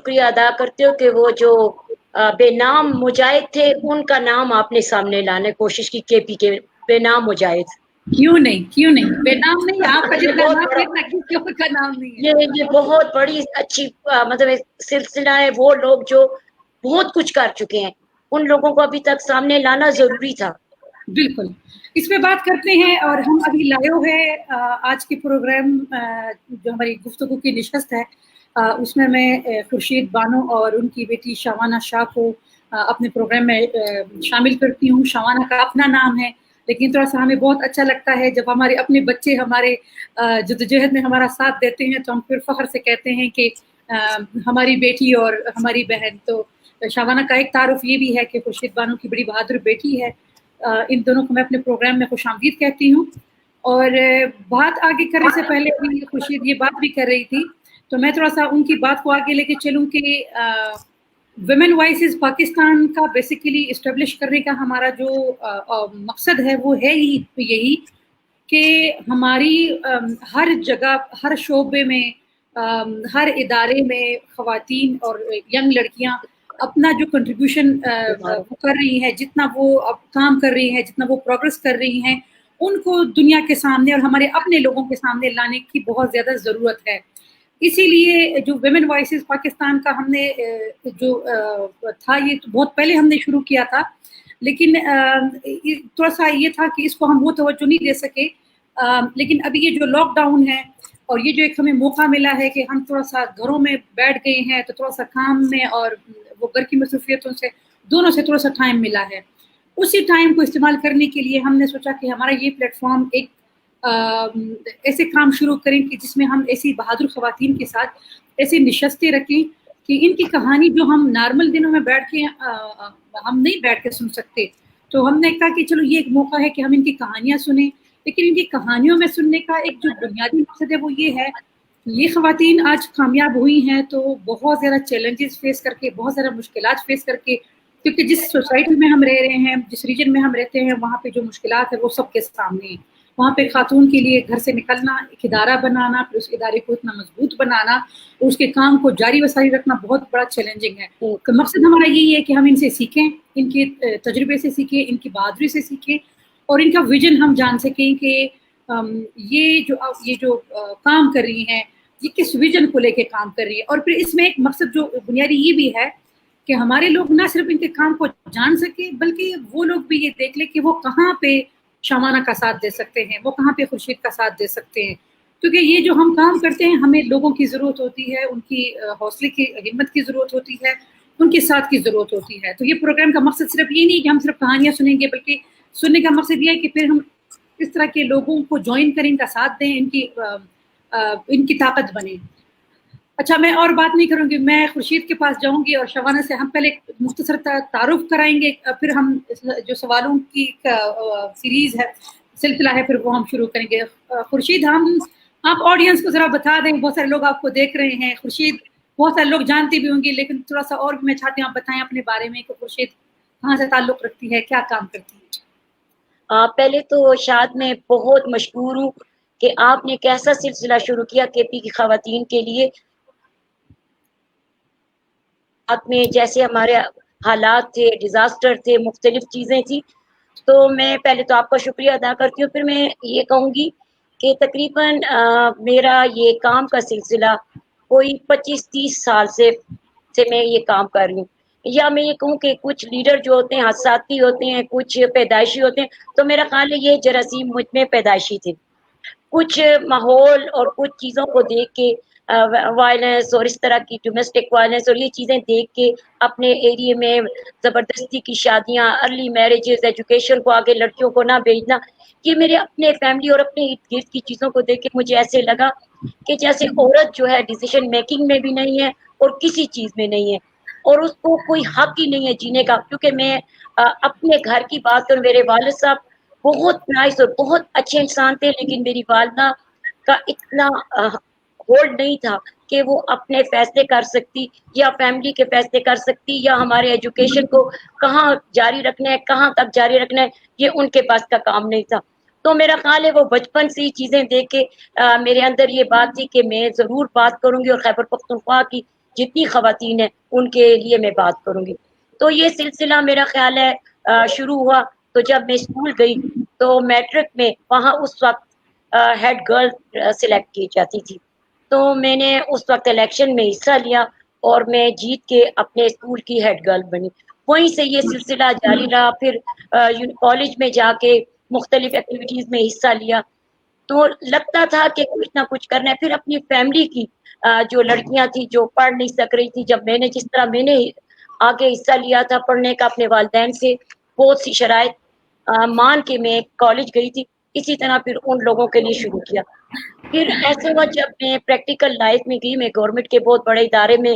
شکریہ ادا کرتی ہوں کہ وہ جو بے نام مجاہد تھے ان کا نام آپ نے سامنے لانے کوشش کی، کے پی کے بے نام مجاہد. کیوں نہیں بے نام نہیں، آپ کا جتنا بہت نام بڑا، ہے اتنا کسی اور کا نام نہیں ہے. یہ بہت بڑی اچھی مطلب ایک سلسلہ ہے. وہ لوگ جو بہت کچھ کر چکے ہیں ان لوگوں کو ابھی تک سامنے لانا ضروری تھا. بالکل، اس پہ بات کرتے ہیں. اور ہم ابھی لائیو ہے آج کے پروگرام جو ہماری گفتگو کی نشست ہے اس میں خورشید بانو اور ان کی بیٹی شوانہ شاہ کو اپنے پروگرام میں شامل کرتی ہوں. شوانہ کا اپنا نام ہے لیکن تھوڑا سا ہمیں بہت اچھا لگتا ہے جب ہمارے اپنے بچے ہمارے جدوجہد میں ہمارا ساتھ دیتے ہیں تو ہم پھر فخر سے کہتے ہیں کہ ہماری بیٹی اور ہماری بہن. تو شوانہ کا ایک تعارف یہ بھی ہے کہ خورشید بانو کی بڑی بہادر بیٹی ہے. ان دونوں کو میں اپنے پروگرام میں خوش آمدید کہتی ہوں. اور بات آگے کرنے سے پہلے بھی خورشید یہ بات بھی کر رہی تھی تو میں تھوڑا سا ان کی بات کو آگے لے کے چلوں کہ ویمن وائسز پاکستان کا بیسیکلی اسٹیبلش کرنے کا ہمارا جو مقصد ہے وہ ہے یہی کہ ہماری ہر جگہ ہر شعبے میں ہر ادارے میں خواتین اور ینگ لڑکیاں اپنا جو کنٹریبیوشن کر رہی ہیں، جتنا وہ اب کام کر رہی ہیں، جتنا وہ پروگرس کر رہی ہیں، ان کو دنیا کے سامنے اور ہمارے اپنے لوگوں کے سامنے لانے کی بہت زیادہ ضرورت ہے. اسی لیے جو ویمن وائسز پاکستان کا ہم نے جو تھا یہ بہت پہلے ہم نے شروع کیا تھا لیکن تھوڑا سا یہ تھا کہ اس کو ہم وہ توجہ نہیں دے سکے. لیکن ابھی یہ جو لاک ڈاؤن ہے اور یہ جو ایک ہمیں موقع ملا ہے کہ ہم تھوڑا سا گھروں میں بیٹھ گئے ہیں تو تھوڑا سا کام میں اور وہ گھر کی مصروفیتوں سے دونوں سے تھوڑا سا ٹائم ملا ہے. اسی ٹائم کو استعمال کرنے کے لیے ہم نے سوچا کہ ہمارا یہ پلیٹ فارم ایک ایسے کام شروع کریں کہ جس میں ہم ایسی بہادر خواتین کے ساتھ ایسے نشستیں رکھیں کہ ان کی کہانی جو ہم نارمل دنوں میں بیٹھ کے ہم نہیں بیٹھ کے سن سکتے. تو ہم نے کہا کہ چلو یہ ایک موقع ہے کہ ہم ان کی کہانیاں سنیں. لیکن ان کی کہانیوں میں سننے کا ایک جو بنیادی مقصد ہے وہ یہ ہے یہ خواتین آج کامیاب ہوئی ہیں تو بہت زیادہ چیلنجز فیس کر کے، بہت زیادہ مشکلات فیس کر کے، کیونکہ جس سوسائٹی میں ہم رہ رہے ہیں، جس ریجن میں ہم رہتے ہیں وہاں پہ جو مشکلات ہیں وہ سب کے سامنے ہیں. وہاں پہ خاتون کے لیے گھر سے نکلنا، ایک ادارہ بنانا، پھر اس ادارے کو اتنا مضبوط بنانا اور اس کے کام کو جاری وساری رکھنا بہت بڑا چیلنجنگ ہے. تو مقصد ہمارا یہی ہے کہ ہم ان سے سیکھیں، ان کے تجربے سے سیکھیں، ان کی بہادری سے سیکھیں اور ان کا ویژن ہم جان سکیں کہ یہ جو کام کر رہی ہیں یہ کس ویژن کو لے کے کام کر رہی ہے. اور پھر اس میں ایک مقصد جو بنیادی یہ بھی ہے کہ ہمارے لوگ نہ صرف ان کے کام کو جان سکیں بلکہ وہ لوگ بھی یہ دیکھ لیں کہ وہ کہاں پہ شوانہ کا ساتھ دے سکتے ہیں، وہ کہاں پہ خورشید کا ساتھ دے سکتے ہیں. کیونکہ یہ جو ہم کام کرتے ہیں ہمیں لوگوں کی ضرورت ہوتی ہے، ان کی حوصلے کی، ہمت کی ضرورت ہوتی ہے، ان کے ساتھ کی ضرورت ہوتی ہے. تو یہ پروگرام کا مقصد صرف یہ نہیں کہ ہم صرف کہانیاں سنیں گے بلکہ سننے کا مقصد یہ ہے کہ پھر ہم اس طرح کے لوگوں کو جوائن کریں، ان کا ساتھ دیں، ان کی طاقت بنیں. اچھا، میں اور بات نہیں کروں گی، میں خورشید کے پاس جاؤں گی اور شوانہ سے ہم پہلے مختصر تعارف کرائیں گے، پھر ہم جو سوالوں کی سیریز ہے، سلسلہ ہے، پھر وہ ہم شروع کریں گے. خورشید، آپ آڈینس کو ذرا بتا دیں، بہت سارے لوگ آپ کو دیکھ رہے ہیں. خورشید بہت سارے لوگ جانتے بھی ہوں گے لیکن تھوڑا سا اور بھی میں چاہتی ہوں آپ بتائیں اپنے بارے میں کہ خورشید کہاں سے تعلق رکھتی ہے، کیا کام کرتی ہے. پہلے تو شاد میں بہت مشکور ہوں کہ آپ نے کیسا سلسلہ شروع کیا کے پی کی خواتین کے لیے. میں جیسے ہمارے حالات تھے، ڈیزاسٹر تھے، مختلف چیزیں تھیں، تو میں پہلے تو آپ کا شکریہ ادا کرتی ہوں. پھر میں یہ کہوں گی کہ تقریباً میرا یہ کام کا سلسلہ کوئی 25-30 سال سے میں یہ کام کر رہی ہوں. یا میں یہ کہوں کہ کچھ لیڈر جو ہوتے ہیں حساسی ہوتے ہیں، کچھ پیدائشی ہوتے ہیں، تو میرا خیال ہے یہ جراثیم مجھ میں پیدائشی تھے. کچھ ماحول اور کچھ چیزوں کو دیکھ کے، وائلنس اور اس طرح کی ڈومیسٹک وائلنس اور یہ چیزیں دیکھ کے اپنے ایریے میں زبردستی کی شادیاں، ارلی میرجز، ایجوکیشن کو آگے لڑکیوں کو نہ بھیجنا، یہ میرے اپنے فیملی اور اپنے ارد گرد کی چیزوں کو دیکھ کے مجھے ایسے لگا کہ جیسے عورت جو ہے ڈیسیشن میکنگ میں بھی نہیں ہے اور کسی چیز میں نہیں ہے اور اس کو کوئی حق ہی نہیں ہے جینے کا. کیونکہ میں اپنے گھر کی بات کروں، میرے والد صاحب بہت نائس اور بہت اچھے انسان تھے لیکن میری والدہ کا اتنا ہولڈ نہیں تھا کہ وہ اپنے فیصلے کر سکتی یا فیملی کے فیصلے کر سکتی یا ہمارے ایجوکیشن کو کہاں جاری رکھنا ہے، کہاں تک جاری رکھنا ہے، یہ ان کے پاس کا کام نہیں تھا. تو میرا خیال ہے وہ بچپن سے چیزیں دیکھ کے میرے اندر یہ بات تھی کہ میں ضرور بات کروں گی اور خیبر پختونخوا کی جتنی خواتین ہیں ان کے لیے میں بات کروں گی. تو یہ سلسلہ میرا خیال ہے شروع ہوا. تو جب میں اسکول گئی تو میٹرک میں وہاں اس وقت ہیڈ گرل سلیکٹ کی جاتی تھی. تو میں نے اس وقت الیکشن میں حصہ لیا اور میں جیت کے اپنے اسکول کی ہیڈ گرل بنی. وہیں سے یہ سلسلہ جاری رہا. پھر کالج میں جا کے مختلف ایکٹیویٹیز میں حصہ لیا تو لگتا تھا کہ کچھ نہ کچھ کرنا ہے. پھر اپنی فیملی کی جو لڑکیاں تھیں جو پڑھ نہیں سک رہی تھی, جب میں نے جس طرح میں نے آگے حصہ لیا تھا پڑھنے کا اپنے والدین سے بہت سی شرائط مان کے میں کالج گئی تھی, اسی طرح پھر ان لوگوں کے لیے شروع کیا. پھر ایسے ہوا جب میں پریکٹیکل لائف میں گئی, میں گورنمنٹ کے بہت بڑے ادارے میں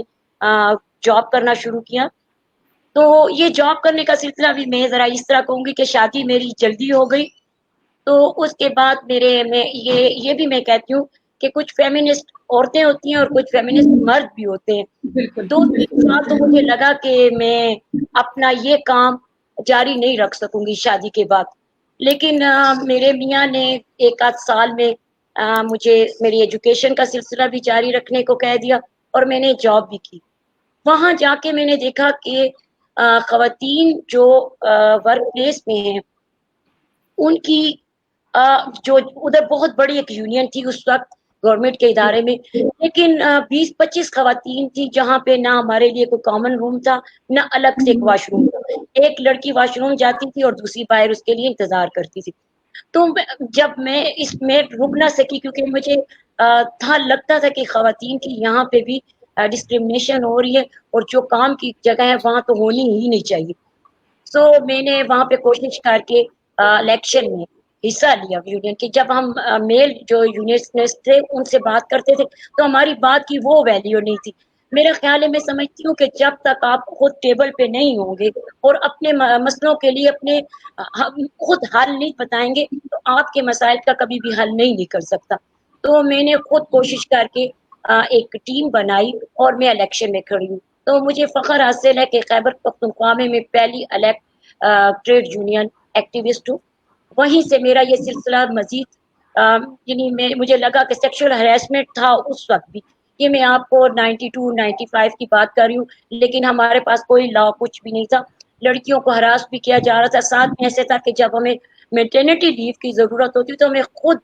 جاب کرنا شروع کیا. تو یہ جاب کرنے کا سلسلہ بھی میں ذرا اس طرح کہوں گی کہ شادی میری جلدی ہو گئی. تو اس کے بعد میں یہ بھی میں کہتی ہوں کہ کچھ فیمنسٹ عورتیں ہوتی ہیں اور کچھ فیمنسٹ مرد بھی ہوتے ہیں. تو اس بات تو مجھے لگا کہ میں اپنا یہ کام جاری نہیں رکھ سکوں گی شادی کے بعد. لیکن میرے میاں نے ایک آدھ سال میں مجھے میری ایجوکیشن کا سلسلہ بھی جاری رکھنے کو کہہ دیا اور میں نے جاب بھی کی. وہاں جا کے میں نے دیکھا کہ خواتین جو ورک پلیس میں ہیں ان کی جو ادھر بہت بڑی ایک یونین تھی اس وقت گورنمنٹ کے ادارے میں, لیکن 20-25 خواتین تھی جہاں پہ نہ ہمارے لیے کوئی کامن روم تھا نہ الگ سے ایک واش روم تھا. ایک لڑکی واش روم جاتی تھی اور دوسری باہر اس کے لیے انتظار کرتی تھی. تو جب میں اس میں رک نہ سکی کیونکہ مجھے تھا لگتا تھا کہ خواتین کی یہاں پہ بھی ڈسکرمنیشن ہو رہی ہے اور جو کام کی جگہ ہے وہاں تو ہونی ہی نہیں چاہیے. سو میں نے وہاں پہ کوشش کر کے الیکشن میں حصہ لیا یونین کے. جب ہم میل جو یونینسٹ تھے ان سے بات کرتے تھے تو ہماری بات کی وہ ویلیو نہیں تھی. میرا خیال ہے, میں سمجھتی ہوں کہ جب تک آپ خود ٹیبل پہ نہیں ہوں گے اور اپنے مسئلوں کے لیے اپنے خود حل نہیں بتائیں گے تو آپ کے مسائل کا کبھی بھی حل نہیں نکل سکتا. تو میں نے خود کوشش کر کے ایک ٹیم بنائی اور میں الیکشن میں کھڑی ہوں. تو مجھے فخر حاصل ہے کہ خیبر پختونخوا میں پہلی الیکٹ ٹریڈ یونین ایکٹیوسٹ ہوں. وہیں سے میرا یہ سلسلہ مزید یعنی مجھے لگا کہ سیکشل ہراسمنٹ تھا اس وقت بھی. یہ میں آپ کو 92-95 کی بات کر رہی ہوں, لیکن ہمارے پاس کوئی لا کچھ بھی نہیں تھا. لڑکیوں کو ہراس بھی کیا جا رہا تھا. ساتھ میں ایسے تھا کہ جب ہمیں میٹرنٹی لیو کی ضرورت ہوتی تو ہمیں خود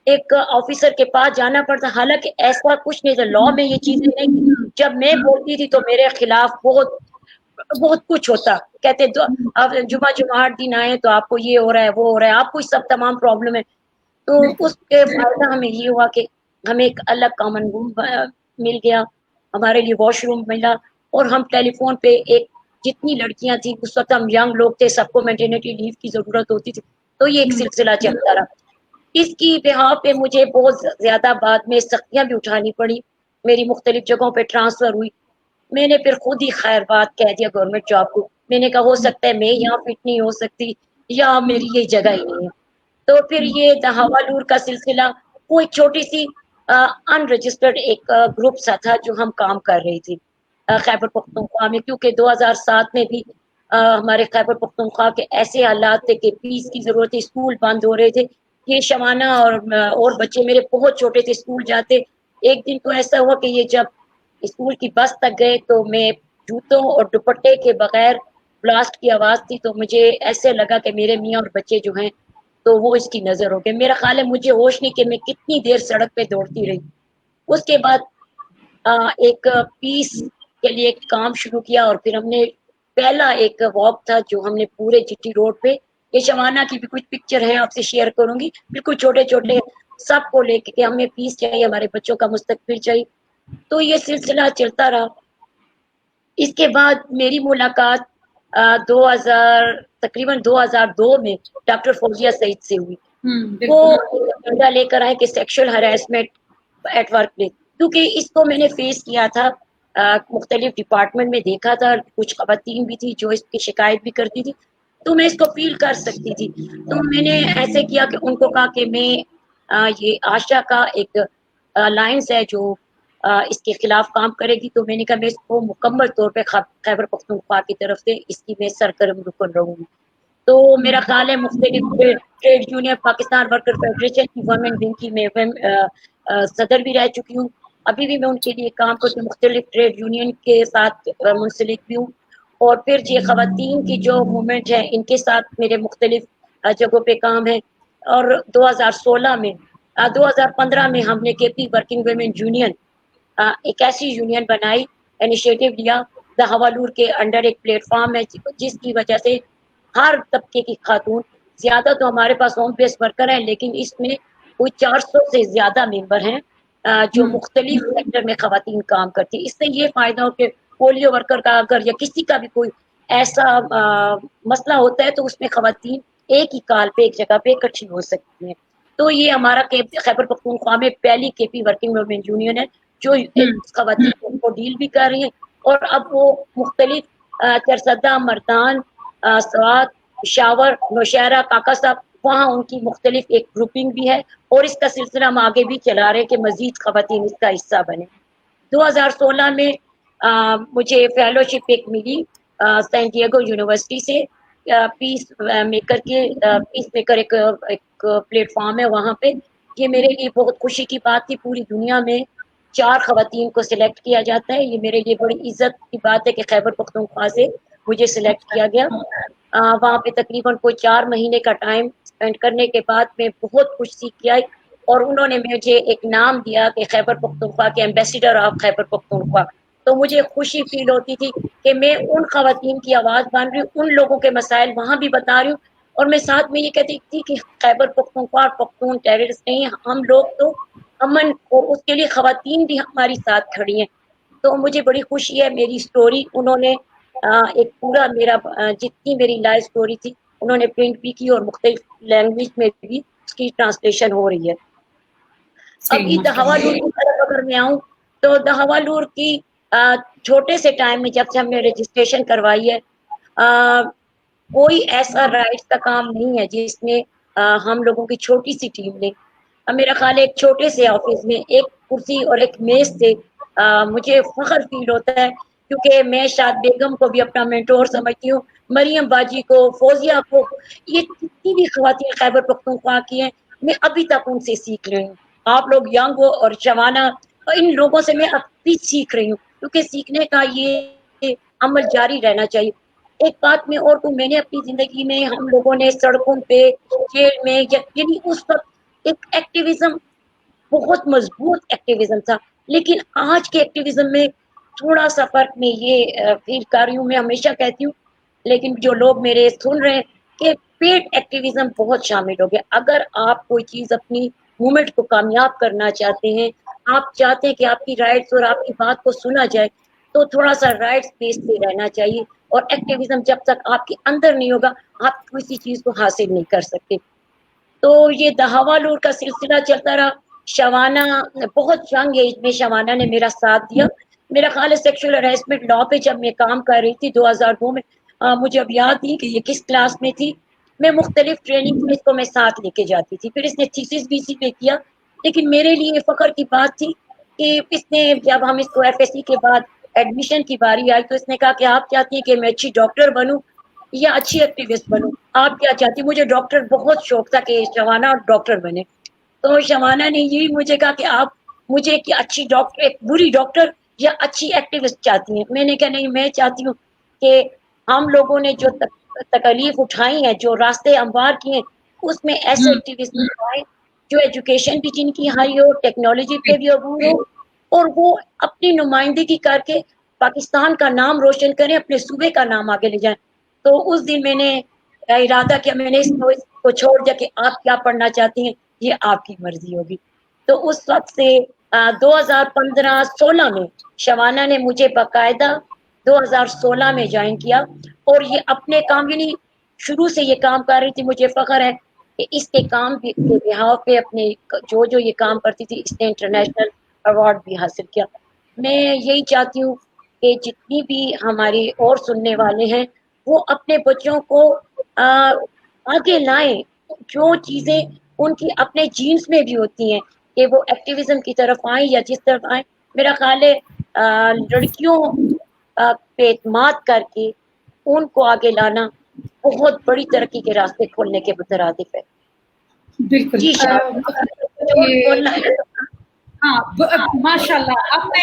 ایک آفیسر کے پاس جانا پڑتا, حالانکہ ایسا کچھ نہیں تھا لا میں, یہ چیزیں نہیں تھی. جب میں بولتی تھی تو میرے خلاف بہت کچھ ہوتا. کہتے اب جمعہ دن آئے تو آپ کو یہ ہو رہا ہے وہ ہو رہا ہے, آپ کو سب تمام پرابلم ہے. تو اس کے فائدہ ہمیں یہ ہوا کہ ہمیں ایک الگ کامن روم مل گیا, ہمارے لیے واش روم ملا, اور ہم ٹیلی فون پہ ایک جتنی لڑکیاں تھیں اس وقت ہم ینگ لوگ تھے, سب کو میٹرنیٹی لیو کی ضرورت ہوتی تھی. تو یہ ایک سلسلہ چلتا رہا. اس کی بہا پہ مجھے بہت زیادہ بعد میں سختیاں بھی اٹھانی پڑی. میری مختلف جگہوں پہ ٹرانسفر ہوئی. میں نے پھر خود ہی خیر بات کہہ دیا گورنمنٹ جاب کو. میں نے کہا ہو سکتا ہے میں یہاں فٹ نہیں ہو سکتی یا میری یہ جگہ ہی نہیں ہے. تو پھر یہ ہوا کا سلسلہ وہ ایک چھوٹی سی ان رجسٹرڈ ایک گروپ سا تھا جو ہم کام کر رہی تھی خیبر پختونخوا میں, کیونکہ 2007 میں بھی ہمارے خیبر پختونخوا کے ایسے حالات تھے کہ فیس کی ضرورت تھی, اسکول بند ہو رہے تھے. یہ شمانہ اور بچے میرے بہت چھوٹے تھے, اسکول جاتے. ایک دن تو ایسا ہوا کہ یہ جب اسکول کی بس تک گئے تو میں جوتوں اور دوپٹے کے بغیر, بلاسٹ کی آواز تھی تو مجھے ایسے لگا کہ میرے میاں اور بچے جو ہیں تو وہ اس کی نظر ہو گئے. میرا خیال ہے مجھے ہوش نہیں کہ میں کتنی دیر سڑک پہ دوڑتی رہی. اس کے بعد ایک پیس کے لیے ایک کام شروع کیا, اور پھر ہم نے پہلا ایک واک تھا جو ہم نے پورے جٹی روڈ پہ, یہ شمانہ کی بھی کچھ پکچر ہے آپ سے شیئر کروں گی, بالکل چھوٹے چھوٹے سب کو لے کے کہ ہمیں پیس چاہیے, ہمارے بچوں کا مستقبل چاہیے. تو یہ سلسلہ چلتا رہا. اس کے بعد میری ملاقات تقریباً 2002 میں ڈاکٹر فوزیہ سعید سے ہوئی. وہ لے کر آئے کہ sexual harassment at workplace, کیونکہ اس کو میں نے فیس کیا تھا مختلف ڈپارٹمنٹ میں, دیکھا تھا کچھ خواتین بھی تھی جو اس کی شکایت بھی کرتی تھی, تو میں اس کو فیل کر سکتی تھی. تو میں نے ایسے کیا کہ ان کو کہا کہ میں یہ آشا کا ایک لائنس ہے جو اس کے خلاف کام کرے گی, تو میں نے کہا میں اس کو مکمل طور پہ خیبر پختونخوا کی طرف سے اس کی میں سرگرم رکن رہوں گی. تو میرا خیال ہے مختلف trade union Pakistan worker federation کی وومن ونگ کی میں صدر بھی رہ چکی ہوں. ابھی بھی میں ان کے لیے کام کرتی ہوں, مختلف ٹریڈ یونین کے ساتھ منسلک بھی ہوں. اور پھر یہ خواتین کی جو موومنٹ ہے ان کے ساتھ میرے مختلف جگہوں پہ کام ہے. اور 2016 میں 2015 میں ہم نے کے پی ورکنگ ویمن یونین ایک ایسی یونین بنائی, انیشیٹو لیا. دہاولور کے انڈر ایک پلیٹ فارم ہے جس کی وجہ سے ہر طبقے کی خاتون, زیادہ تو ہمارے پاس ہوم بیس ورکر ہیں لیکن اس میں کوئی 400 سے زیادہ ممبر ہیں جو مختلف سیکٹر میں خواتین کام کرتی ہیں. اس سے یہ فائدہ ہو کہ پولیو ورکر کا اگر یا کسی کا بھی کوئی ایسا مسئلہ ہوتا ہے تو اس میں خواتین ایک ہی کال پہ ایک جگہ پہ اکٹھی ہو سکتی ہیں. تو یہ ہمارا خیبر پختونخوا میں پہلی کے پی ورکنگ ویمن یونین ہے جو خواتین کو ڈیل بھی کر رہی ہیں. اور اب وہ مختلف چرسدہ, مردان, سوات, پشاور, نوشہرہ, کاکا صاحب, وہاں ان کی مختلف ایک گروپنگ بھی ہے. اور اس کا سلسلہ ہم آگے بھی چلا رہے کہ مزید خواتین اس کا حصہ بنے. 2016 میں مجھے فیلوشپ ایک ملی سین ڈیگو یونیورسٹی سے, پیس میکر ایک پلیٹ فارم ہے وہاں پہ. یہ میرے لیے بہت خوشی کی بات تھی. پوری دنیا میں 4 خواتین کو سلیکٹ کیا جاتا ہے. یہ میرے لیے بڑی عزت کی بات ہے کہ خیبر پختونخوا سے مجھے سلیکٹ کیا گیا. وہاں پہ تقریباً کوئی 4 مہینے کا ٹائم اسپینڈ کرنے کے بعد میں بہت کچھ سیکھ کے آئی. اور انہوں نے مجھے ایک نام دیا کہ خیبر پختونخوا کے ایمبیسیڈر آف خیبر پختونخوا. تو مجھے خوشی فیل ہوتی تھی کہ میں ان خواتین کی آواز بن رہی ہوں, ان لوگوں کے مسائل وہاں بھی بتا رہی ہوں. اور میں ساتھ میں یہ کہتی تھی کہ خیبر پختونخوا اور پختون ٹیررسٹ نہیں, ہم لوگ تو امن اور اس کے لیے خواتین بھی ہماری ساتھ کھڑی ہیں. تو مجھے بڑی خوشی ہے میری سٹوری انہوں نے ایک پورا میرا جتنی میری لائف سٹوری تھی انہوں نے پرنٹ بھی کی اور مختلف لینگویج میں بھی اس کی ٹرانسلیشن ہو رہی ہے. ابھی دہاولور کی طرف اگر میں آؤں تو دہاولور کی چھوٹے سے ٹائم میں جب سے ہم نے رجسٹریشن کروائی ہے کوئی ایسا رائٹس کا کام نہیں ہے جس میں ہم لوگوں کی چھوٹی سی ٹیم نے, میرا خیال ہے ایک چھوٹے سے آفس میں ایک کرسی اور ایک میز سے مجھے فخر فیل ہوتا ہے. کیونکہ میں شاد بیگم کو بھی اپنا مینٹور سمجھتی ہوں, مریم باجی کو, فوزیہ کو, یہ جتنی بھی خواتین خیبر پختونخوا کی ہیں میں ابھی تک ان سے سیکھ رہی ہوں. آپ لوگ ینگ ہو اور شوانہ, ان لوگوں سے میں اب بھی سیکھ رہی ہوں کیونکہ سیکھنے کا یہ عمل جاری رہنا چاہیے. ایک بات میں اور میں نے اپنی زندگی میں ہم لوگوں نے سڑکوں پہ, جیل میں, یعنی اس وقت ایک ایکٹیویزم بہت مضبوط ایکٹیویزم تھا. لیکن آج کے ایکٹیویزم میں تھوڑا سا فرق میں یہ فیل کر رہی ہوں. میں ہمیشہ کہتی ہوں لیکن جو لوگ میرے سن رہے ہیں کہ پیڈ ایکٹیویزم بہت شامل ہو گیا. اگر آپ کوئی چیز اپنی موومنٹ کو کامیاب کرنا چاہتے ہیں, آپ چاہتے ہیں کہ آپ کی رائٹس اور آپ کی بات کو سنا جائے, تو تھوڑا سا رائٹس بیس پہ رہنا چاہیے. اور ایکٹیویزم جب تک آپ کے اندر نہیں ہوگا آپ کسی چیز کو حاصل نہیں کر سکتے. تو یہ دہاولور کا سلسلہ چلتا رہا. شوانہ بہت ینگ ایج میں شوانہ نے میرا ساتھ دیا. میرا خیال ہے سیکشل ہراسمنٹ لا پہ جب میں کام کر رہی تھی 2002 میں, مجھے اب یاد نہیں کہ یہ کس کلاس میں تھی, میں مختلف ٹریننگ میں اس کو میں ساتھ لے کے جاتی تھی. پھر اس نے تھیسس بھی اسی پہ کیا. لیکن میرے لیے فخر کی بات تھی کہ اس نے جب ہم اس کو ایف ایس سی کے بعد ایڈمیشن کی باری آئی تو اس نے کہا کہ آپ چاہتی ہیں کہ میں اچھی ڈاکٹر بنوں یا اچھی ایکٹیوسٹ بنوں, آپ کیا چاہتی؟ مجھے ڈاکٹر بہت شوق تھا کہ شوانہ ڈاکٹر بنے. تو شوانہ نے یہی مجھے کہا کہ آپ مجھے ایک اچھی ڈاکٹر, ایک بری ڈاکٹر یا اچھی ایکٹیوسٹ چاہتی ہیں؟ میں نے کہا نہیں, میں چاہتی ہوں کہ ہم لوگوں نے جو تکلیف اٹھائی ہیں, جو راستے ہموار کیے ہیں, اس میں ایسے ایکٹیوسٹ آئے جو ایجوکیشن بھی جن کی ہائی ہو, ٹیکنالوجی پہ بھی عبور ہو, اور وہ اپنی نمائندگی کر کے پاکستان کا نام روشن کریں, اپنے صوبے کا نام آگے لے جائیں. تو اس دن میں نے ارادہ کیا, میں نے اس کو چھوڑ دیا کہ آپ کیا پڑھنا چاہتی ہیں یہ آپ کی مرضی ہوگی. تو اس وقت سے 2015-16 میں شوانہ نے مجھے باقاعدہ 2016 میں جوائن کیا, اور یہ اپنے کام یعنی شروع سے یہ کام کر رہی تھی. مجھے فخر ہے کہ اس کے کام کے بہاؤ پہ اپنے جو یہ کام کرتی تھی اس نے انٹرنیشنل ایوارڈ بھی حاصل کیا. میں یہی چاہتی ہوں کہ جتنی بھی ہماری اور سننے والے ہیں وہ اپنے بچوں کو آگے لائیں, جو چیزیں ان کی اپنے جینس میں بھی ہوتی ہیں کہ وہ ایکٹیویزم کی طرف آئیں یا جس طرف آئیں. میرا خیال ہے لڑکیوں پہ اعتماد کر کے ان کو آگے لانا بہت بڑی ترقی کے راستے کھولنے کے مترادف ہے. بالکل. جی हाँ माशाल्लाह, आपने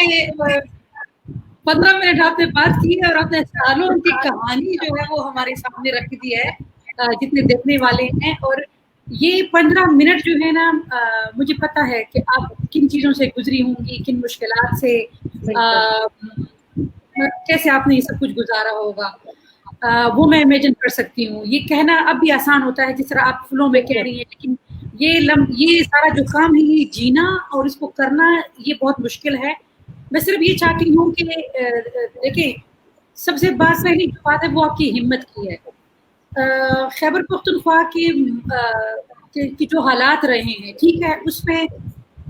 15 मिनट आपने बात की है और आपने सालों की कहानी जो है वो हमारे सामने रख दी है जितने देखने वाले हैं। और ये 15 मिनट जो है ना, मुझे पता है कि आप किन चीज़ों से गुजरी होंगी, किन मुश्किलात से, कैसे आपने ये सब कुछ गुजारा होगा, वो मैं इमेजिन कर सकती हूँ। ये कहना अब भी आसान होता है जिस तरह आप फ्लो में कह रही हैं, लेकिन ये सारा जो काम है ये जीना और इसको करना ये बहुत मुश्किल है। मैं सिर्फ ये चाहती हूँ कि देखिए, सबसे पहली जो बात है वो आपकी हिम्मत की है। खैबर पख्तूनख्वा की जो हालात रहे हैं, ठीक है, उसमें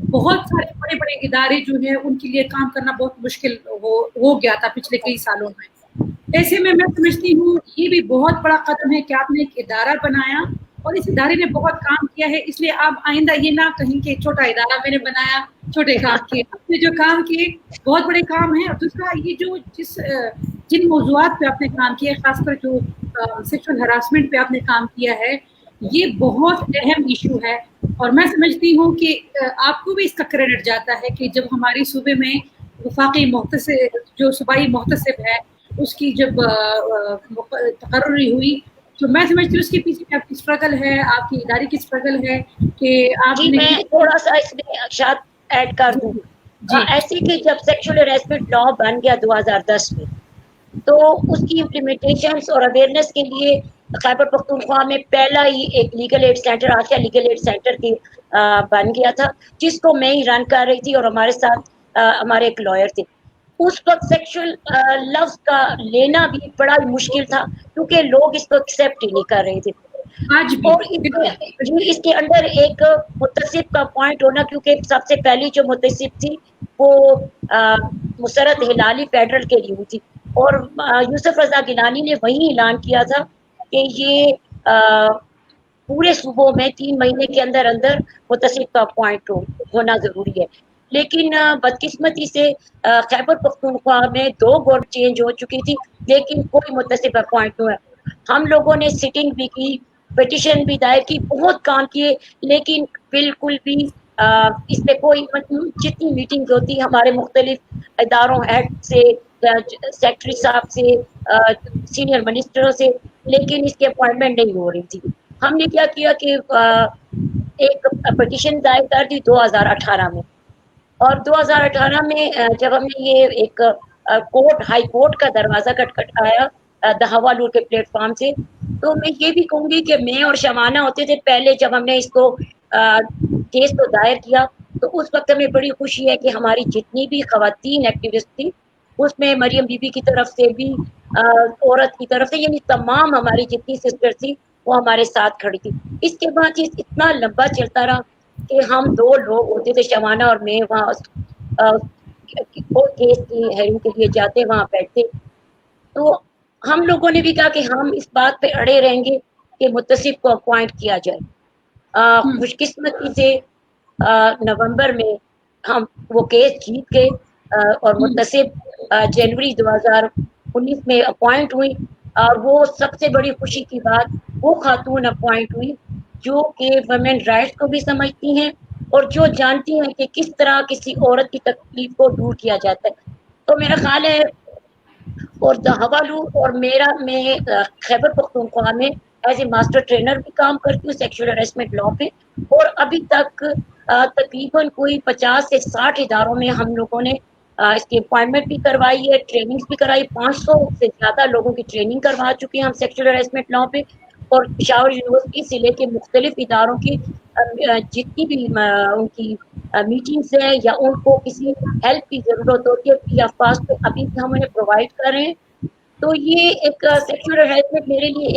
बहुत सारे बड़े बड़े इदारे जो हैं उनके लिए काम करना बहुत मुश्किल हो गया था पिछले कई सालों में। ऐसे में मैं समझती हूँ ये भी बहुत बड़ा कदम है कि आपने एक इदारा बनाया और इस इदारे ने बहुत काम किया है, इसलिए आप आइंदा ये ना कहीं कि छोटा इदारा मैंने बनाया, छोटे काम किए। आपने जो काम किए बहुत बड़े काम हैं। और दूसरा, ये जो जिन मौज़ूआत पे आपने काम किया है, खासकर जो सेक्सुअल हरासमेंट पे आपने काम किया है, ये बहुत अहम इशू है। और मैं समझती हूँ कि आपको भी इसका क्रेडिट जाता है कि जब हमारे सूबे में वफाकी मुहतसिब, जो सूबाई मुहतसिब है, उसकी जब तकर्री हुई, तो मैं समझती हूँ उसके पीछे आपकी स्ट्रगल है, आपकी इदारे की स्ट्रगल है कि आपने। मैं थोड़ा सा इसमें शायद ऐड कर दूँ। ऐसे कि जब सेक्सुअल हैरेसमेंट लॉ बन गया 2010 में, तो उसकी इम्प्लीमेंटेशन और अवेयरनेस के लिए खैबर पख्तूनख्वा में पहला ही एक legal aid centre, Asia legal aid centre की बन गया था, जिसको मैं ही रन कर रही थी और हमारे साथ हमारे एक लॉयर थे। उस वक्त सेक्सुअल लव्स का लेना भी बड़ा मुश्किल था क्योंकि लोग इसको एक्सेप्ट ही नहीं कर रहे थे। आज भी और इसके अंदर एक मुतसिब का पॉइंट होना, क्योंकि सबसे पहली जो मुतसिब थी वो मुसरत हिलाली फेडरल के लिए हुई थी और यूसुफ रजा गिलानी ने वही ऐलान किया था कि ये पूरे सूबों में 3 महीने के अंदर अंदर मुतसिब का पॉइंट होना जरूरी है। लेकिन बदकिस्मती से खैबर पख्तूनख्वा में 2 गवर्नमेंट चेंज हो चुकी थी, लेकिन कोई मुतसिब अपॉइंट नहीं हुआ। हम लोगों ने सिटिंग भी की, पिटिशन भी दायर की, बहुत काम किए, लेकिन बिल्कुल भी इस पे कोई, जितनी मीटिंग होती हमारे मुख्तलिफ इदारों हेड से, सेक्रेटरी साहब से, सीनियर मिनिस्टरों से, लेकिन इसकी अपॉइंटमेंट नहीं हो रही थी। हमने क्या किया कि एक पिटिशन दायर कर दी 2018 में, और 2018 में जब हमने ये एक कोर्ट, हाई कोर्ट का दरवाजा खटखटाया दहावालूर के प्लेटफॉर्म से, तो मैं ये भी कहूँगी कि मैं और शमाना होते थे पहले जब हमने इसको केस को दायर किया, तो उस वक्त हमें बड़ी खुशी है कि हमारी जितनी भी खवातीन एक्टिविस्ट थी, उसमें मरियम बीबी की तरफ से भी, औरत की तरफ से, यानी तमाम हमारी जितनी सिस्टर थी वो हमारे साथ खड़ी थी। इसके बाद ये इतना लंबा चलता रहा कि हम 2 लोग होते थे, शमाना और मैं, वहाँ केस की हेयरिंग के लिए जाते, वहाँ बैठते। तो हम लोगों ने भी कहा कि हम इस बात पे अड़े रहेंगे कि मुतसिब को अपॉइंट किया जाए। खुशकिस्मती से नवंबर में हम वो केस जीत गए और मुतसिब जनवरी 2019 में अपॉइंट हुई। और वो सबसे बड़ी खुशी की बात, वो खातून अपॉइंट हुई जो कि वुमेन राइट्स को भी समझती हैं और जो जानती हैं कि किस तरह किसी औरत की तकलीफ को दूर किया जाता है। तो मेरा ख्याल है, और दहावालूर और मैं खैबर पख्तूनख्वा में एज ए मास्टर ट्रेनर भी काम करती हूँ सेक्सुअल हैरेसमेंट लॉ पे, और अभी तक तकरीबन कोई 50 से 60 इदारों में हम लोगों ने इसकी अपॉइंटमेंट भी करवाई है, ट्रेनिंग्स भी कराई। 500 से ज्यादा लोगों की ट्रेनिंग करवा चुके हैं हम सेक्सुअल हैरेसमेंट लॉ पे, और पेशावर यूनिवर्सिटी से लेके मुख्तलिफ इदारों की जितनी भी उनकी मीटिंग्स हैं या उनको किसी हेल्प की जरूरत होती है फ्री ऑफ कॉस्ट, तो अभी भी हम उन्हें प्रोवाइड कर रहे हैं। तो ये एक सेक्सुअल हैरेसमेंट मेरे लिए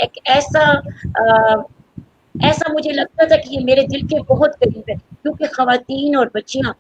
एक ऐसा मुझे लगता था कि ये मेरे दिल के बहुत करीब है, क्योंकि खवातीन और बच्चियां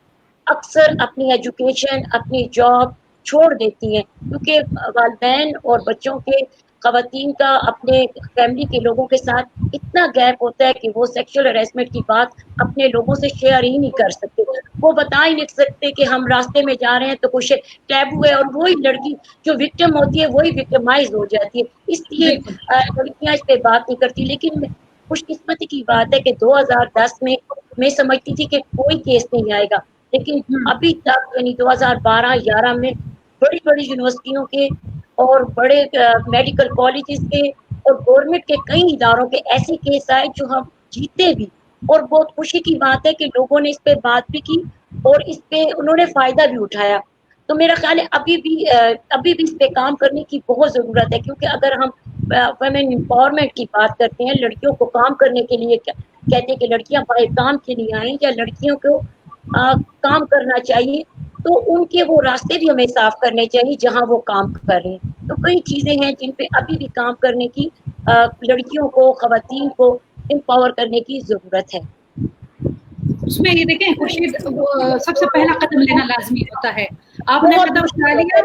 अक्सर अपनी एजुकेशन, अपनी जॉब छोड़ देती हैं, क्योंकि वालिदैन और बच्चों के, खवातीन का अपने फैमिली के लोगों के साथ इतना गैप होता है कि वो सेक्सुअल हैरेसमेंट की बात अपने लोगों से शेयर ही नहीं कर सकते। वो बता ही नहीं सकते कि हम रास्ते में जा रहे हैं तो कुछ टैबू है, और वही लड़की जो विक्टिम होती है वही विक्टिमाइज हो जाती है, इसलिए लड़कियां इस पे बात नहीं करती। लेकिन खुशकिस्मती की बात है कि 2010 में मैं समझती थी कि कोई केस नहीं आएगा, लेकिन अभी तक यानी 2012-11 में बड़ी बड़ी यूनिवर्सिटियों के और बड़े मेडिकल कॉलेजेस के और गवर्नमेंट के कई इदारों के ऐसे केस आए जो हम जीते भी, और बहुत खुशी की बात है कि लोगों ने इस पे बात भी की और इस पे उन्होंने फायदा भी उठाया। तो मेरा ख्याल है अभी भी इस पे काम करने की बहुत जरूरत है, क्योंकि अगर हम वुमेन एम्पावरमेंट की बात करते हैं, लड़कियों को काम करने के लिए कहते हैं कि लड़कियां बाहर काम के लिए आए या लड़कियों को काम करना चाहिए, तो उनके वो रास्ते भी हमें साफ करने चाहिए जहां वो काम कर रहे हैं। तो कई चीजें हैं जिन पे अभी भी काम करने की, लड़कियों को, खवातीन को एम्पावर करने की जरूरत है। उसमें ये देखें खुर्शीद, सबसे पहला कदम लेना लाजमी होता है। आपने कदम उठा लिया,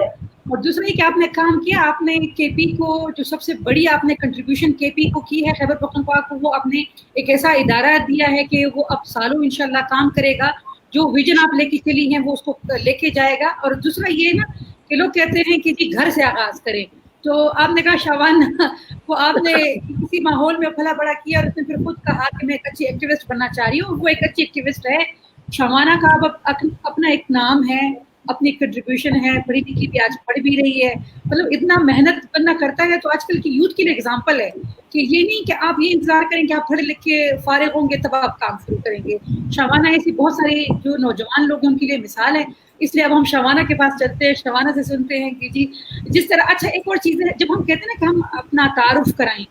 और दूसरा ये कि आपने काम किया, आपने केपी को जो सबसे बड़ी आपने कंट्रीब्यूशन केपी को की है, खैबर पख्तूनख्वा को, वो आपने एक ऐसा इदारा दिया है कि वो अब सालों इंशाल्लाह काम करेगा, जो विजन आप लेके चली हैं वो उसको लेके जाएगा। और दूसरा ये ना कि लोग कहते हैं कि जी घर से आगाज करें, तो आपने कहा शाबाना वो आपने किसी माहौल में फला बड़ा किया और उसने फिर खुद कहा कि मैं एक अच्छी एक्टिविस्ट बनना चाह रही हूँ, वो एक अच्छी एक्टिविस्ट है। शाबाना का अब अपना एक नाम है, अपनी कंट्रीब्यूशन है, पढ़ी लिखी भी, आज पढ़ भी रही है, मतलब इतना मेहनत बंदा करता है। तो आजकल की यूथ के लिए एग्जाम्पल है कि ये नहीं कि आप ये इंतजार करें कि आप पढ़े लिख के फारिग होंगे तब आप काम शुरू करेंगे। शाबाना ऐसी बहुत सारी जो नौजवान लोग हैं उनके लिए मिसाल है। इसलिए अब हम शाबाना के पास चलते हैं, शाबाना से सुनते हैं कि जी जिस तरह, अच्छा एक और चीज़ है, जब हम कहते हैं ना कि हम अपना तारुफ कराएं,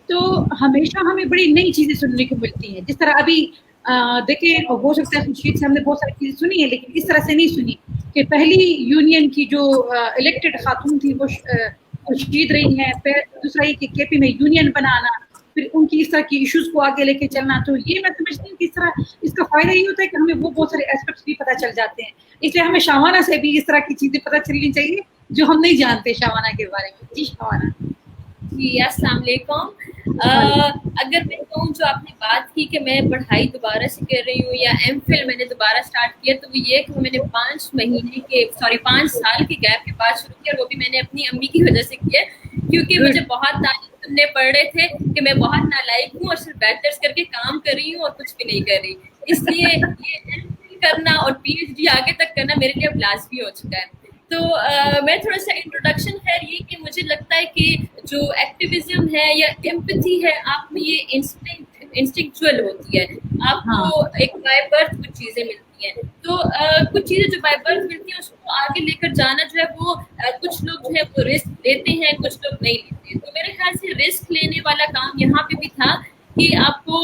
तो हमेशा हमें बड़ी नई चीज़ें सुनने को मिलती हैं। जिस तरह अभी देखें, हो सकता है खुर्शीद से हमने बहुत सारी चीज़ें सुनी है, लेकिन इस तरह से नहीं सुनी कि पहली यूनियन की जो इलेक्टेड खातून थी वो खुर्शीद रही हैं। फिर दूसरा ये कि केपी में यूनियन बनाना, फिर उनकी इस तरह की इश्यूज को आगे लेके चलना। तो ये मैं समझती हूँ कि इस तरह इसका फायदा ये होता है कि हमें वो बहुत सारे एस्पेक्ट्स भी पता चल जाते हैं। इसलिए हमें शाबाना से भी इस तरह की चीजें पता चलनी चाहिए जो हम नहीं जानते शाबाना के बारे में। जी शाबाना। जी अस्सलाम वालेकुम। अगर मैं कहूँ जो आपने बात की कि मैं पढ़ाई दोबारा से कर रही हूँ या एमफिल मैंने दोबारा स्टार्ट किया, तो वो ये कि मैंने 5 साल के गैप के बाद शुरू किया, वो भी मैंने अपनी अम्मी की वजह से किया, क्योंकि मुझे बहुत तारीफ सुनने पड़ रहे थे कि मैं बहुत नालायक हूँ और सिर्फ बैचलर्स करके काम कर रही हूँ और कुछ भी नहीं कर रही। इसलिए ये एमफिल करना और पीएचडी आगे तक करना मेरे लिए अब लाजमी हो चुका है। तो मैं थोड़ा सा इंट्रोडक्शन है ये कि मुझे लगता है कि जो एक्टिविज्म है या एम्पैथी है, आप में ये इंस्टिंक्चुअल होती है। आपको एक बाय बर्थ कुछ चीज़ें मिलती हैं, तो कुछ चीज़ें जो बाय बर्थ मिलती हैं उसको आगे लेकर जाना जो है वो कुछ लोग जो है वो रिस्क लेते हैं, कुछ लोग नहीं लेते। तो मेरे ख्याल से रिस्क लेने वाला काम यहाँ पे भी था कि आपको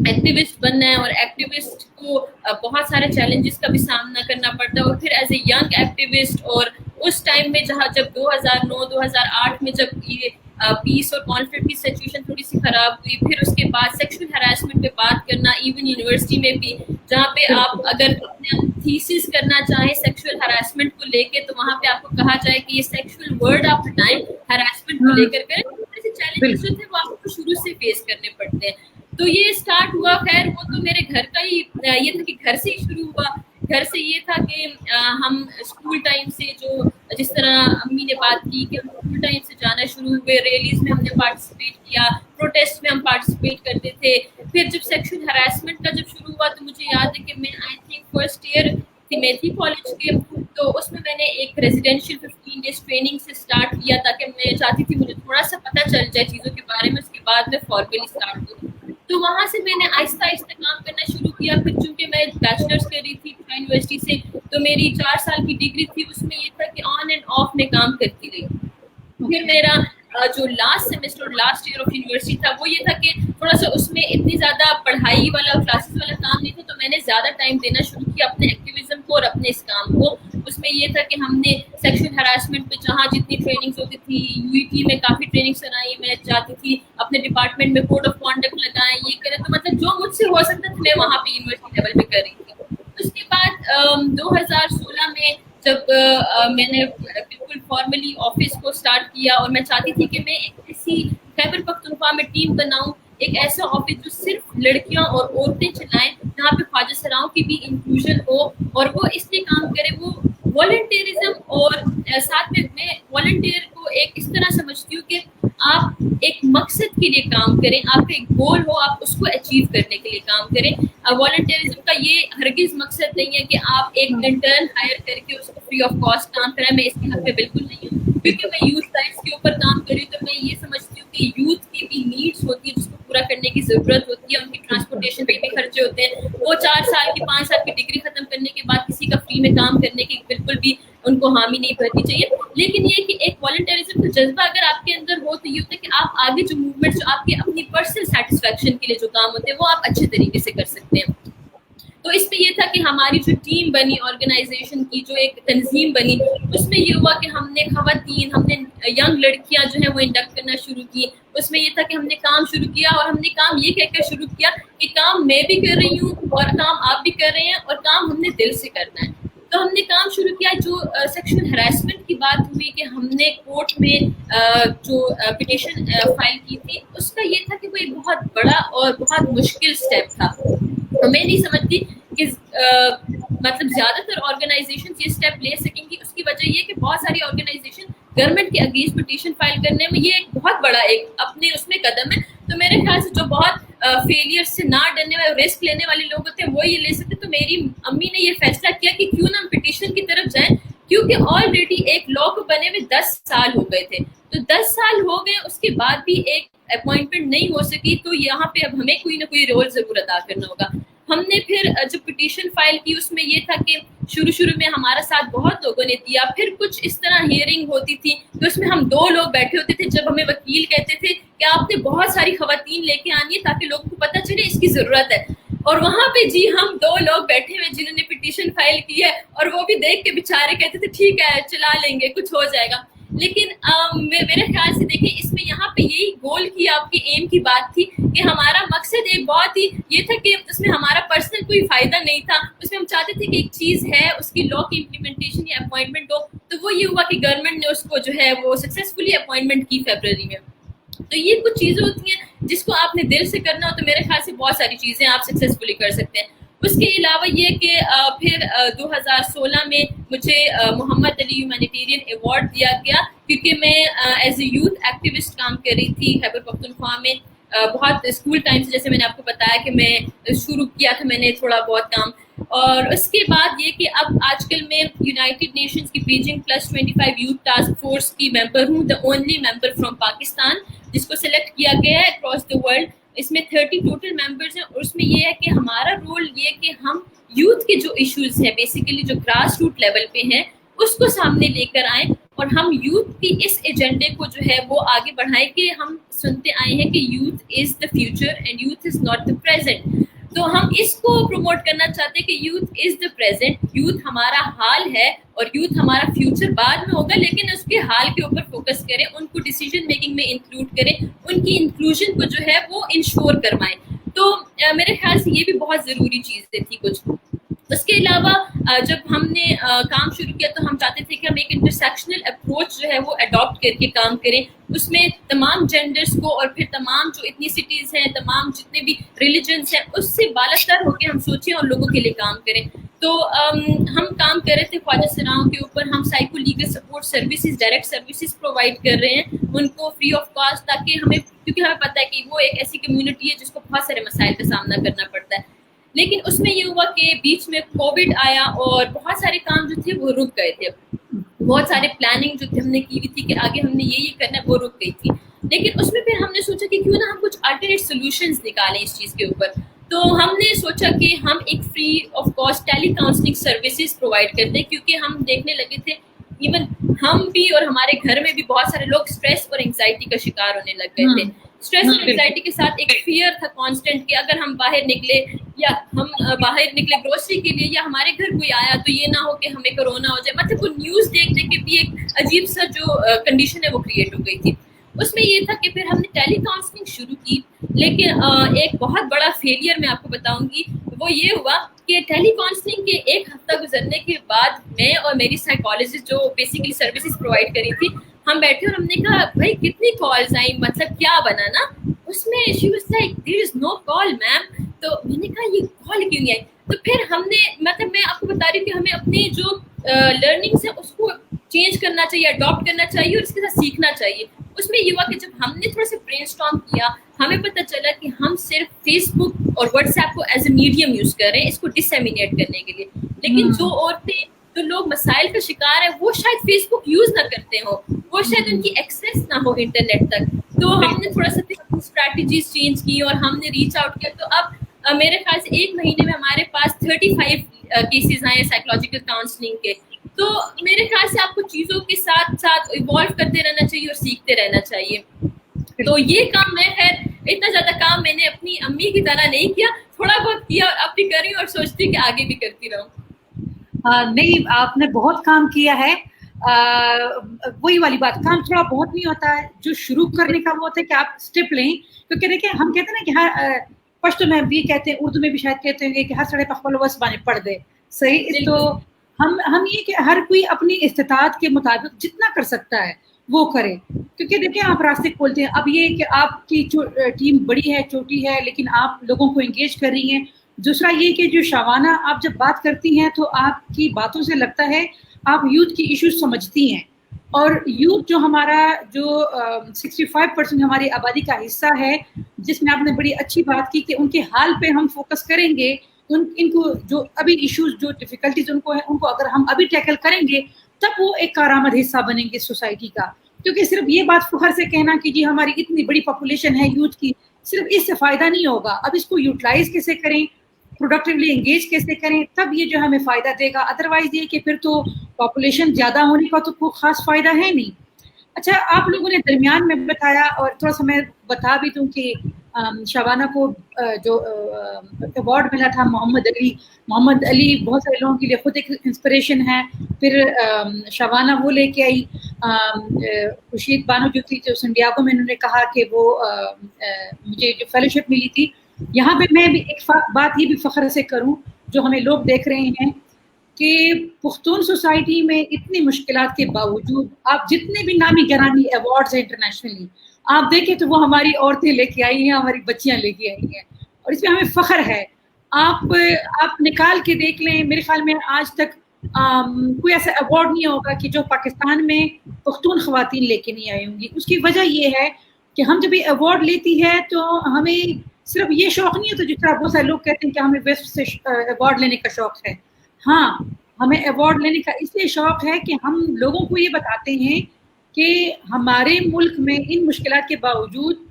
एक्टिविस्ट बनना है, और एक्टिविस्ट को बहुत सारे चैलेंजेस का भी सामना करना पड़ता है। और फिर एज ए यंग एक्टिविस्ट, और उस टाइम में जब 2009-2008 में जब ये पीस और कॉन्फ्लिक्ट की सिचुएशन थोड़ी सी खराब हुई, फिर उसके बाद सेक्सुअल हरासमेंट पे बात करना, इवन यूनिवर्सिटी में भी, जहाँ पे आप अगर थीसिस करना चाहें सेक्सुअल हरासमेंट को लेके, तो वहाँ पे आपको कहा जाए कि ये सेक्सुअल वर्ड आप हटाएं, हरासमेंट को लेकर करें। ऐसे चैलेंजेस जो थे वो आपको शुरू से फेस करने पड़ते हैं। तो ये स्टार्ट हुआ, खैर वो तो मेरे घर का ही ये था कि घर से ही शुरू हुआ। घर से ये था कि हम स्कूल टाइम से, जो जिस तरह अम्मी ने बात की कि हम स्कूल टाइम से जाना शुरू हुए, रैलीज में हमने पार्टिसिपेट किया, प्रोटेस्ट में हम पार्टिसिपेट करते थे। फिर जब सेक्सुअल हरासमेंट का जब शुरू हुआ, तो मुझे याद है कि मैं आई थिंक फर्स्ट ईयर थी मेथी कॉलेज के, तो उसमें मैंने एक रेजिडेंशियल 15 डेज ट्रेनिंग से स्टार्ट किया, ताकि मैं चाहती थी मुझे थोड़ा सा पता चल जाए चीज़ों के बारे में, उसके बाद मैं फॉर्मली स्टार्ट करूँ। तो वहाँ से मैंने आहिस्ता आहिस्ता काम करना शुरू किया। फिर चूँकि मैं बैचलर्स कर रही थी यूनिवर्सिटी से, तो मेरी 4 साल की डिग्री थी, उसमें ये था कि ऑन एंड ऑफ में काम करती रही। फिर मेरा जो लास्ट सेमेस्टर और लास्ट ईयर ऑफ यूनिवर्सिटी था, वो ये था कि थोड़ा सा उसमें इतनी ज़्यादा पढ़ाई वाला क्लासेस वाला काम नहीं था, तो मैंने ज़्यादा टाइम देना शुरू किया अपने एक्टिविज्म को और अपने इस काम को। उसमें ये था कि हमने सेक्सुअल हरासमेंट पे जहाँ जितनी ट्रेनिंग्स होती थी, यूईटी में काफ़ी ट्रेनिंग्स कराई, मैं चाहती थी अपने डिपार्टमेंट में कोड ऑफ कॉन्डक्ट लगाएं, ये करें, तो मतलब जो मुझसे हो सकता था मैं वहाँ पे यूनिवर्सिटी लेवल पे कर रही थी। उसके बाद 2016 में जब मैंने बिल्कुल फॉर्मली ऑफिस को स्टार्ट किया, और मैं चाहती थी कि मैं एक ऐसी खैबर पख्तूनख्वा में टीम बनाऊं, एक ऐसा ऑफिस जो सिर्फ लड़कियां और औरतें चलाएं, जहाँ पे ख्वाजा सराओं की भी इंक्लूजन हो, और वो इसलिए काम करे, वो वॉलंटियरिज्म। और साथ में मैं वॉलंटियर को एक इस तरह समझती हूँ कि آپ ایک مقصد کے لیے کام کریں, آپ کا ایک گول ہو, آپ اس کو اچیو کرنے کے لیے کام کریں. والنٹیئرزم کا یہ ہرگز مقصد نہیں ہے کہ آپ ایک انٹرن ہائر کر کے اس کو فری آف کاسٹ کام کریں. میں اس کے حق میں بالکل نہیں ہوں, کیونکہ میں یوتھ لائف کے اوپر کام کر رہی ہوں, تو میں یہ سمجھتی ہوں کہ یوتھ کی بھی نیڈس ہوتی ہیں جس کو پورا کرنے کی ضرورت ہوتی ہے. ان کی ٹرانسپورٹیشن پہ بھی خرچے ہوتے ہیں. وہ 4 سال کی 5 سال کی ڈگری ختم کرنے کے بعد کسی کا فری میں کام کرنے کی بالکل بھی ان کو حامی نہیں بھرنی چاہیے. لیکن یہ کہ ایک والنٹیرزم کا جذبہ اگر آپ کے اندر ہو تو یہ ہوتا ہے کہ آپ آگے جو موومنٹس جو آپ کے اپنی پرسنل سیٹسفیکشن کے لیے جو کام ہوتے ہیں وہ آپ اچھے طریقے سے کر سکتے ہیں. تو اس میں یہ تھا کہ ہماری جو ٹیم بنی, آرگنائزیشن کی جو ایک تنظیم بنی, اس میں یہ ہوا کہ ہم نے خواتین, ہم نے ینگ لڑکیاں جو ہیں وہ انڈکٹ کرنا شروع کی. اس میں یہ تھا کہ ہم نے کام شروع کیا, اور ہم نے کام یہ کہہ کر شروع کیا کہ کام میں بھی کر رہی ہوں اور کام آپ بھی کر رہے ہیں, اور کام ہم نے دل سے کرنا ہے. تو ہم نے کام شروع کیا. جو سیکشل ہراسمنٹ کی بات ہوئی کہ ہم نے کورٹ میں جو پٹیشن فائل کی تھی, اس کا یہ تھا کہ وہ ایک بہت بڑا اور بہت مشکل سٹیپ تھا. میں نہیں سمجھتی کہ مطلب زیادہ تر آرگنائزیشن یہ اسٹیپ لے سکیں گی. اس کی وجہ یہ کہ بہت ساری آرگنائزیشن گورنمنٹ کے اگینسٹ پٹیشن فائل کرنے میں یہ ایک بہت بڑا ایک اپنے اس میں قدم ہے. تو میرے خیال سے جو بہت فیلئر سے نہ ڈرنے والے, رسک لینے والے لوگ ہوتے ہیں وہ یہ لے سکتے. تو میری امی نے یہ فیصلہ کیا کہ کیوں نہ ہم پٹیشن کی طرف جائیں, کیونکہ آلریڈی ایک لا کو بنے ہوئے 10 سال ہو گئے تھے. تو 10 سال ہو گئے, اس کے بعد بھی ایک اپوائنٹمنٹ نہیں ہو سکی. تو یہاں پہ اب ہمیں کوئی نہ کوئی رول ضرور ادا کرنا ہوگا. ہم نے پھر جو پٹیشن فائل کی اس میں یہ تھا کہ شروع میں ہمارا ساتھ بہت لوگوں نے دیا. پھر کچھ اس طرح ہیئرنگ ہوتی تھی تو اس میں ہم 2 لوگ بیٹھے ہوتے تھے. جب ہمیں وکیل کہتے تھے کہ آپ نے بہت ساری خواتین لے کے آنی ہے تاکہ لوگوں کو پتہ چلے اس کی ضرورت ہے, اور وہاں پہ جی ہم 2 لوگ بیٹھے ہوئے جنہوں نے پٹیشن فائل کی ہے, اور وہ بھی دیکھ کے بیچارے کہتے تھے ٹھیک ہے چلا لیں گے, کچھ ہو جائے گا. لیکن میرے خیال سے دیکھیں اس میں یہاں پہ یہی گول کی, آپ کی ایم کی بات تھی کہ ہمارا مقصد ایک بہت ہی یہ تھا کہ اس میں ہمارا پرسنل کوئی فائدہ نہیں تھا. اس میں ہم چاہتے تھے کہ ایک چیز ہے اس کی لا کی امپلیمنٹیشن یا اپوائنٹمنٹ ہو. تو وہ یہ ہوا کہ گورنمنٹ نے اس کو جو ہے وہ سکسیزفلی اپوائنٹمنٹ کی فیبرری میں. تو یہ کچھ چیزیں ہوتی ہیں جس کو آپ نے دل سے کرنا ہو, تو میرے خیال سے بہت ساری چیزیں آپ سکسیزفلی کر سکتے ہیں. اس کے علاوہ یہ کہ پھر 2016 میں مجھے محمد علی ہیومینیٹیرین ایوارڈ دیا گیا, کیونکہ میں ایز اے یوتھ ایکٹیوسٹ کام کر رہی تھی خیبر پختونخوا میں. بہت اسکول ٹائم سے, جیسے میں نے آپ کو بتایا کہ میں شروع کیا تھا میں نے تھوڑا بہت کام. اور اس کے بعد یہ کہ اب آج کل میں یونائٹیڈ نیشنز کی بیجنگ +25 یوتھ ٹاسک فورس کی ممبر ہوں, the only member from Pakistan, جس کو سلیکٹ کیا گیا ہے اکراس دا ورلڈ. اس میں 30 ٹوٹل ممبرز ہیں, اور اس میں یہ ہے کہ ہمارا رول یہ کہ ہم یوتھ کے جو ایشوز ہیں بیسیکلی جو گراس روٹ لیول پہ ہیں اس کو سامنے لے کر آئیں, اور ہم یوتھ کی اس ایجنڈے کو جو ہے وہ آگے بڑھائیں. کہ ہم سنتے آئے ہیں کہ youth is the future and youth is not the present. تو ہم اس کو پروموٹ کرنا چاہتے ہیں کہ youth is the present, youth ہمارا حال ہے اور یوتھ ہمارا فیوچر بعد میں ہوگا, لیکن اس کے حال کے اوپر فوکس کریں, ان کو ڈیسیجن میکنگ میں انکلوڈ کریں, ان کی انکلوژن کو جو ہے وہ انشور کروائیں. تو میرے خیال سے یہ بھی بہت ضروری چیزیں تھی کچھ. اس کے علاوہ جب ہم نے کام شروع کیا تو ہم چاہتے تھے کہ ہم ایک انٹرسیکشنل اپروچ جو ہے وہ اڈاپٹ کر کے کام کریں. اس میں تمام جینڈرز کو اور پھر تمام جو ایتھنیسٹیز ہیں, تمام جتنے بھی ریلیجنس ہیں, اس سے بالاتر ہو کے ہم سوچیں اور لوگوں کے لیے کام کریں. تو ہم کام کر رہے تھے خواجہ سراؤں کے اوپر. ہم psycho legal support services, direct services provide کر رہے ہیں ان کو فری آف کاسٹ, تاکہ ہمیں, کیونکہ ہمیں پتہ ہے کہ وہ ایک ایسی کمیونٹی ہے جس کو بہت سارے مسائل کا سامنا کرنا پڑتا ہے. لیکن اس میں یہ ہوا کہ بیچ میں کووڈ آیا اور بہت سارے کام جو تھے وہ رک گئے تھے. بہت سارے پلاننگ جو ہم نے کی ہوئی تھی کہ آگے ہم نے یہ کرنا ہے وہ رک گئی تھی. لیکن اس میں پھر ہم نے سوچا کہ کیوں نہ ہم کچھ الٹرنیٹ سولوشنز نکالیں اس چیز کے اوپر. تو ہم نے سوچا کہ ہم ایک free of cost tele counselling services provide کر دیں, کیونکہ ہم دیکھنے لگے تھے ایون ہم بھی اور ہمارے گھر میں بھی بہت سارے لوگ اسٹریس اور انگزائٹی کا شکار ہونے لگ گئے تھے. اسٹریس اور انگزائٹی کے ساتھ ایک فیئر تھا کانسٹنٹ کہ اگر ہم باہر نکلے یا ہم باہر نکلے گروسری کے لیے یا ہمارے گھر کوئی آیا تو یہ نہ ہو کہ ہمیں کرونا ہو جائے. مطلب وہ نیوز دیکھ دیکھ کے بھی ایک عجیب سا جو کنڈیشن ہے وہ کریٹ ہو گئی تھی. اس میں یہ تھا کہ پھر ہم نے ٹیلی کاؤنسلنگ شروع کی, لیکن ایک بہت بڑا فیلئر میں آپ کو بتاؤں گی وہ یہ ہوا کہ ٹیلی کاؤنسلنگ کے 1 ہفتہ گزرنے کے بعد میں اور میری سائیکالوجسٹ جو بیسیکلی سروسز پرووائڈ کری تھی, ہم بیٹھے اور ہم نے کہا بھائی کتنی کالز آئیں, مطلب کیا بنا نا. اس میں شی واز لائک دیر از نو کال میم. تو میں نے کہا یہ کال کیوں نہیں آئی. تو پھر ہم نے, مطلب میں آپ کو بتا رہی ہوں کہ ہمیں اپنی جو لرننگس ہیں اس کو चेंज करना चाहिए, अडॉप्ट करना चाहिए और इसके साथ सीखना चाहिए। उसमें ये हुआ कि जब हमने थोड़ा सा ब्रेनस्टॉर्म किया, हमें पता चला कि हम सिर्फ फेसबुक और व्हाट्सएप को एज ए मीडियम यूज कर रहे हैं इसको डिसएमिनेट करने के लिए, लेकिन जो औरतें, जो लोग मसाइल का शिकार है, वो शायद फेसबुक यूज ना करते हो, वो शायद उनकी एक्सेस ना हो इंटरनेट तक। तो हमने थोड़ा सा स्ट्रैटेजीज चेंज की और हमने रीच आउट किया। तो अब मेरे ख्याल से 1 महीने में हमारे पास 35 केसेस आए साइकोलॉजिकल काउंसलिंग के। तो मेरे ख्याल से आपको चीज़ों के साथ साथ इवॉल्व करते रहना चाहिए और सीखते रहना चाहिए। तो ये काम मैं खैर इतना ज़्यादा काम मैंने अपनी अम्मी की तरह नहीं किया, थोड़ा बहुत किया और अब भी कर रही हूँ और सोचती हूँ कि आगे भी करती रहूँ। नहीं, आपने बहुत काम किया है। वही वाली बात, काम थोड़ा बहुत नहीं होता है, जो शुरू करने का वो होता है कि आप स्टेप लें। क्योंकि देखिए हम कहते हैं ना कि हर पश्तो में भी कहते हैं, उर्दू में भी शायद कहते होंगे कि हर सड़े पखवल वस बाने पढ़ दे, सही। तो हम ये कि हर कोई अपनी इस्तिताअत के मुताबिक जितना कर सकता है वो करे। क्योंकि देखिए आप रास्ते खोलते हैं, अब ये कि आपकी टीम बड़ी है, छोटी है, लेकिन आप लोगों को एंगेज कर रही हैं। दूसरा ये कि जो शाबाना आप जब बात करती हैं तो आपकी बातों से लगता है आप यूथ की इश्यूज समझती हैं, और यूथ जो हमारा जो 65% हमारी आबादी का हिस्सा है, जिसमें आपने बड़ी अच्छी बात की कि उनके हाल पे हम फोकस करेंगे, इनको जो अभी इश्यूज, जो डिफिकल्टीज उनको है, उनको अगर हम अभी टैकल करेंगे तब वो एक कारआमद हिस्सा बनेंगे सोसाइटी का। क्योंकि सिर्फ ये बात फखर से कहना कि जी हमारी इतनी बड़ी पॉपुलेशन है यूथ की, सिर्फ इससे फ़ायदा नहीं होगा। अब इसको यूटिलाइज कैसे करें, प्रोडक्टिवली एंगेज कैसे करें, तब ये जो हमें फ़ायदा देगा। अदरवाइज ये कि फिर तो पॉपुलेशन ज़्यादा होने का तो कोई ख़ास फ़ायदा है नहीं। अच्छा, आप लोगों ने दरमियान में बताया, और थोड़ा सा मैं बता भी दूं कि शाबाना को जो अवार्ड मिला था मोहम्मद अली बहुत सारे लोगों के लिए खुद एक इंस्पिरेशन है। फिर शाबाना वो लेके आई खुर्शीद बानो जो थी, जो संडियागो में उन्होंने कहा कि वो मुझे जो फेलोशिप मिली थी। यहाँ पे मैं भी एक बात ये भी फ़ख्र से करूँ, जो हमें लोग देख रहे हैं कि पुख्तून सोसाइटी में इतनी मुश्किलात के बावजूद आप जितने भी नामी गिरामी अवार्ड्स हैं इंटरनेशनली आप देखें तो वो हमारी औरतें लेके आई हैं, हमारी बच्चियां लेके आई हैं, और इसमें हमें फ़ख्र है। आप निकाल के देख लें, मेरे ख्याल में आज तक कोई ऐसा अवार्ड नहीं होगा कि जो पाकिस्तान में पुख्तून ख़वातीन लेके नहीं आई होंगी। उसकी वजह ये है कि हम जब ये अवार्ड लेती है तो हमें सिर्फ ये शौक़ नहीं होता, जिस तरह बहुत सारे लोग कहते हैं कि हमें वेस्ट से अवार्ड लेने का शौक़ है। हाँ, हमें अवार्ड लेने का इसलिए शौक़ है कि हम लोगों को ये बताते हैं कि हमारे मुल्क में इन मुश्किलात के बावजूद,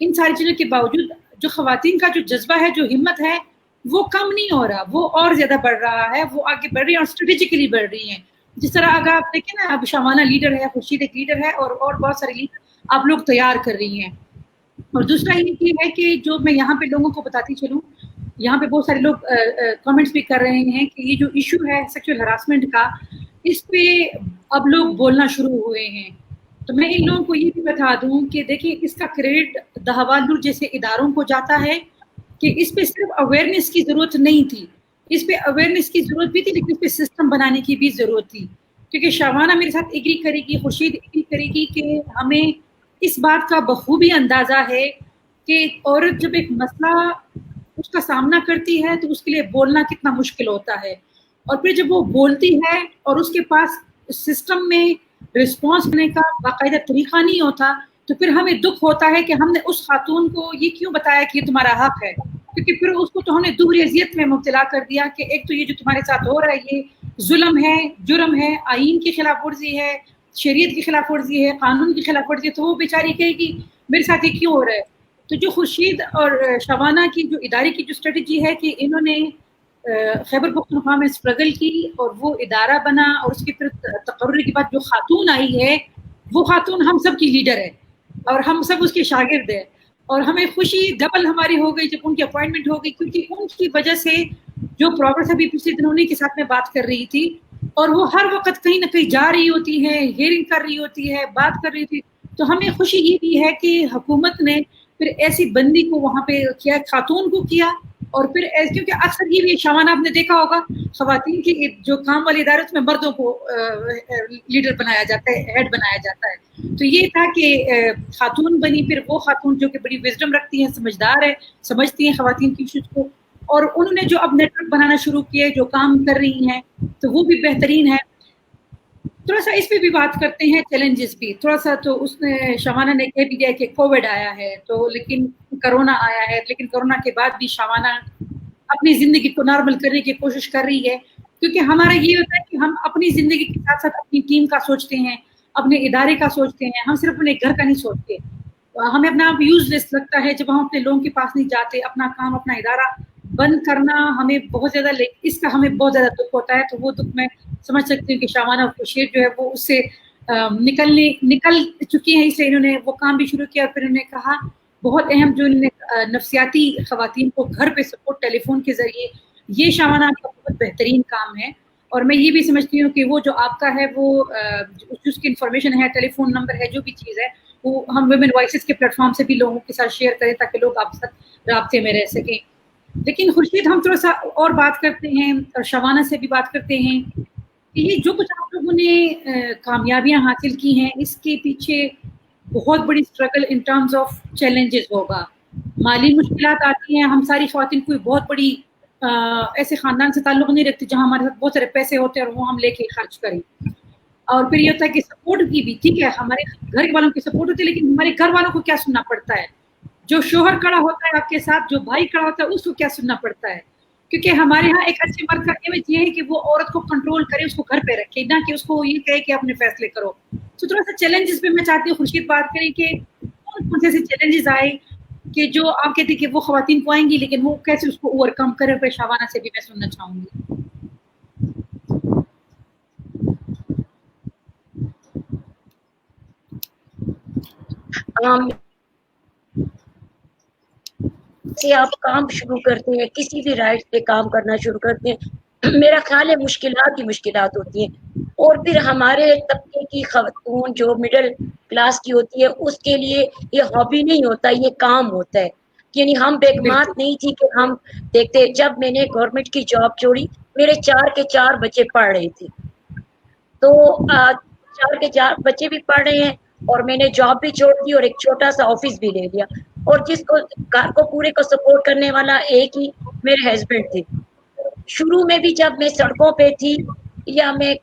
इन सारी चीज़ों के बावजूद, जो ख़वातीन का जो जज्बा है, जो हिम्मत है, वो कम नहीं हो रहा, वो और ज़्यादा बढ़ रहा है, वो आगे बढ़ रही है और स्ट्रेटेजिकली बढ़ रही हैं। जिस तरह अगर आप देखें ना, अब शाबाना लीडर है, खुर्शीद एक लीडर है, और बहुत सारे लीडर आप लोग तैयार कर रही हैं। और दूसरा ये है कि जो मैं यहाँ पे लोगों को बताती चलूँ, यहाँ पे बहुत सारे लोग कमेंट्स भी कर रहे हैं कि ये जो इशू है सेक्सुअल हरासमेंट का, इस पे अब लोग बोलना शुरू हुए हैं। तो मैं इन लोगों को ये भी बता दूं कि देखिए, इसका क्रेडिट दहवालुर जैसे इदारों को जाता है कि इस पे सिर्फ अवेयरनेस की ज़रूरत नहीं थी, इस पे अवेयरनेस की ज़रूरत भी थी, लेकिन इस पे सिस्टम बनाने की भी ज़रूरत थी। क्योंकि शाबाना मेरे साथ एग्री करेगी, खुर्शीद एग्री करेगी कि हमें इस बात का बखूबी अंदाज़ा है कि औरत जब एक मसला उसका सामना करती है तो उसके लिए बोलना कितना मुश्किल होता है, और फिर जब वो बोलती है और उसके पास सिस्टम में रिस्पॉन्स देने का बाकायदा तरीका नहीं होता, तो फिर हमें दुख होता है कि हमने उस खातून को ये क्यों बताया कि ये तुम्हारा हक है। क्योंकि फिर उसको तो हमने दूसरी अजियत में मुब्तला कर दिया कि एक तो ये जो तुम्हारे साथ हो रहा है ये जुल्म है, जुर्म है, आईन की खिलाफ वर्जी है, शरीयत की खिलाफ वर्जी है, कानून की खिलाफ वर्जी है। तो वो बेचारी कहेगी मेरे साथ ये क्यों हो रहा है। तो जो खुर्शीद और शाबाना की जो इदारे की जो स्ट्रेटजी है कि इन्होंने खैबर पख्तूनख्वा में स्ट्रगल की और वो इदारा बना, और उसके फिर तकर्रुर के बाद जो खातून आई है वो खातून हम सब की लीडर है और हम सब उसके शागिर्द है, और हमें खुशी डबल हमारी हो गई जब उनकी अपॉइंटमेंट हो गई, क्योंकि उनकी वजह से जो प्रोग्रेस अभी पिछले दिनों उन्हीं के साथ में बात कर रही थी, और वो हर वक्त कहीं ना कहीं जा रही होती है, हियरिंग कर रही होती है, बात कर रही थी। तो हमें खुशी ये भी है कि हुकूमत ने फिर ऐसी बंदी को वहाँ पे किया, खातून को किया, और फिर क्योंकि अक्सर ये भी शाबाना आपने देखा होगा खवातीन की जो काम वाले इदारे उसमें मर्दों को लीडर बनाया जाता है, हेड बनाया जाता है। तो ये था कि खातून बनी, फिर वो खातून जो कि बड़ी विजडम रखती हैं, समझदार है, समझती हैं खवातीन की इश्यूज को, और उन्होंने जो अब नेटवर्क बनाना शुरू किए, जो काम कर रही हैं, तो वो भी बेहतरीन है। थोड़ा सा इस पे भी बात करते हैं, चैलेंजेस भी थोड़ा सा। तो उसने शबाना ने कह भी दिया कि कोविड आया है, तो लेकिन कोरोना आया है, लेकिन कोरोना के बाद भी शबाना अपनी जिंदगी को नॉर्मल करने की कोशिश कर रही है, क्योंकि हमारा ये होता है कि हम अपनी जिंदगी के साथ साथ अपनी टीम का सोचते हैं, अपने इदारे का सोचते हैं, हम सिर्फ अपने घर का नहीं सोचते। हमें अपना आप यूजलेस लगता है जब हम अपने लोगों के पास नहीं जाते, अपना काम अपना इदारा बंद करना हमें बहुत ज्यादा, इसका हमें बहुत ज्यादा दुख होता है। तो वो दुख मैं समझ सकती हूँ कि शबाना और खुर्शीद जो है वो उससे निकल चुकी हैं, इसलिए इन्होंने वो काम भी शुरू किया। और फिर उन्होंने कहा बहुत अहम जो इन्होंने नफ्सियाती खवातीन को घर पे सपोर्ट टेलीफोन के जरिए, ये शबाना का बहुत बेहतरीन काम है। और मैं ये भी समझती हूँ कि वो जो आपका है वो उसकी इंफॉर्मेशन है, टेलीफोन नंबर है, जो भी चीज़ है वो हम वुमेन वॉइसेस के प्लेटफॉर्म से भी लोगों के साथ शेयर करें ताकि लोग आपके साथ राब्ते में रह सकें। लेकिन खुर्शीद, हम थोड़ा सा और बात करते हैं और शबाना से भी बात करते हैं कि ये जो कुछ आप लोगों ने कामयाबियां हासिल की हैं, इसके पीछे बहुत बड़ी struggle in terms of challenges होगा, माली मुश्किलात आती हैं। हम सारी ख्वातीन कोई बहुत बड़ी ऐसे खानदान से ताल्लुक नहीं रखती जहाँ हमारे साथ बहुत सारे पैसे होते हैं और वो हम लेके खर्च करें। और फिर ये होता है कि सपोर्ट की भी, ठीक है, हमारे घर वालों की सपोर्ट होती है, लेकिन हमारे घर वालों को क्या सुनना पड़ता है? जो शोहर खड़ा होता है आपके साथ, जो भाई खड़ा होता है, उसको क्या सुनना पड़ता है? क्योंकि हमारे यहाँ एक अच्छे मर्द का इमेज ये है कि वो औरत को कंट्रोल करे, उसको घर पे रखे, ना कि उसको ये कहे कि अपने फैसले करो। तो थोड़ा सा चैलेंजेस पे मैं चाहती हूँ खुर्शीद बात करें कि कौन कौन से चैलेंजेस आए कि जो आप कहते हैं कि वो खवातीन को आएंगी, लेकिन वो कैसे उसको ओवरकम करे। फिर शबाना से भी मैं सुनना चाहूंगी। से आप काम शुरू करते हैं, किसी भी राइट पे काम करना शुरू करते हैं, मेरा ख्याल है मुश्किलात ही मुश्किलात होती हैं। और फिर हमारे तबके की खवातून जो मिडिल क्लास की होती है, उसके लिए ये हॉबी नहीं होता, ये काम होता है। यानी हम बेगमात नहीं थी कि हम देखते। जब मैंने गवर्नमेंट की जॉब छोड़ी, मेरे 4 के 4 बच्चे पढ़ रहे थे, तो 4 के 4 बच्चे भी पढ़ रहे हैं और मैंने जॉब भी छोड़ दी और एक छोटा सा ऑफिस भी ले लिया। और जिसको घर को पूरे को सपोर्ट करने वाला एक ही मेरे हस्बैंड थे। शुरू में भी जब मैं सड़कों पे थी या मैं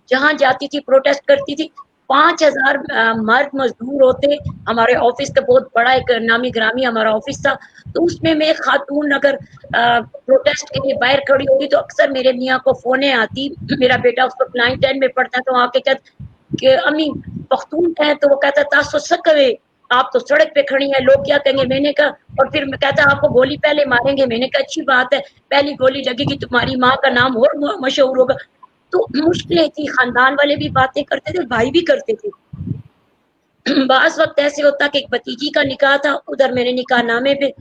जहाँ जाती थी प्रोटेस्ट करती थी, 5000 मर्द मजदूर होते। हमारे ऑफिस का बहुत बड़ा एक नामी ग्रामी हमारा ऑफिस था, तो उसमें मैं खातून अगर प्रोटेस्ट के लिए बाहर खड़ी होती तो अक्सर मेरे मियाँ को फोने आती। मेरा बेटा उस वक्त 9-10 में पढ़ता, तो आके कहते कि अम्मी पख्तून है, तो वो कहता तासो सकवे, आप तो सड़क पे खड़ी हैं, लोग क्या कहेंगे। मैंने कहा, और फिर मैं कहता आपको गोली पहले मारेंगे। मैंने कहा अच्छी बात है, पहली गोली लगेगी तुम्हारी माँ का नाम और मशहूर होगा। तो मुश्किलें थी, खानदान वाले भी बातें करते थे, भाई भी करते थे। बास वक्त ऐसे होता कि एक भतीजी का निकाह था, उधर मैंने निकाह नामे पे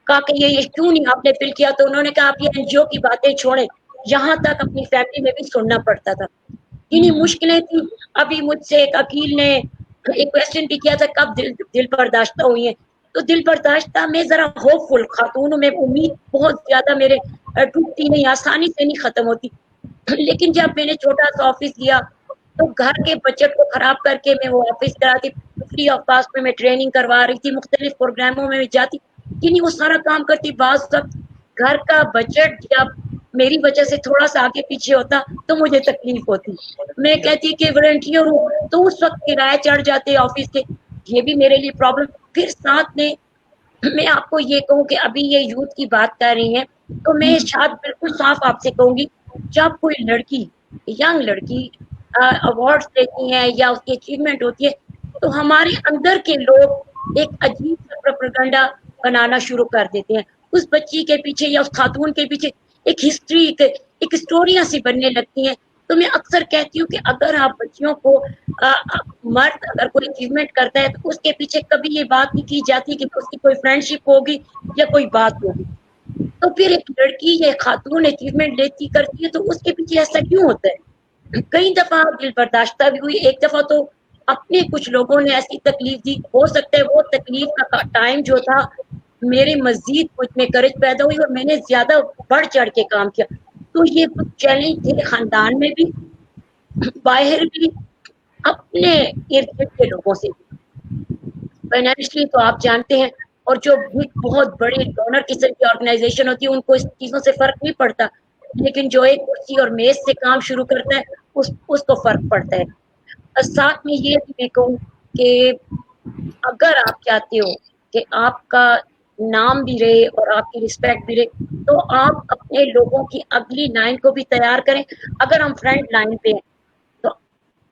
कहा कि ये क्यों नहीं आपने फिल किया, तो उन्होंने कहा आप ये एनजीओ की बातें छोड़ें। यहाँ तक अपनी फैमिली में भी सुनना पड़ता था, इन्हीं मुश्किलें थी। अभी मुझसे एक वकील ने एक क्वेश्चन भी किया था कब दिल बर्दाश्ता हुई है, तो दिल बर्दाश्ता में जरा होपफुल खातून में उम्मीद बहुत ज्यादा मेरे टूटती नहीं, आसानी से नहीं खत्म होती। लेकिन जब मैंने छोटा सा ऑफिस लिया तो घर के बजट को खराब करके मैं वो ऑफिस कराती, फ्री ऑफ कॉस्ट में मैं ट्रेनिंग करवा रही थी, मुख्तलिफ प्रोग्रामों में जाती, वो सारा काम करती। बाज़ वक्त घर का बजट जब मेरी वजह से थोड़ा सा आगे पीछे होता तो मुझे तकलीफ होती। मैं कहती कि वॉलंटियर हूँ, तो उस वक्त किराए चढ़ जाते ऑफिस के, ये भी मेरे लिए प्रॉब्लम। फिर साथ में मैं आपको ये कहूँ कि अभी ये यूथ की बात कर रही हैं, तो मैं शायद बिल्कुल साफ आपसे कहूंगी, जब कोई लड़की, यंग लड़की अवार्ड्स लेती है या उसकी अचीवमेंट होती है, तो हमारे अंदर के लोग एक अजीब सा प्रोपेगेंडा बनाना शुरू कर देते हैं। उस बच्ची के पीछे या उस खातून के पीछे एक हिस्ट्री, एक स्टोरियां सी बनने लगती हैं। तो मैं अक्सर कहती हूँ कि अगर आप बच्चियों को मर्द अगर कोई अचीवमेंट करता है तो उसके पीछे कभी ये बात नहीं की जाती कि उसकी कोई फ्रेंडशिप होगी या कोई बात होगी। तो फिर एक लड़की या खातून अचीवमेंट लेती करती है तो उसके पीछे ऐसा क्यों होता है? कई दफा दिल बर्दाश्ता भी हुई, एक दफा तो अपने कुछ लोगों ने ऐसी तकलीफ दी, हो सकता है वो तकलीफ का टाइम जो था मेरे मजीद मुझ में करेज पैदा हुई और मैंने ज्यादा बढ़ चढ़ के काम किया। तो ये कुछ चैलेंज थे खानदान में भी, बाहर भी, अपने इर्द गिर्द के लोगों से भी। फाइनेंशियली तो आप जानते हैं, और जो भी बहुत बड़ी डोनर किस्म की ऑर्गेनाइजेशन होती है उनको इस चीजों से फर्क नहीं पड़ता, लेकिन जो एक कुर्सी और मेज से काम शुरू करता है उसको फर्क पड़ता है। साथ में ये भी मैं कहूँ कि अगर आप चाहते हो कि आपका नाम भी रहे और आपकी रिस्पेक्ट भी रहे, तो आप अपने लोगों की अगली लाइन को भी तैयार करें. अगर हम फ्रंट लाइन पे हैं तो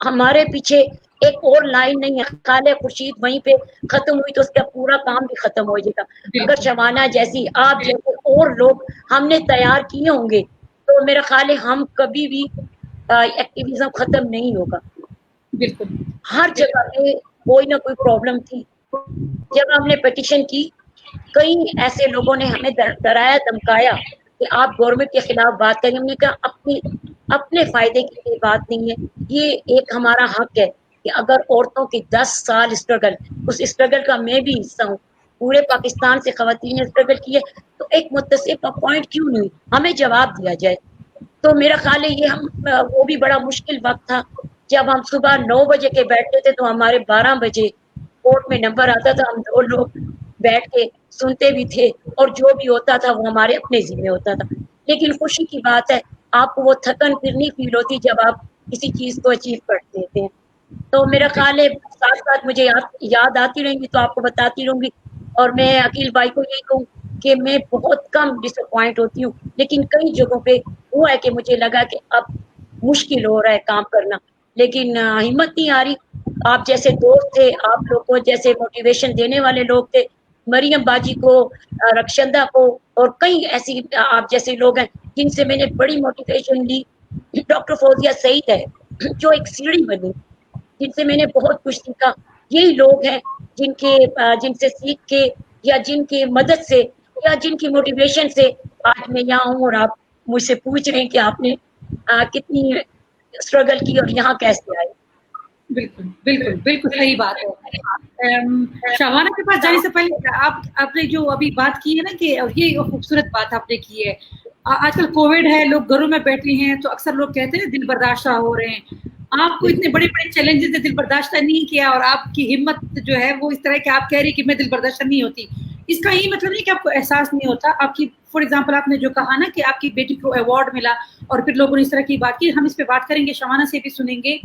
हमारे पीछे एक और लाइन नहीं है. खाले खुर्शीद वहीं पे खत्म हुई तो उसका पूरा काम भी खत्म हो जाएगा. अगर शबाना जैसी, आप जैसे और लोग हमने तैयार किए होंगे तो मेरा ख्याल है हम कभी भी एक्टिविज्म खत्म नहीं होगा. बिल्कुल. हर जगह पे कोई ना कोई प्रॉब्लम थी. जब हमने पिटीशन की, कई ऐसे लोगों ने हमें डराया धमकाया कि आप गवर्नमेंट के खिलाफ बात करें. हमने कहा अपने फायदे की ये बात नहीं है. ये एक हमारा हक है कि अगर औरतों की 10 साल स्ट्रगल, उस स्ट्रगल का मैं भी हिस्सा हूँ. पूरे पाकिस्तान से खवातीन ने स्ट्रगल की है, तो एक मुत्तसिब अपॉइंट क्यों नहीं, हमें जवाब दिया जाए. तो मेरा ख्याल है ये हम वो भी बड़ा मुश्किल वक्त था जब हम सुबह 9 बजे के बैठते थे तो हमारे 12 बजे कोर्ट में नंबर आता था. हम 2 लोग बैठ के सुनते भी थे और जो भी होता था वो हमारे अपने जिम्मे होता था. लेकिन खुशी की बात है आपको वो थकन फिर नहीं फील होती जब आप किसी चीज को अचीव कर देते हैं. तो मेरा ख्याल है साथ साथ मुझे याद आती रहेंगी तो आपको बताती रहूंगी. और मैं अकील भाई को यही कहूँ कि मैं बहुत कम डिसअपॉइंट होती हूँ, लेकिन कई जगहों पे हुआ है कि मुझे लगा कि अब मुश्किल हो रहा है काम करना, लेकिन हिम्मत नहीं आ रही. आप जैसे दोस्त थे, आप लोग को जैसे मोटिवेशन देने वाले लोग थे, मरियम बाजी को, रक्षंदा को और कई ऐसी आप जैसे लोग हैं जिनसे मैंने बड़ी मोटिवेशन ली. डॉक्टर फौजिया सईद है जो एक सीढ़ी बनी, जिनसे मैंने बहुत कुछ सीखा. यही लोग हैं जिनसे सीख के या जिनकी मदद से या जिनकी मोटिवेशन से आज मैं यहाँ हूँ और आप मुझसे पूछ रहे हैं कि आपने कितनी स्ट्रगल की और यहाँ कैसे आए. बिल्कुल बिल्कुल बिल्कुल सही बात है. शबाना के पास जाने से पहले आपने जो अभी बात की है ना कि ये खूबसूरत बात आपने की है. आजकल कोविड है, लोग घरों में बैठे हैं, तो अक्सर लोग कहते हैं दिल बर्दाश्ता हो रहे हैं. आपको इतने बड़े बड़े चैलेंजेस से दिल बर्दाश्ता नहीं किया और आपकी हिम्मत जो है वो इस तरह की, आप कह रही कि मैं दिल बर्दाश्ता नहीं होती. इसका ये मतलब नहीं कि आपको एहसास नहीं होता. आपकी फॉर एग्जांपल आपने जो कहा ना कि आपकी बेटी को अवार्ड मिला और फिर लोगों ने इस तरह की बात की, हम इस पे बात करेंगे, शबाना से भी सुनेंगे.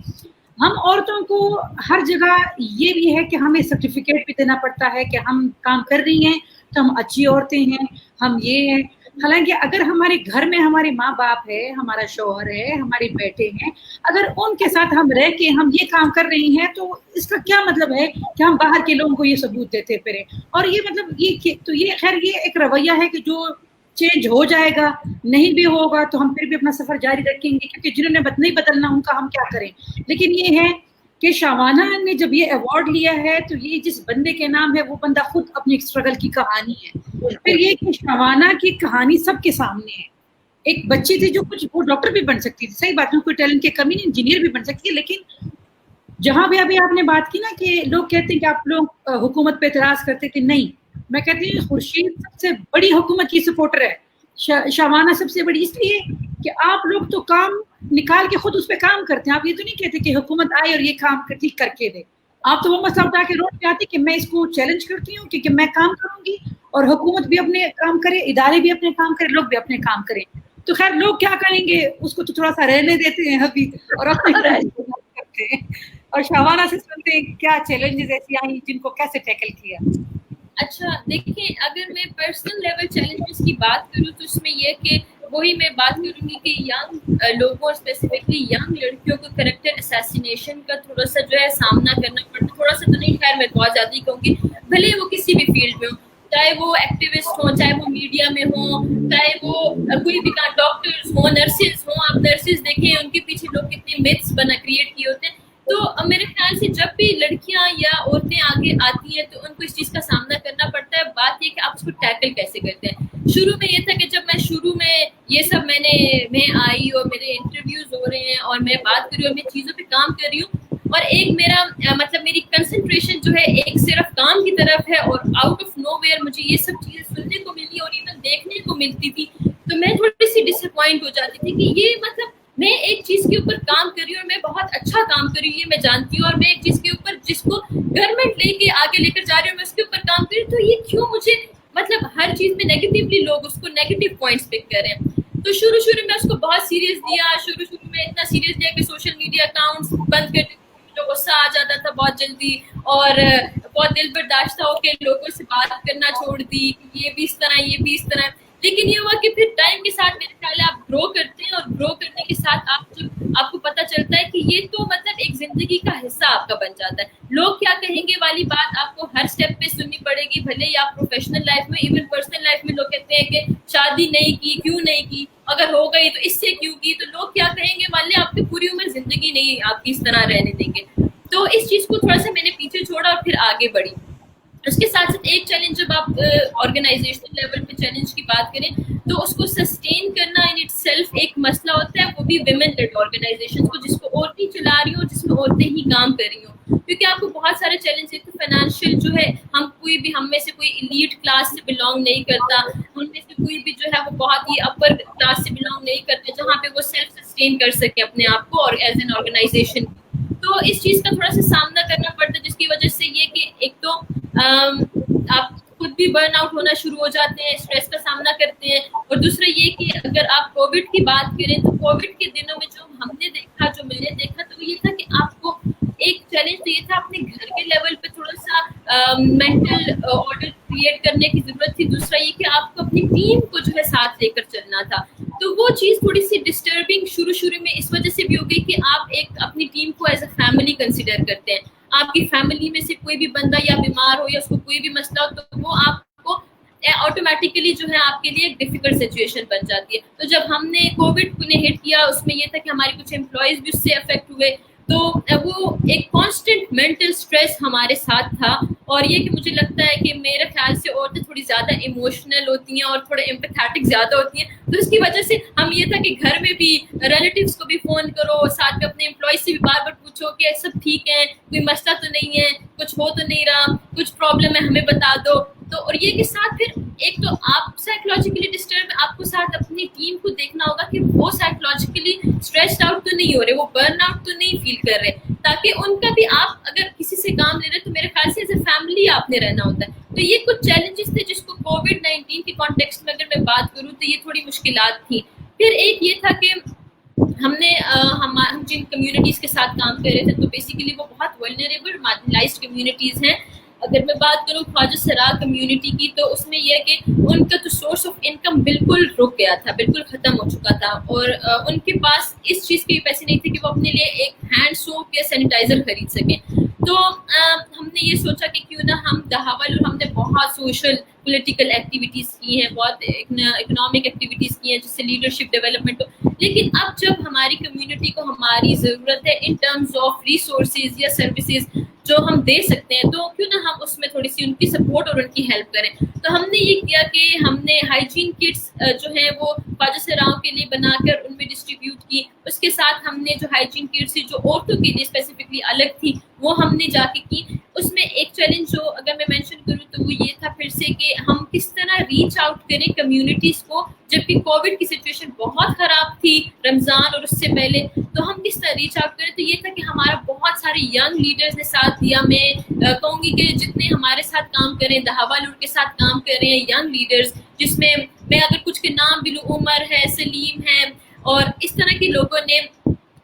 हम औरतों को हर जगह ये भी है कि हमें सर्टिफिकेट भी देना पड़ता है कि हम काम कर रही हैं तो हम अच्छी औरतें हैं, हम ये हैं. हालांकि अगर हमारे घर में हमारे माँ बाप है, हमारा शौहर है, हमारे बेटे हैं, अगर उनके साथ हम रह के हम ये काम कर रही हैं तो इसका क्या मतलब है कि हम बाहर के लोगों को ये सबूत देते फिरें. और ये मतलब ये खैर ये एक रवैया है कि जो चेंज हो जाएगा, नहीं भी होगा तो हम फिर भी अपना सफर जारी रखेंगे, क्योंकि जिन्होंने नहीं बदलना उनका हम क्या करें. लेकिन ये है कि शबाना ने जब ये अवार्ड लिया है तो ये जिस बंदे के नाम है वो बंदा खुद अपनी स्ट्रगल की कहानी है. फिर ये कि शबाना की कहानी सबके सामने है. एक बच्ची थी जो कुछ, वो डॉक्टर भी बन सकती थी, सही बात है, कोई टैलेंट की कमी नहीं, इंजीनियर भी बन सकती है. लेकिन जहां भी अभी आपने बात की ना कि लोग कहते हैं कि आप लोग हुकूमत पे एतराज करते थे, नहीं, मैं कहती हूँ खुर्शीद सबसे बड़ी हुकूमत की सपोर्टर है, शबाना सबसे बड़ी इसलिए कि आप लोग तो काम निकाल के खुद उस पर काम करते हैं. आप ये तो नहीं कहते कि हुकूमत आए और ये काम ठीक करके दे. आप तो वो मसला उठा के रोड पे आती कि मैं इसको चैलेंज करती हूँ कि मैं काम करूंगी और हुकूमत भी अपने काम करे, इदारे भी अपने काम करे, लोग भी अपने काम करें. तो खैर लोग क्या करेंगे उसको तो थोड़ा सा रहने देते हैं अभी और अपने करते हैं. और शबाना से सुनते हैं क्या चैलेंजेस ऐसी आई जिनको कैसे टैकल किया. अच्छा देखिए, अगर मैं पर्सनल लेवल चैलेंजेस की बात करूँ तो उसमें ये कि वही मैं बात करूँगी कि यंग लोगों, स्पेसिफिकली यंग लड़कियों को कैरेक्टर असैसिनेशन का थोड़ा सा जो है सामना करना पड़ता. थोड़ा सा तो नहीं, खैर मैं बहुत ज़्यादा ही कहूँगी, भले वो किसी भी फील्ड में हो, चाहे वो एक्टिविस्ट हो, चाहे वो मीडिया में हो, चाहे वो कोई भी डॉक्टर्स हो, नर्सेज हो. आप नर्सेज देखें, उनके पीछे लोग कितने मिथ्स क्रिएट किए होते हैं. तो मेरे ख्याल से जब भी लड़कियां या औरतें आगे आती हैं तो उनको इस चीज़ का सामना करना पड़ता है. बात ये कि आप उसको टैकल कैसे करते हैं. शुरू में ये था कि जब मैं शुरू में ये सब मैं आई और मेरे इंटरव्यूज हो रहे हैं और मैं बात कर रही हूँ, मैं चीज़ों पे काम कर रही हूँ और एक मेरा मतलब मेरी कंसंट्रेशन जो है एक सिर्फ काम की तरफ है और आउट ऑफ नोवेयर मुझे ये सब चीज़ें सुनने को मिली और इवन देखने को मिलती थी, तो मैं थोड़ी सी डिसअपॉइंट हो जाती थी कि ये मतलब मैं एक चीज के ऊपर काम कर रही हूँ और मैं बहुत अच्छा काम कर रही हूँ, ये मैं जानती हूँ, और मैं एक चीज के ऊपर जिसको गवर्नमेंट लेके आगे लेकर जा रही हूँ, मैं उसके ऊपर काम कर रही हूँ, तो ये क्यों मुझे मतलब हर चीज में नेगेटिवली लोग उसको नेगेटिव पॉइंट्स पिक कर रहे हैं. तो शुरू में उसको बहुत सीरियस लिया, शुरू में इतना सीरियस लिया कि सोशल मीडिया अकाउंट्स बंद कर दिए, तो गुस्सा आ जाता था बहुत जल्दी, और बहुत दिल बर्दाश्त हो के लोगों से बात करना छोड़ दी, ये भी इस तरह, ये भी इस तरह। लेकिन ये हुआ कि फिर टाइम के साथ मेरे ख्याल है आप ग्रो करते हैं, और ग्रो करने के साथ आपको पता चलता है कि ये तो मतलब एक जिंदगी का हिस्सा आपका बन जाता है। लोग क्या कहेंगे वाली बात आपको हर स्टेप पे सुननी पड़ेगी, भले ही आप प्रोफेशनल लाइफ में, इवन पर्सनल लाइफ में लोग कहते हैं कि शादी नहीं की, क्यों नहीं की, अगर हो गई तो इससे क्यों की, तो लोग क्या कहेंगे वाले आपकी पूरी उम्र जिंदगी नहीं आपकी इस तरह रहने देंगे। तो इस चीज को थोड़ा सा मैंने पीछे छोड़ा और फिर आगे बढ़ी। उसके साथ साथ एक चैलेंज, जब आप ऑर्गेनाइजेशनल लेवल पे चैलेंज की बात करें तो उसको सस्टेन करना इन इटसेल्फ एक मसला होता है, वो भी विमेन लेड ऑर्गेनाइजेशंस को, जिसको औरतें चला रही हो, जिसमें औरतें ही काम कर रही हो। क्योंकि आपको बहुत सारे चैलेंज, एक तो फाइनेंशियल जो है, हम में से कोई एलीट क्लास से बिलोंग नहीं करता, उनमें से कोई भी जो है वो बहुत ही अपर क्लास से बिलोंग नहीं करते जहाँ पे वो सेल्फ सस्टेन कर सके अपने आप को और एज एन ऑर्गेनाइजेशन। तो इस चीज का थोड़ा सा सामना करना पड़ता है, जिसकी वजह से ये कि एक तो आप खुद भी बर्न आउट होना शुरू हो जाते हैं, स्ट्रेस का सामना करते हैं, और दूसरा ये कि अगर आप कोविड की बात करें तो कोविड के दिनों में जो हमने देखा, जो मैंने देखा, तो ये था कि आपको एक चैलेंज तो ये था अपने घर के लेवल पे थोड़ा सा मेंटल ऑर्डर क्रिएट करने की जरूरत थी। दूसरा ये कि आपको अपनी टीम को जो है साथ लेकर चलना था, तो वो चीज़ थोड़ी सी डिस्टर्बिंग शुरू में इस वजह से भी हो गई कि आप एक अपनी टीम को एज अ फैमिली कंसिडर करते हैं। आपकी फैमिली में से कोई भी बंदा या बीमार हो या उसको कोई भी मसला हो तो वो आपको ऑटोमेटिकली जो है आपके लिए एक डिफिकल्ट सिचुएशन बन जाती है। तो जब हमने कोविड ने हिट किया, उसमें ये था कि हमारे कुछ एम्प्लॉयज भी उससे अफेक्ट हुए, तो वो एक कांस्टेंट मेंटल स्ट्रेस हमारे साथ था। और ये कि मुझे लगता है कि मेरे ख्याल से औरतें थोड़ी ज़्यादा इमोशनल होती हैं और थोड़ा एम्पैथेटिक ज़्यादा होती हैं, तो उसकी वजह से हम ये था कि घर में भी रिलेटिव्स को भी फ़ोन करो, साथ में अपने एम्प्लॉय से भी बार बार पूछो कि सब ठीक है, कोई मसला तो नहीं है, कुछ हो तो नहीं रहा, कुछ प्रॉब्लम है हमें बता दो। तो और ये के साथ फिर एक तो आप साइकोलॉजिकली डिस्टर्ब, आपको साथ अपनी टीम को देखना होगा कि वो साइकोलॉजिकली स्ट्रेस्ड आउट तो नहीं हो रहे, वो बर्न आउट तो नहीं फील कर रहे, ताकि उनका भी, आप अगर किसी से काम ले रहे तो मेरे ख्याल से एज ए फैमिली आपने रहना होता है। तो ये कुछ चैलेंजेस थे जिसको कोविड-19 के कॉन्टेक्स्ट में अगर मैं बात करूँ तो ये थोड़ी मुश्किलात थी। फिर एक ये था कि हमने हम जिन कम्युनिटीज़ के साथ काम कर रहे थे तो बेसिकली वो बहुत वल्नरेबल मार्जिनलाइज्ड कम्युनिटीज़ हैं। अगर मैं बात करूँ ख्वाजा सरा कम्युनिटी की, तो उसमें यह है कि उनका तो सोर्स ऑफ इनकम बिल्कुल रुक गया था, बिल्कुल ख़त्म हो चुका था, और उनके पास इस चीज़ के भी पैसे नहीं थे कि वो अपने लिए एक हैंड सोप या सैनिटाइज़र खरीद सकें। तो हमने ये सोचा कि क्यों ना हम दहावल, और हमने बहुत सोशल पॉलिटिकल एक्टिविटीज़ की हैं, बहुत इकोनॉमिक एक्टिविटीज़ की हैं जिससे लीडरशिप डेवलपमेंट हो। लेकिन अब जब हमारी कम्युनिटी को हमारी ज़रूरत है इन टर्म्स ऑफ रिसोर्सेज या सर्विसेज जो हम दे सकते हैं, तो क्यों ना हम उसमें थोड़ी सी उनकी सपोर्ट और उनकी हेल्प करें। तो हमने ये किया कि हमने हाइजीन किट्स जो हैं वो ख्वाजा सराओं के लिए बनाकर उनमें डिस्ट्रीब्यूट की। उसके साथ हमने जो हाइजीन किट्स जो औरतों के लिए स्पेसिफिकली अलग थी वो हमने जाके की। उसमें एक चैलेंज जो अगर मैं मेंशन करूँ तो वो ये था फिर से कि हम किस तरह रीच आउट करें कम्युनिटीज़ को, जबकि कोविड की सिचुएशन बहुत ख़राब थी रमज़ान और उससे पहले, तो हम किस तरह रीच आउट करें। तो ये था कि हमारा बहुत सारे यंग लीडर्स ने साथ दिया। मैं कहूँगी कि जितने हमारे साथ काम करें, दहावल के साथ काम कर रहे हैं यंग लीडर्स, जिसमें मैं अगर कुछ के नाम भी लूँ, उमर है, सलीम है, और इस तरह के लोगों ने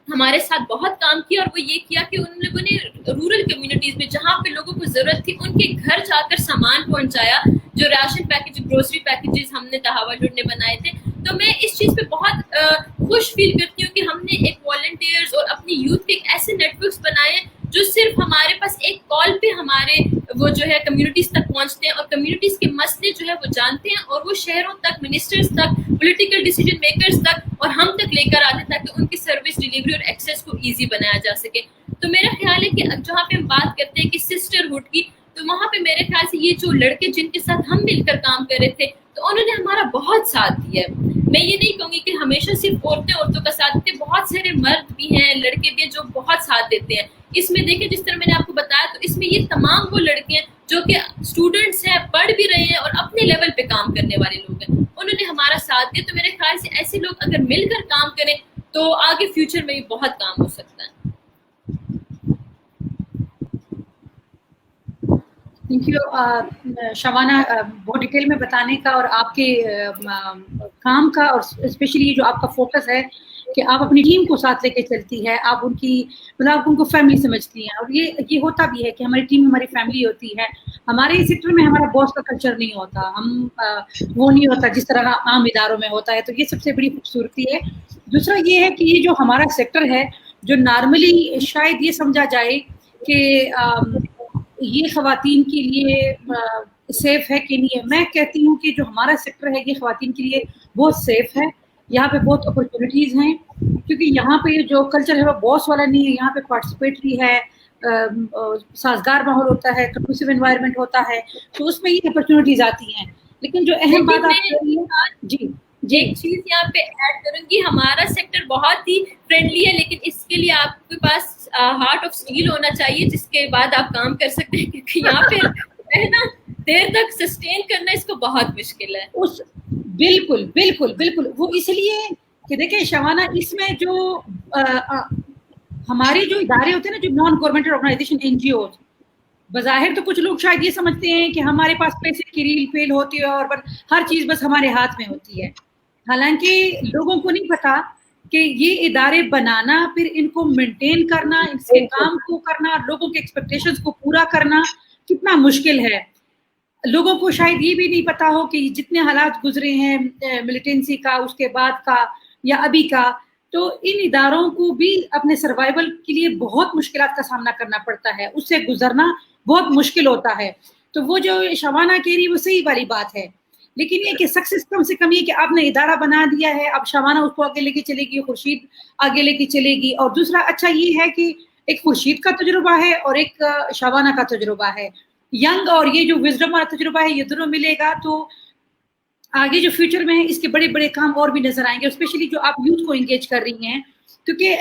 हमारे साथ बहुत काम किया। और वो ये किया कि उन लोगों ने रूरल कम्युनिटीज़ में जहाँ पे लोगों को ज़रूरत थी उनके घर जाकर सामान पहुँचाया, जो राशन पैकेज, ग्रोसरी पैकेजेस हमने दहावल ने बनाए थे। तो मैं इस चीज़ पे बहुत खुश फील करती हूँ कि हमने एक वॉलंटियर्स और अपनी यूथ के ऐसे नेटवर्क्स बनाए जो सिर्फ हमारे पास एक कॉल पे हमारे वो जो है कम्युनिटीज़ तक पहुँचते हैं और कम्युनिटीज़ के मसले जो है वो जानते हैं, और वो शहरों तक, मिनिस्टर्स तक, पॉलिटिकल डिसीजन मेकर्स तक और हम तक लेकर आते ताकि उनकी सर्विस डिलीवरी और एक्सेस को ईजी बनाया जा सके। तो मेरा ख्याल है कि जहाँ पे हम बात करते हैं कि सिस्टरहुड की, तो वहाँ पे मेरे ख्याल से ये जो लड़के जिनके साथ हम मिलकर काम कर रहे थे तो उन्होंने हमारा बहुत साथ दिया है। मैं ये नहीं कहूँगी कि हमेशा सिर्फ औरतों का साथ देते, बहुत सारे मर्द भी हैं, लड़के भी हैं जो बहुत साथ देते हैं। इसमें देखिए जिस तरह मैंने आपको बताया, तो इसमें ये तमाम वो लड़के हैं जो कि स्टूडेंट्स हैं, पढ़ भी रहे हैं और अपने लेवल पे काम करने वाले लोग हैं, उन्होंने हमारा साथ दिया। तो मेरे ख्याल से ऐसे लोग अगर मिलकर काम करें तो आगे फ्यूचर में भी बहुत काम हो सकता है। थैंक यू शबाना, बहुत डिटेल में बताने का और आपके काम का, और स्पेशली जो आपका फोकस है कि आप अपनी टीम को साथ लेके चलती है, आप उनकी मतलब आप उनको फैमिली समझती हैं, और ये होता भी है कि हमारी टीम हमारी फैमिली होती है। हमारे सेक्टर में हमारा बॉस का कल्चर नहीं होता, हम वो नहीं होता जिस तरह आम इदारों में होता है, तो ये सबसे बड़ी खूबसूरती है। दूसरा ये है कि ये जो हमारा सेक्टर है, जो नॉर्मली शायद ये समझा जाए कि ये ख़वातीन के लिए सेफ है कि नहीं है, मैं कहती हूँ कि जो हमारा सेक्टर है ये ख़वातीन के लिए बहुत सेफ है। यहाँ पे बहुत अपॉर्चुनिटीज़ हैं, क्योंकि यहाँ पे जो कल्चर है वो बॉस वाला नहीं है, यहाँ पे पार्टिसिपेटरी है, साजगार माहौल होता है, कंक्लूसिव एनवायरनमेंट होता है, तो उसमें ये अपॉर्चुनिटीज़ आती हैं। लेकिन जो अहम बात आप कह रही हैं, जी एक चीज यहाँ पे ऐड करूंगी, हमारा सेक्टर बहुत ही फ्रेंडली है, लेकिन इसके लिए आपके पास हार्ट ऑफ स्टील होना चाहिए, जिसके बाद आप काम कर सकते हैं, क्योंकि यहाँ पे रहना देर तक सस्टेन करना इसको बहुत मुश्किल है। बिल्कुल बिल्कुल बिल्कुल, वो इसलिए कि देखिए शबाना, इसमें जो हमारे जो इदारे होते हैं ना, जो नॉन गवर्नमेंटल ऑर्गेनाइजेशन NGOs, बज़ाहिर तो कुछ लोग शायद ये समझते हैं कि हमारे पास पैसे की रील फेल होती है और हर चीज़ बस हमारे हाथ में होती है। हालांकि लोगों को नहीं पता कि ये इदारे बनाना, फिर इनको मेंटेन करना, इनके काम को करना, लोगों के एक्सपेक्टेशंस को पूरा करना कितना मुश्किल है। लोगों को शायद ये भी नहीं पता हो कि जितने हालात गुजरे हैं मिलिटेंसी का, उसके बाद का या अभी का, तो इन इदारों को भी अपने सर्वाइवल के लिए बहुत मुश्किलात का सामना करना पड़ता है, उससे गुजरना बहुत मुश्किल होता है। तो वो जो शबाना कह रही है वो सही वाली बात है, लेकिन ये कि सक्सेस कम से कम ये कि आपने इदारा बना दिया है, अब शबाना उसको आगे लेके चलेगी, खुर्शीद आगे लेके चलेगी। और दूसरा अच्छा ये है कि एक खुर्शीद का तजुर्बा है और एक शबाना का तजुर्बा है, यंग और ये जो विजडम वाला तजुर्बा है, ये दोनों मिलेगा तो आगे जो फ्यूचर में है इसके बड़े बड़े काम और भी नजर आएंगे। स्पेशली जो आप यूथ को एंगेज कर रही हैं, क्योंकि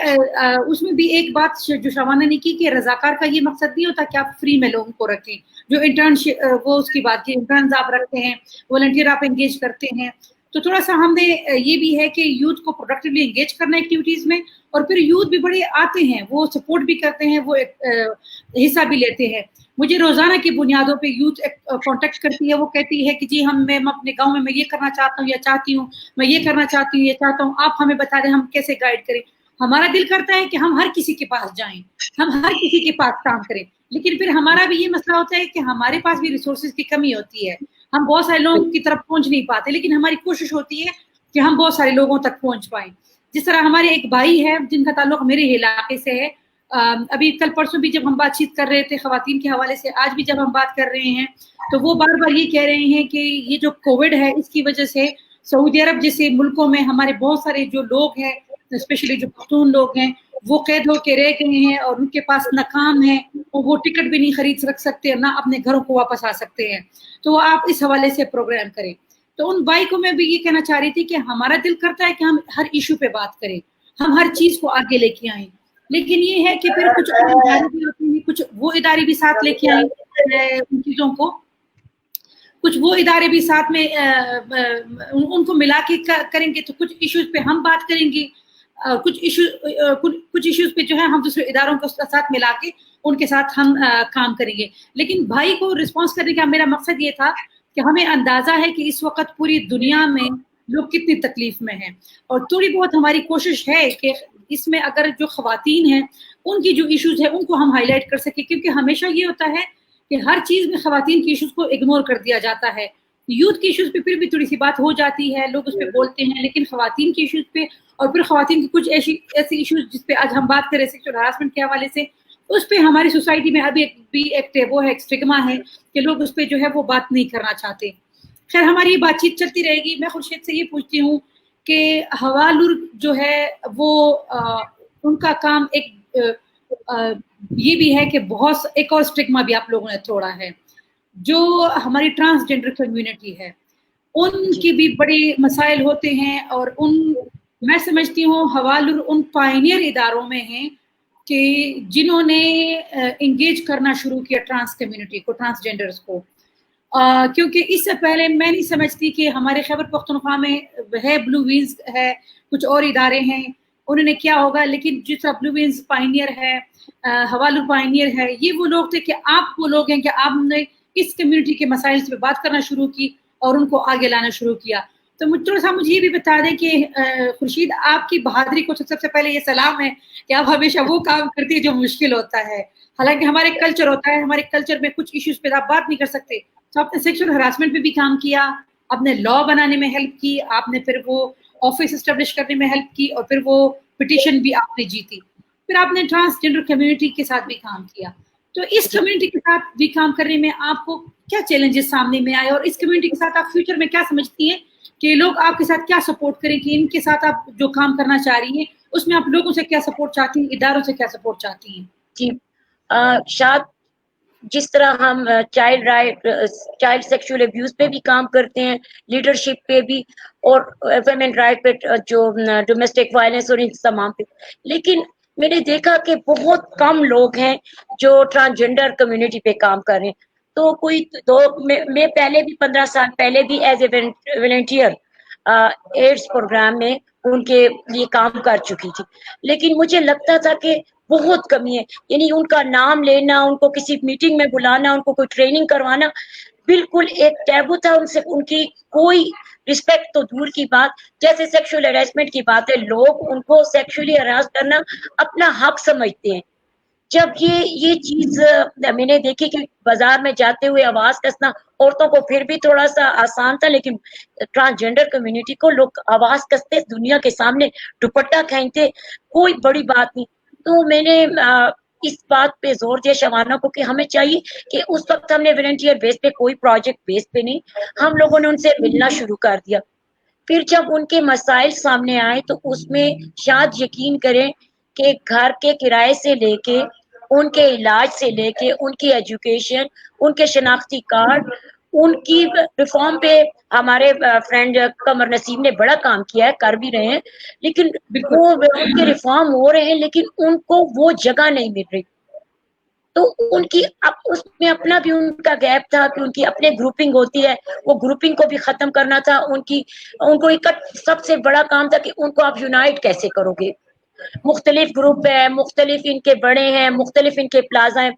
उसमें भी एक बात जो शबाना ने की कि रजाकार का ये मकसद नहीं होता कि आप फ्री में लोगों को रखें, जो इंटर्नशिप वो उसकी बात की, इंटर्न्स आप रखते हैं, वॉलंटियर आप एंगेज करते हैं, तो थोड़ा सा हमने ये भी है कि यूथ को प्रोडक्टिवली एंगेज करना एक्टिविटीज़ में, और फिर यूथ भी बड़े आते हैं, वो सपोर्ट भी करते हैं, वो हिस्सा भी लेते हैं। मुझे रोज़ाना की बुनियादों पे यूथ कांटेक्ट करती है, वो कहती है कि जी मैं अपने गांव में मैं ये करना चाहता हूँ या चाहती हूँ, मैं ये करना चाहती हूँ, ये चाहता हूँ, आप हमें बता दें हम कैसे गाइड करें। हमारा दिल करता है कि हम हर किसी के पास जाएं, हम हर किसी के पास काम करें, लेकिन फिर हमारा भी ये मसला होता है कि हमारे पास भी रिसोर्सेज की कमी होती है, हम बहुत सारे लोगों की तरफ पहुंच नहीं पाते, लेकिन हमारी कोशिश होती है कि हम बहुत सारे लोगों तक पहुंच पाएं। जिस तरह हमारे एक भाई है जिनका ताल्लुक मेरे इलाके से है, अभी कल परसों भी जब हम बातचीत कर रहे थे खवातीन के हवाले से, आज भी जब हम बात कर रहे हैं, तो वो बार बार ये कह रहे हैं कि ये जो कोविड है इसकी वजह से सऊदी अरब जैसे मुल्कों में हमारे बहुत सारे जो लोग हैं, स्पेशली जो पख्तून लोग हैं, वो कैद होके रह गए हैं और उनके पास न काम है, वो टिकट भी नहीं खरीद रख सकते, ना अपने घरों को वापस आ सकते हैं। तो आप इस हवाले से प्रोग्राम करें। तो उन भाई को मैं भी ये कहना चाह रही थी कि हमारा दिल करता है कि हम हर इशू पे बात करें, हम हर चीज को आगे लेके आए, लेकिन ये है कि फिर कुछ और इदारे भी होते हैं, कुछ वो इदारे भी साथ लेके आए उन चीजों को, कुछ वो इदारे भी साथ में उनको मिला के करेंगे, तो कुछ इश्यूज पे हम बात करेंगे, कुछ इश्यूज पे जो है हम दूसरे इदारों को साथ मिला के उनके साथ हम काम करेंगे। लेकिन भाई को रिस्पॉन्स करने का मेरा मकसद ये था कि हमें अंदाजा है कि इस वक्त पूरी दुनिया में लोग कितनी तकलीफ में हैं, और थोड़ी बहुत हमारी कोशिश है कि इसमें अगर जो खवातीन हैं उनकी जो इश्यूज है उनको हम हाईलाइट कर सके, क्योंकि हमेशा ये होता है कि हर चीज में खवातीन की इश्यूज को इग्नोर कर दिया जाता है। यूथ की इश्यूज पे फिर भी थोड़ी सी बात हो जाती है, लोग उस पर बोलते हैं, लेकिन खवातीन की इश्यूज पे और फिर खवातीन की कुछ ऐसी इश्यूज जिस पे आज हम बात करें सेक्सुअल हरासमेंट के हवाले से, उस पर हमारी सोसाइटी में अभी भी एक वो है, एक स्टिग्मा है कि लोग उस पर जो है वो बात नहीं करना चाहते। खैर हमारी बातचीत चलती रहेगी। मैं खुर्शीद से ये पूछती हूँ कि हवालुर जो है वो उनका काम एक ये भी है कि बहुत एक और स्टिग्मा भी आप लोगों ने तोड़ा है, जो हमारी ट्रांसजेंडर कम्युनिटी है, उनकी भी बड़े मसाइल होते हैं, और मैं समझती हूँ हवालुर उन पायनियर इदारों में हैं कि जिन्होंने इंगेज करना शुरू किया ट्रांस कम्युनिटी को, ट्रांसजेंडर्स को, क्योंकि इससे पहले मैं नहीं समझती कि हमारे खैबर पख्तूनख्वा में है, ब्लू विंग्स है, कुछ और इदारे हैं, उन्होंने क्या होगा, लेकिन जिस तरह ब्लू विंग्स पायनियर है, हवालुर पायनियर है, ये वो लोग थे कि आप वो लोग हैं कि आपने इस कम्युनिटी के मसाइल पे बात करना शुरू की और उनको आगे लाना शुरू किया। तो थोड़ा सा मुझे ये भी बता दें कि खुर्शीद, आपकी बहादुरी को सबसे पहले ये सलाम है कि आप हमेशा वो काम करती है जो मुश्किल होता है। हालांकि हमारे कल्चर होता है, हमारे कल्चर में कुछ इश्यूज पे आप बात नहीं कर सकते, तो आपने सेक्सुअल हरासमेंट पे भी काम किया, आपने लॉ बनाने में हेल्प की, आपने फिर वो ऑफिस एस्टेब्लिश करने में हेल्प की, और फिर वो पिटीशन भी आपने जीती, फिर आपने ट्रांसजेंडर कम्युनिटी के साथ भी काम किया। तो इस कम्युनिटी के साथ भी काम करने में आपको क्या चैलेंजेस सामने में आए, और इस कम्युनिटी के साथ आप फ्यूचर में क्या समझती हैं कि लोग आपके साथ क्या सपोर्ट करें, कि इनके साथ आप जो काम करना चाह रही हैं उसमें आप लोगों से क्या सपोर्ट चाहती हैं, इदारों से क्या सपोर्ट चाहती हैं? जी, शायद जिस तरह हम चाइल्ड सेक्सुअल अब्यूज पे भी काम करते हैं, लीडरशिप पे भी, और वुमेन राइट पे, जो डोमेस्टिक वायलेंस और इन तमाम पे, लेकिन मैंने देखा कि बहुत कम लोग हैं जो ट्रांसजेंडर कम्युनिटी पे काम कर रहे हैं। तो मैं पहले भी 15 साल पहले भी as a volunteer AIDS programme में उनके लिए काम कर चुकी थी, लेकिन मुझे लगता था कि बहुत कमी है, यानी उनका नाम लेना, उनको किसी मीटिंग में बुलाना, उनको कोई ट्रेनिंग करवाना बिल्कुल एक टैबू था, उनसे उनकी कोई रिस्पेक्ट तो दूर की बात। जैसे सेक्सुअल हरासमेंट की बात है, लोग उनको सेक्सुअली हरास करना अपना हक समझते हैं। जब ये चीज मैंने देखी कि बाजार में जाते हुए आवाज कसना औरतों को फिर भी थोड़ा सा आसान था, लेकिन ट्रांसजेंडर कम्युनिटी को लोग आवाज कसते दुनिया के सामने, दुपट्टा खींचते, कोई बड़ी बात नहीं। तो मैंने इस बात पे जोर दिया शबाना को कि हमें चाहिए कि उस वक्त हमने वॉलंटियर बेस पे, कोई प्रोजेक्ट बेस पे नहीं, हम लोगों ने उनसे मिलना शुरू कर दिया। फिर जब उनके मसाइल सामने आए तो उसमें शायद यकीन करें कि घर के किराए से लेके, उनके इलाज से लेके, उनकी एजुकेशन, उनके शनाख्ती कार्ड, उनकी रिफॉर्म पे हमारे फ्रेंड कमर नसीम ने बड़ा काम किया है, कर भी रहे हैं, लेकिन वो उनके रिफॉर्म हो रहे हैं, लेकिन उनको वो जगह नहीं मिल रही। तो उनकी उसमें अपना भी उनका गैप था कि उनकी अपने ग्रुपिंग होती है, वो ग्रुपिंग को भी खत्म करना था। उनको सबसे बड़ा काम था कि उनको आप यूनाइट कैसे करोगे, मुख्तलिफ ग्रुप है, मुख्तलिफ इनके बड़े हैं, मुख्तलिफ इनके प्लाजा हैं।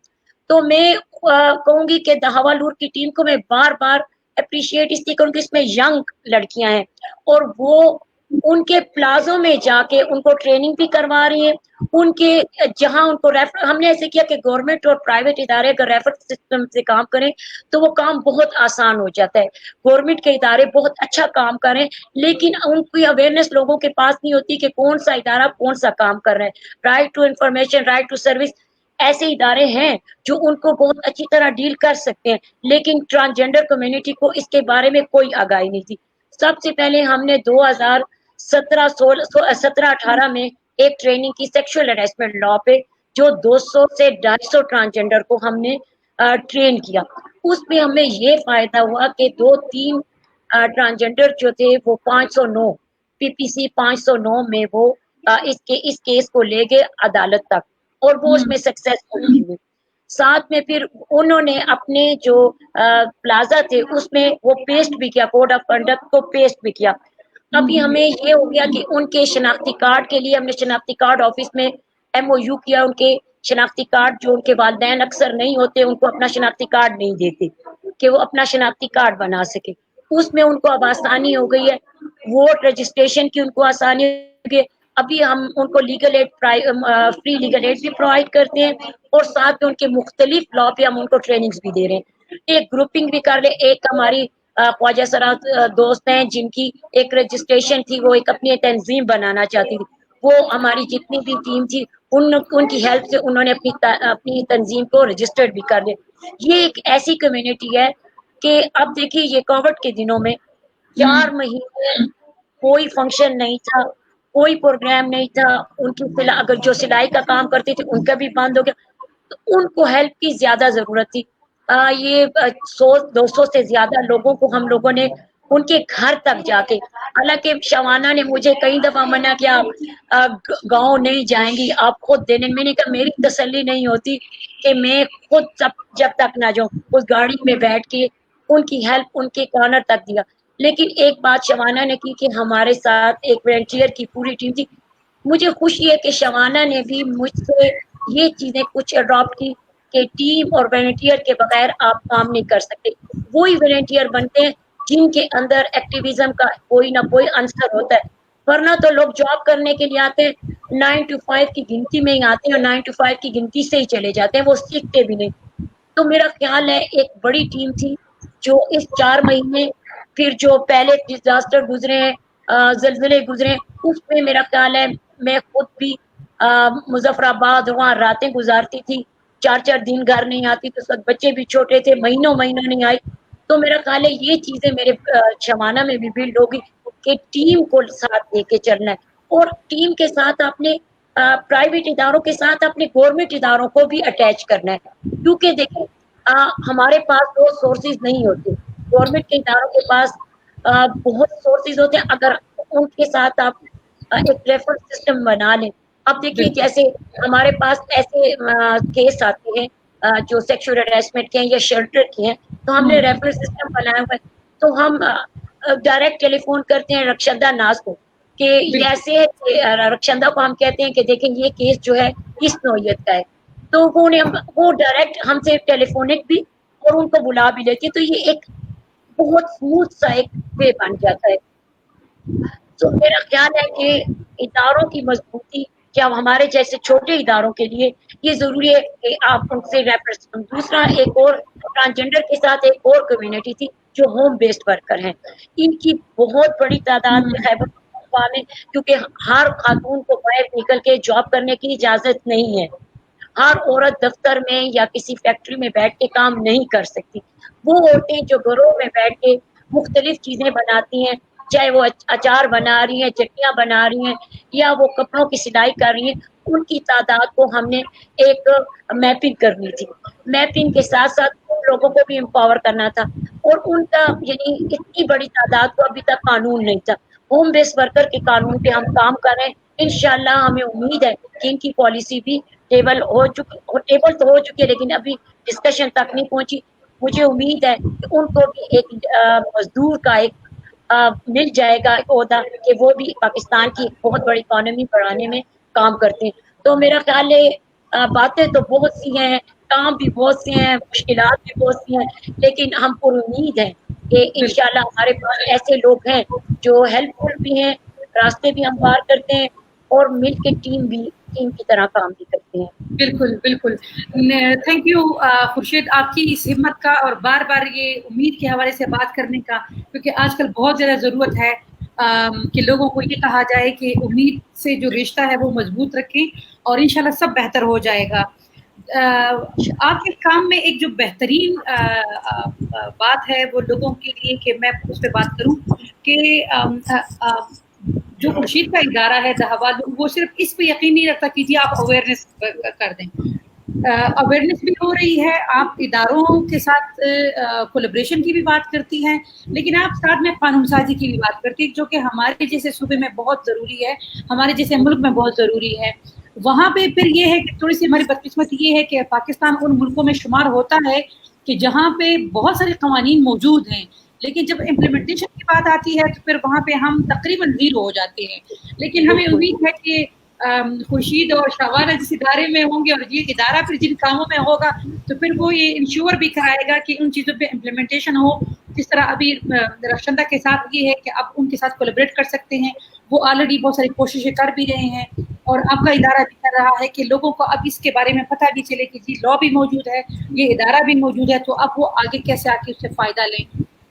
तो मैं कहूंगी कि दहावालूर की टीम को मैं बार बार अप्रिशिएट इसलिए करूंगी, इसमें यंग लड़कियां हैं और वो उनके प्लाजों में जाके उनको ट्रेनिंग भी करवा रही है। उनके जहां उनको रेफर, हमने ऐसे किया कि गवर्नमेंट और प्राइवेट इदारे अगर रेफर सिस्टम से काम करें तो वो काम बहुत आसान हो जाता है। गवर्नमेंट के इदारे बहुत अच्छा काम करें, लेकिन उनकी अवेयरनेस लोगों के पास नहीं होती कि कौन सा इदारा कौन सा काम कर रहा है। Right to information, right to service, ऐसे इदारे हैं जो उनको बहुत अच्छी तरह डील कर सकते हैं, लेकिन ट्रांसजेंडर कम्युनिटी को इसके बारे में कोई आगाही नहीं थी। सबसे पहले हमने 2017-18 में एक ट्रेनिंग की सेक्सुअल हरासमेंट लॉ पे, जो 200 से 250 ट्रांसजेंडर को हमने ट्रेन किया। उसमें हमें ये फायदा हुआ कि 2-3 ट्रांसजेंडर जो थे वो 509 पीपीसी 509 में वो इस केस को ले गए अदालत तक, और वो उसमें सक्सेसफुल हुए। साथ में फिर उन्होंने अपने जो प्लाजा थे उसमें वो पेस्ट भी किया, कोड ऑफ कंडक्ट को पेस्ट भी किया। अभी हमें ये हो गया कि उनके शनाख्ती कार्ड के लिए हमने शनाख्ती कार्ड ऑफिस में MOU किया। उनके शनाख्ती कार्ड, जो उनके वालिदैन अक्सर नहीं होते, उनको अपना शनाख्ती कार्ड नहीं देते कि वो अपना शनाख्ती कार्ड बना सके, उसमें उनको अब आसानी हो गई है। वोट रजिस्ट्रेशन की उनको आसानी हो गई है। अभी हम उनको legal aid, free legal aid भी प्रोवाइड करते हैं, और साथ में उनके मुख्तलिफ लॉ पे हम उनको ट्रेनिंग्स भी दे रहे हैं। एक ग्रुपिंग भी कर रहे। एक हमारी ख्वाजा सरा दोस्त हैं जिनकी एक रजिस्ट्रेशन थी, वो एक अपनी तंजीम बनाना चाहती थी। वो हमारी जितनी भी टीम थी उनकी हेल्प से उन्होंने अपनी तंजीम को रजिस्टर्ड भी कर लिया। ये एक ऐसी कम्युनिटी है कि अब देखिए, ये कोविड के दिनों में 4 महीने कोई फंक्शन नहीं था, कोई प्रोग्राम नहीं था। उनकी अगर जो सिलाई का काम करते थे उनका भी बंद हो गया, तो उनको हेल्प की ज्यादा जरूरत थी। ये 100-200 से ज्यादा लोगों को हम लोगों ने उनके घर तक जाके, हालांकि शवाना ने मुझे कई दफा मना किया, गांव नहीं जाएंगी, आप खुद देने। मैंने कहा मेरी तसल्ली नहीं होती कि मैं खुद जब तक ना जाऊं, उस गाड़ी में बैठ के उनकी हेल्प उनके कॉर्नर तक दिया। लेकिन एक बात शवाना ने की कि हमारे साथ एक वॉलंटियर की पूरी टीम थी। मुझे खुशी है कि शवाना ने भी मुझसे ये चीजें कुछ अडॉप्ट की कि टीम और वॉलंटियर के बगैर आप काम नहीं कर सकते। वही वॉलंटियर बनते हैं जिनके अंदर एक्टिविज्म का कोई ना कोई अंसर होता है, वरना तो लोग जॉब करने के लिए आते हैं 9 to 5 की गिनती में ही आते हैं और 9 to 5 की गिनती से ही चले जाते हैं, वो सीखते भी नहीं। तो मेरा ख्याल है एक बड़ी टीम थी जो इस 4 महीने, फिर जो पहले डिजास्टर गुजरे हैं, जलजले गुजरे, उसमें मेरा ख्याल है मैं खुद भी मुजफ्फराबाद वहाँ रातें गुजारती थी, 4-4 दिन घर नहीं आती, तो सब बच्चे भी छोटे थे, महीनों महीनों नहीं आई। तो मेरा ख्याल है ये चीजें मेरे शमाना में भी बिल्ड होगी कि टीम को साथ लेके चलना है, और टीम के साथ आपने प्राइवेट इदारों के साथ अपने गवर्नमेंट इदारों को भी अटैच करना है, क्योंकि देखिए हमारे पास वो सोर्सेज नहीं होते, गवर्नमेंट के इदारों के पास बहुत सोर्सेज होते हैं, अगर उनके साथ आप एक रेफरल सिस्टम बना लें। अब देखिए जैसे हमारे पास ऐसे केस आते हैं जो सेक्सुअल हरासमेंट के हैं या शेल्टर के हैं, तो हमने रेफरल सिस्टम बनाया हुआ है, तो हम डायरेक्ट टेलीफोन करते हैं रक्षदा नाज को कि ये ऐसे है, रक्षदा को हम कहते हैं कि देखें ये केस जो है इस नौयत का है, तो वो डायरेक्ट हमसे टेलीफोनिक भी और उनको बुला भी लेती है, तो ये एक बहुत स्मूथ सा एक वे बन जाता है। तो मेरा ख्याल है कि इदारों की मजबूती क्या हमारे जैसे छोटे इदारों के लिए ये जरूरी है कि आप उनसे रेप्रेजेंट। दूसरा एक और ट्रांसजेंडर के साथ एक और कम्युनिटी थी जो होम बेस्ड वर्कर हैं, इनकी बहुत बड़ी तादाद में खैबर पख्तूनख्वा में, क्योंकि हर खातून को बाहर निकल के जॉब करने की इजाजत नहीं है, हर औरत दफ्तर में या किसी फैक्ट्री में बैठ के काम नहीं कर सकती। वो औरतें जो घरों में बैठ के मुख्तलिफ चीजें बनाती हैं, चाहे वो अचार बना रही हैं, चटनियाँ बना रही हैं, या वो कपड़ों की सिलाई कर रही हैं, उनकी तादाद को हमने एक मैपिंग करनी थी। मैपिंग के साथ साथ उन लोगों को भी एम्पावर करना था, और उनका यानी इतनी बड़ी तादाद को अभी तक कानून नहीं था। होम बेस्ड वर्कर के कानून पे हम काम कर रहे हैं, इंशाल्लाह हमें उम्मीद है कि इनकी पॉलिसी भी टेबल तो हो चुकी है, लेकिन अभी डिस्कशन तक नहीं पहुंची। मुझे उम्मीद है कि उनको भी एक मजदूर का एक मिल जाएगा ओहदा कि वो भी पाकिस्तान की बहुत बड़ी इकोनॉमी बढ़ाने में काम करते हैं। तो मेरा ख्याल है बातें तो बहुत सी हैं, काम भी बहुत से हैं, मुश्किलात भी बहुत सी हैं, लेकिन हम पर उम्मीद है कि इंशाल्लाह हमारे पास ऐसे लोग हैं जो हेल्पफुल भी हैं, रास्ते भी हमवार करते हैं, और मिल के टीम की तरह काम भी करते हैं। बिल्कुल बिल्कुल, थैंक यू खुर्शीद, आपकी इस हिम्मत का और बार बार ये उम्मीद के हवाले से बात करने का, क्योंकि आजकल बहुत ज़्यादा ज़रूरत है कि लोगों को ये कहा जाए कि उम्मीद से जो रिश्ता है वो मजबूत रखें और इंशाल्लाह सब बेहतर हो जाएगा। आपके काम में एक जो बेहतरीन बात है वो लोगों के लिए कि मैं उस पर बात करूं कि जो खुर्शीद का इदारा है दहवाल, वो सिर्फ इस पे यकीन नहीं रखता कि जी आप अवेयरनेस कर दें, अवेयरनेस भी हो रही है, आप इदारों के साथ कोलैबोरेशन की भी बात करती हैं, लेकिन आप साथ में कानून साजी की भी बात करती है, जो कि हमारे जैसे सूबे में बहुत ज़रूरी है, हमारे जैसे मुल्क में बहुत ज़रूरी है। वहाँ पे फिर ये है कि थोड़ी सी हमारी बदकिस्मती ये है कि पाकिस्तान उन मुल्कों में शुमार होता है कि जहाँ पे बहुत सारे कवानीन मौजूद हैं, लेकिन जब इम्प्लीमेंटेशन की बात आती है तो फिर वहाँ पे हम तकरीबन ज़ीरो हो जाते हैं। लेकिन हमें उम्मीद है कि खुर्शीद और शाहवाना जिस इदारे में होंगे और ये इदारा फिर जिन कामों में होगा तो फिर वो ये इंश्योर भी कराएगा कि उन चीज़ों पे इम्प्लीमेंटेशन हो। जिस तरह अभी रक्षदा के साथ ये है कि आप उनके साथ कोलैबोरेट कर सकते हैं, वो ऑलरेडी बहुत सारी कोशिशें कर भी रहे हैं, और आपका इदारा भी कर रहा है कि लोगों को अब इसके बारे में पता भी चले कि जी लॉ भी मौजूद है, ये इदारा भी मौजूद है, तो अब वो आगे कैसे आके उससे फ़ायदा लें।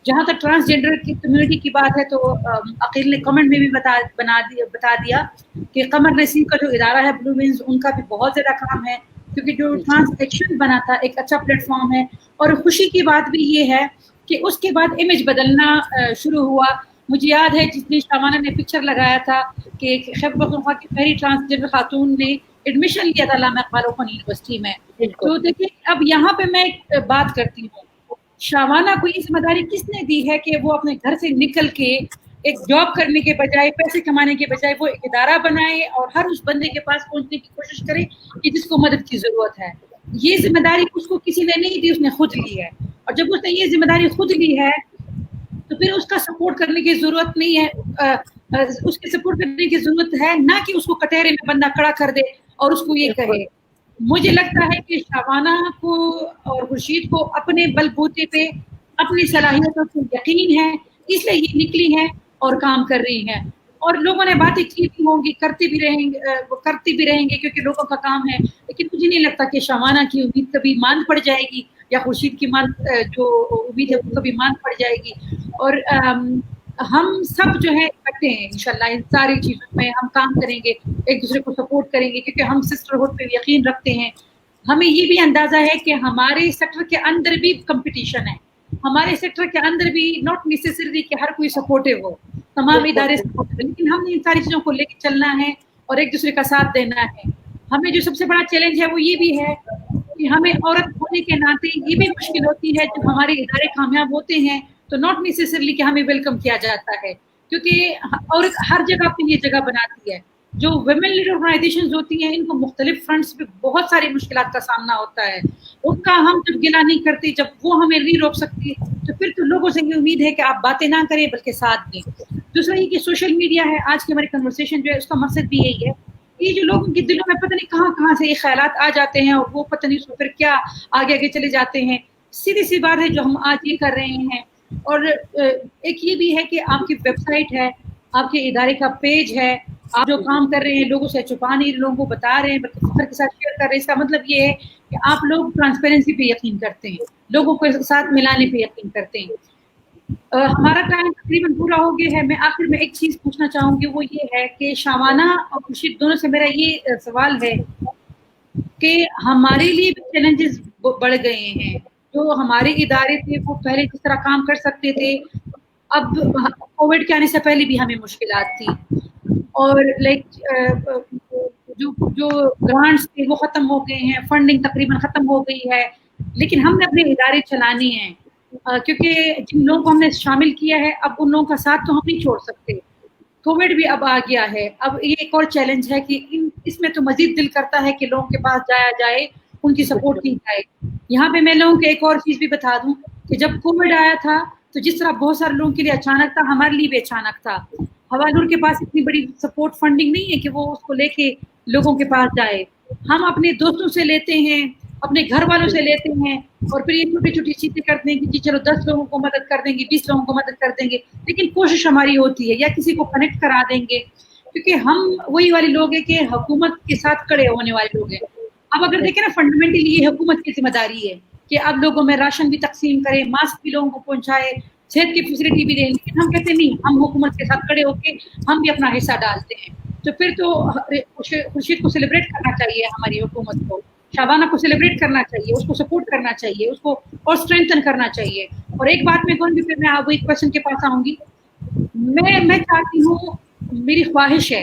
जहाँ तक ट्रांसजेंडर की कम्युनिटी की बात है तो अकील ने कमेंट में भी बता दिया कि कमर नसीम का जो इदारा है ब्लू विंग्स, उनका भी बहुत ज़्यादा काम है, क्योंकि जो ट्रांस एक्शन बना था एक अच्छा प्लेटफॉर्म है। और खुशी की बात भी ये है कि उसके बाद इमेज बदलना शुरू हुआ। मुझे याद है जिसने शामाना ने पिक्चर लगाया था कि खैबर पख्तूनख्वा की पहली ट्रांसजेंडर खातून ने एडमिशन लिया था अल्लामा इकबाल ओपन यूनिवर्सिटी में। तो देखिए अब यहाँ पे मैं बात करती हूँ, शाबाना को ये जिम्मेदारी किसने दी है कि वो अपने घर से निकल के एक जॉब करने के बजाय, पैसे कमाने के बजाय वो एक इदारा बनाए और हर उस बंदे के पास पहुंचने की कोशिश करे कि जिसको मदद की जरूरत है। ये जिम्मेदारी उसको किसी ने नहीं दी, उसने खुद ली है, और जब उसने ये जिम्मेदारी खुद ली है तो फिर उसका सपोर्ट करने की जरूरत नहीं है, उसके सपोर्ट करने की जरूरत है ना कि उसको कटहरे में बंदा खड़ा कर दे और उसको ये कहे। मुझे लगता है कि शाबाना को और खुर्शीद को अपने बलबूते पे अपनी सलाहियतों से यकीन है, इसलिए ये निकली हैं और काम कर रही हैं। और लोगों ने बातें की भी होंगी, करती भी रहेंगे क्योंकि लोगों का काम है। लेकिन मुझे नहीं लगता कि शबाना की उम्मीद कभी मांद पड़ जाएगी या खुर्शीद की जो उम्मीद है वो कभी मांद पड़ जाएगी। और हम सब जो है इकट्ठे हैं इंशाल्लाह, इन सारी चीज़ों में हम काम करेंगे, एक दूसरे को सपोर्ट करेंगे, क्योंकि हम सिस्टरहुड पे यकीन रखते हैं। हमें ये भी अंदाजा है कि हमारे सेक्टर के अंदर भी कंपटीशन है, हमारे सेक्टर के अंदर भी नॉट नेसेसरी कि हर कोई सपोर्टिव हो, तमाम इदारे सपोर्टिव, लेकिन हमने इन सारी चीज़ों को लेकर चलना है और एक दूसरे का साथ देना है। हमें जो सबसे बड़ा चैलेंज है वो ये भी है कि हमें औरत होने के नाते ये भी मुश्किल होती है, जब हमारे इदारे कामयाब होते हैं तो नॉट नेसेसरली कि हमें वेलकम किया जाता है, क्योंकि औरत हर जगह अपनी ये जगह बनाती है। जो वुमेन लीड ऑर्गेनाइजेशन होती हैं इनको मुख्तलिफ फ्रंट्स पे बहुत सारी मुश्किलात का सामना होता है, उनका हम जब गिला नहीं करते, जब वो हमें नहीं रोक सकती, तो फिर तो लोगों से ये उम्मीद है कि आप बातें ना करें बल्कि साथ दें। दूसरा ये कि सोशल मीडिया है, आज की हमारी कन्वर्सेशन जो है उसका मकसद भी यही है, ये जो लोगों के दिलों में पता नहीं कहाँ कहाँ से ये ख्यालात आ जाते हैं और वो पता नहीं उसको फिर क्या आगे आगे चले जाते हैं। सीधी सी बात है जो हम आज ये कर रहे हैं। और एक ये भी है कि आपकी वेबसाइट है, आपके इदारे का पेज है, आप जो काम कर रहे हैं लोगों से छुपा नहीं, लोगों को बता रहे हैं बल्कि फख्र के साथ शेयर कर रहे हैं। इसका मतलब ये है कि आप लोग ट्रांसपेरेंसी पे यकीन करते हैं, लोगों को साथ मिलाने पे यकीन करते हैं। हमारा टाइम तकरीबन पूरा हो गया है। मैं आखिर में एक चीज़ पूछना चाहूँगी, वो ये है कि शाबाना और खुर्शीद दोनों से मेरा ये सवाल है कि हमारे लिए भी चैलेंजेस बढ़ गए हैं। जो हमारे इदारे थे वो पहले जिस तरह काम कर सकते थे, अब कोविड के आने से पहले भी हमें मुश्किलात थी, और जो ग्रांट्स थे वो ख़त्म हो गए हैं, फंडिंग तकरीबन ख़त्म हो गई है, लेकिन हमने अपने इदारे चलाने हैं, क्योंकि जिन लोगों को हमने शामिल किया है अब उन लोगों का साथ तो हम नहीं छोड़ सकते। कोविड भी अब आ गया है, अब ये एक और चैलेंज है कि इसमें तो मजीद दिल करता है कि लोगों के पास जाया जाए, उनकी सपोर्ट की जाए। यहाँ पे मैं लोगों को एक और चीज़ भी बता दूं कि जब कोविड आया था तो जिस तरह बहुत सारे लोगों के लिए अचानक था, हमारे लिए भी अचानक था। हवालुर के पास इतनी बड़ी सपोर्ट फंडिंग नहीं है कि वो उसको लेके लोगों के पास जाए। हम अपने दोस्तों से लेते हैं, अपने घर वालों से लेते हैं, और फिर ये छोटी छोटी चीज़ें करते हैं कि जी चलो 10 लोगों को मदद कर देंगे, 20 लोगों को मदद कर देंगे, लेकिन कोशिश हमारी होती है या किसी को कनेक्ट करा देंगे, क्योंकि हम वही वाले लोग हैं कि हुकूमत के साथ खड़े होने वाले लोग हैं। अब अगर देखें ना, फंडामेंटली ये हुकूमत की जिम्मेदारी है कि अब लोगों में राशन भी तकसीम करे, मास्क भी लोगों को पहुंचाए, सेहत की फैसिलिटी भी दें, लेकिन हम कहते नहीं, हम हुकूमत के साथ खड़े होकर हम भी अपना हिस्सा डालते हैं। तो फिर तो खुर्शीद को सेलिब्रेट करना चाहिए, हमारी हुकूमत को, शाबाना को सेलिब्रेट करना चाहिए, उसको सपोर्ट करना चाहिए, उसको और स्ट्रेंथन करना चाहिए। और एक बात मैं कहूँगी, फिर मैं आप एक क्वेश्चन के पास आऊँगी। मैं चाहती हूँ, मेरी ख्वाहिश है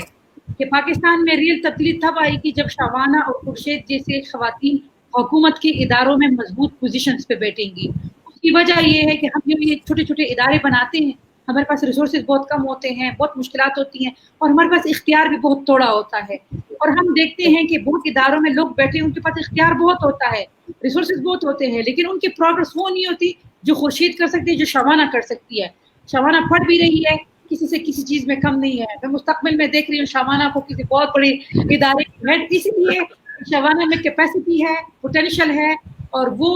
कि पाकिस्तान में रियल तब्दीली तब आएगी जब शाबाना और खुर्शीद जैसे ख़वातीन हुकूमत के इदारों में मजबूत पोजीशंस पे बैठेंगी। उसकी वजह ये है कि हम जो ये छोटे छोटे इदारे बनाते हैं, हमारे पास रिसोर्सेज बहुत कम होते हैं, बहुत मुश्किलात होती हैं, और हमारे पास इख्तियार भी बहुत थोड़ा होता है। और हम देखते हैं कि बहुत इदारों में लोग बैठे, उनके पास इख्तियार बहुत होता है, रिसोर्सेज बहुत होते हैं, लेकिन उनकी प्रोग्रेस वो नहीं होती जो खुर्शीद कर सकती है, जो शाबाना कर सकती है। शाबाना पढ़ भी रही है, किसी से किसी चीज़ में कम नहीं है। मैं मुस्तकबिल में देख रही हूँ शाबाना को किसी बहुत बड़े इदारे की हेड, इसलिए शाबाना में कैपेसिटी है, पोटेंशियल है, और वो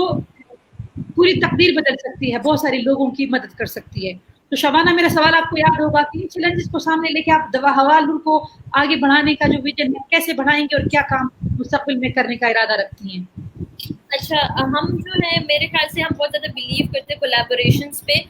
पूरी तकदीर बदल सकती है, बहुत सारे लोगों की मदद कर सकती है। तो शाबाना, मेरा सवाल आपको याद होगा कि इन चैलेंजेस को सामने लेके आप हवालुर को आगे बढ़ाने का जो विजन है कैसे बढ़ाएंगे और क्या काम मुस्तकबिल में करने का इरादा रखती हैं? अच्छा, हम जो है मेरे ख्याल से हम बहुत ज़्यादा बिलीव करते हैं कोलैबोरेशंस पे।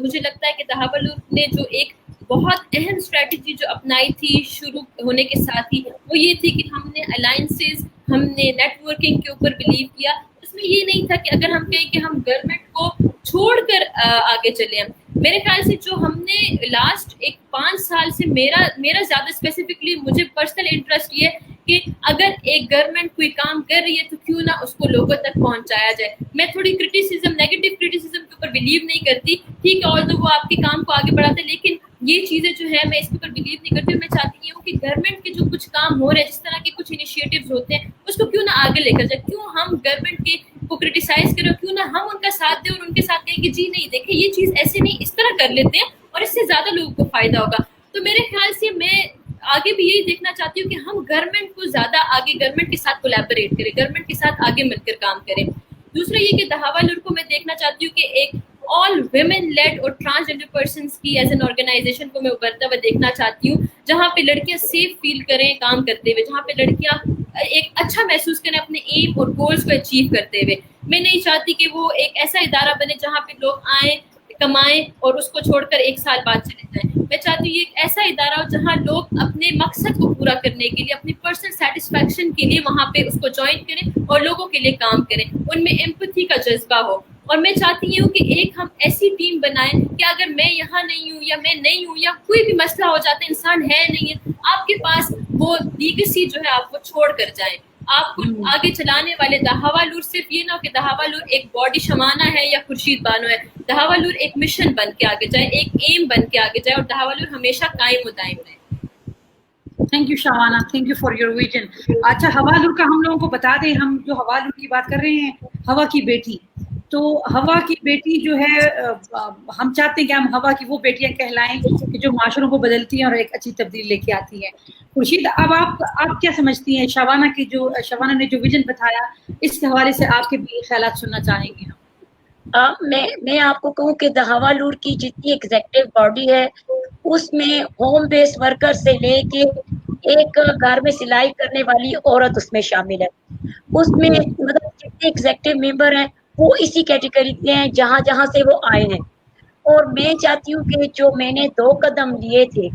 मुझे लगता है कि हवालुर ने जो एक बहुत अहम स्ट्रेटजी जो अपनाई थी शुरू होने के साथ ही, वो ये थी कि हमने अलायंसेस, हमने नेटवर्किंग के ऊपर बिलीव किया। उसमें ये नहीं था कि अगर हम कहें कि हम गवर्नमेंट को छोड़कर आगे चले। मेरे ख्याल से जो हमने लास्ट 5 साल से मेरा ज़्यादा स्पेसिफिकली मुझे पर्सनल इंटरेस्ट ये कि अगर एक गवर्नमेंट कोई काम कर रही है तो क्यों ना उसको लोगों तक पहुंचाया जाए। मैं थोड़ी क्रिटिसिज्म, नेगेटिव क्रिटिसिज्म के ऊपर बिलीव नहीं करती। ठीक है, और तो वो आपके काम को आगे बढ़ाते, लेकिन ये चीज़ें जो है मैं इसके ऊपर बिलीव नहीं करती। मैं चाहती हूँ कि गवर्नमेंट के जो कुछ काम हो रहे हैं, जिस तरह के कुछ इनिशिएटिव्स होते हैं, उसको क्यों ना आगे लेकर जाए। क्यों हम गवर्नमेंट के को क्रिटिसाइज करें, क्यों ना हम उनका साथ दें और उनके साथ कहें कि जी नहीं, देखें ये चीज़ ऐसे नहीं, इस तरह कर लेते हैं और इससे ज़्यादा लोगों को फ़ायदा होगा। तो मेरे ख्याल से मैं आगे भी यही देखना चाहती हूँ कि हम गवर्नमेंट को ज़्यादा आगे, गवर्नमेंट के साथ कोलैबोरेट करें, गवर्नमेंट के साथ आगे मिलकर काम करें। دوسرا یہ کہ دہاوا-لور کو میں دیکھنا چاہتی ہوں کہ ایک آل ویمن لیڈ اور ٹرانسجینڈر پرسنس کی ایز این آرگنائزیشن کو میں ابھرتا ہوا دیکھنا چاہتی ہوں, جہاں پہ لڑکیاں سیف فیل کریں کام کرتے ہوئے, جہاں پہ لڑکیاں ایک اچھا محسوس کریں اپنے ایم اور گولز کو اچیو کرتے ہوئے. میں نہیں چاہتی کہ وہ ایک ایسا ادارہ بنے جہاں پہ لوگ آئیں, کمائیں اور اس کو چھوڑ کر ایک سال بعد چلے جائیں. میں چاہتی ہوں یہ ایک ایسا ادارہ ہو جہاں لوگ اپنے مقصد کو پورا کرنے کے لیے, اپنی پرسنل سیٹسفیکشن کے لیے وہاں پہ اس کو جوائن کریں اور لوگوں کے لیے کام کریں, ان میں ایمپتھی کا جذبہ ہو. اور میں چاہتی ہوں کہ ایک ہم ایسی ٹیم بنائیں کہ اگر میں یہاں نہیں ہوں یا میں نہیں ہوں یا کوئی بھی مسئلہ ہو جاتا ہے, انسان ہے نہیں ہے, آپ کے پاس وہ لیگیسی جو ہے آپ وہ چھوڑ کر جائیں. آپ کو آگے چلانے والے دہاوا-لور صرف یہ نہ ہو کہ دہاوا-لور ایک باڈی شمانہ ہے یا خورشید بانو ہے. دہاوا-لور ایک مشن بن کے آگے جائے, ایک ایم بن کے آگے جائے, اور دہاوا-لور ہمیشہ قائم و دائم رہے. Thank you Shawana, thank you for your vision. اچھا, ہوا-لور کا ہم لوگوں کو بتا دیں, ہم جو ہوا-لور کی بات کر رہے ہیں, ہوا کی بیٹی, تو ہوا کی بیٹی جو ہے ہم چاہتے ہیں کہ ہم ہوا کی وہ بیٹیاں کہلائیں کہ جو معاشروں کو بدلتی ہیں اور ایک اچھی تبدیل لے کے آتی ہیں. خورشید, اب آپ کیا سمجھتی ہیں شاوانہ نے جو ویژن بتایا, اس کے حوالے سے آپ کے بھی خیالات سننا چاہیں گے ہم. میں آپ کو کہوں کہ دہاوا-لور کی جتنی ایگزیکٹو باڈی ہے اس میں ہوم بیس ورکر سے لے کے ایک گھر میں سلائی کرنے والی عورت اس میں شامل ہے. اس میں مطلب جتنے ایگزیکٹو ممبر ہیں وہ اسی کیٹیگری کے ہیں جہاں جہاں سے وہ آئے ہیں. اور میں چاہتی ہوں کہ جو میں نے 2 قدم لیے تھے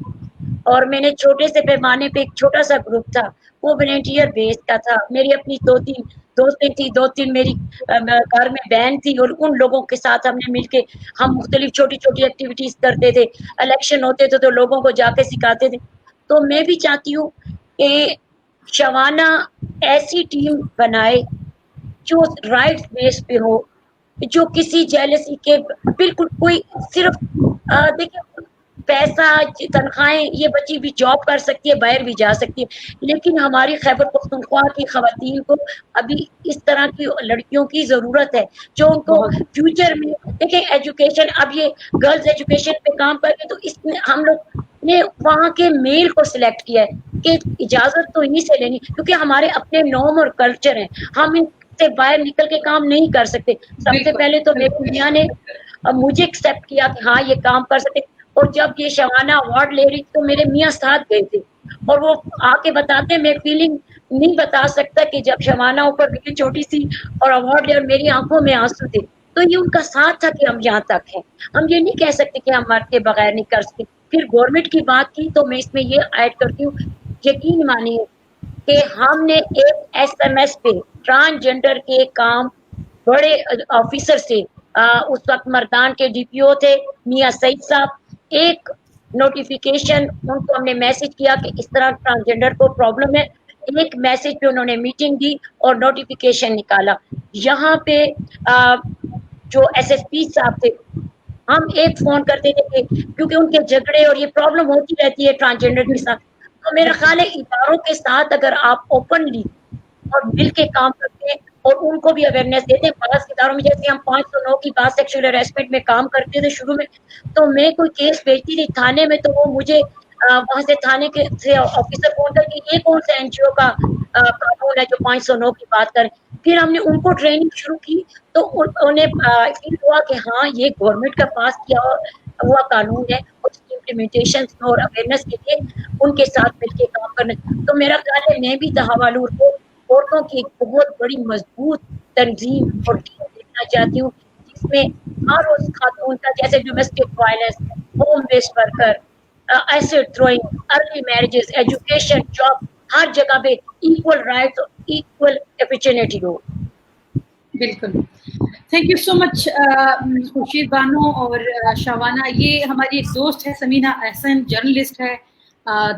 اور میں نے چھوٹے سے پیمانے پہ ایک چھوٹا سا گروپ تھا, وہ والنٹیئر بیس کا تھا. میری اپنی 2-3 دوستیں تھی, 2-3 میری گھر میں بہن تھی, اور ان لوگوں کے ساتھ ہم نے مل کے ہم مختلف چھوٹی چھوٹی ایکٹیویٹیز کرتے تھے. الیکشن ہوتے تھے تو لوگوں کو جا کے سکھاتے تھے. تو میں بھی چاہتی ہوں کہ شاوانہ ایسی ٹیم بنائے جو رائٹ بیس پہ ہو, جو کسی جیلسی کے بالکل کوئی صرف دیکھیں پیسہ تنخواہیں, یہ بچی بھی جاب کر سکتی ہے, باہر بھی جا سکتی ہے, لیکن ہماری خیبر پختونخوا کی خواتین کو ابھی اس طرح کی لڑکیوں کی ضرورت ہے جو ان کو فیوچر میں دیکھیں ایجوکیشن, اب یہ گرلز ایجوکیشن پہ کام کر کے, تو اس میں ہم لوگ نے وہاں کے میل کو سلیکٹ کیا ہے کہ اجازت تو انہیں سے لینی, کیونکہ ہمارے اپنے نارم اور کلچر ہیں, ہم ان سے باہر نکل کے کام نہیں کر سکتے. سب سے پہلے تو میری میاں نے مجھے ایکسپٹ کیا کہ ہاں یہ کام کر سکتے, اور جب یہ شاوانہ اوارڈ لے رہی تو میرے میاں ساتھ گئے تھے, اور وہ آ کے بتاتے ہیں, میں فیلنگ نہیں بتا سکتا کہ جب شاوانہ اوپر میری چھوٹی سی اور اوارڈ لے اور میری آنکھوں میں آنسو تھے, تو یہ ان کا ساتھ تھا کہ ہم یہاں تک ہیں. ہم یہ نہیں کہہ سکتے کہ ہم مرد کے بغیر نہیں کر سکتے. پھر گورنمنٹ کی بات کی تو میں اس میں یہ ایڈ کرتی ہوں, یقین مانیے کہ ہم نے ایک SMS پہ ٹرانسجینڈر کے کام بڑے آفیسر سے, اس وقت مردان کے DPO تھے میاں سعید صاحب, ایک نوٹیفیکیشن ان کو ہم نے میسج کیا کہ اس طرح ٹرانسجینڈر کو پرابلم ہے, ایک میسج پہ انہوں نے میٹنگ دی اور نوٹیفیکیشن نکالا. یہاں پہ جو SSP صاحب تھے, ہم ایک فون کرتے تھے کیونکہ ان کے جھگڑے اور یہ پرابلم ہوتی رہتی ہے ٹرانسجینڈر کے ساتھ. تو میرا خیال ہے اداروں کے ساتھ اگر آپ اوپنلی اور مل کے کام کرتے ہیں اور ان کو بھی اویئرنیس دیتے ہیں, بعض اداروں میں جیسے ہم 509 کی بات سیکشل ہراسمنٹ میں کام کرتے تھے شروع میں, تو میں کوئی کیس بھیجتی تھی تھانے میں, تو وہ مجھے وہاں سے تھانے کے سے آفیسر فون کر کے یہ کون سا NGO کا قانون ہے جو 509 کی بات کریں. پھر ہم نے ان کو ٹریننگ شروع کی, تو انہیں فیل ہوا کہ ہاں یہ گورنمنٹ کا پاس کیا ہوا قانون ہے, اور اس کی امپلیمنٹیشن اور اویئرنیس کے لیے ان کے ساتھ مل کے کام کرنا. تو میرا خیال ہے میں بھی دہاوا-لور کو عورتوں کی ایک بہت بڑی مضبوط تنظیم اور ٹیم دیکھنا چاہتی ہوں, جس میں ہر اس خاتون کا, جیسے domestic violence, home based worker, acid throwing, early marriages, education, job, ہر جگہ پہ ایکول رائٹس اور ایکول اپرچونٹی ہو. بالکل, thank you so much Khurshid Bano اور شاوانہ. یہ ہماری ایک دوست ہے سمینہ احسن, جرنلسٹ ہے,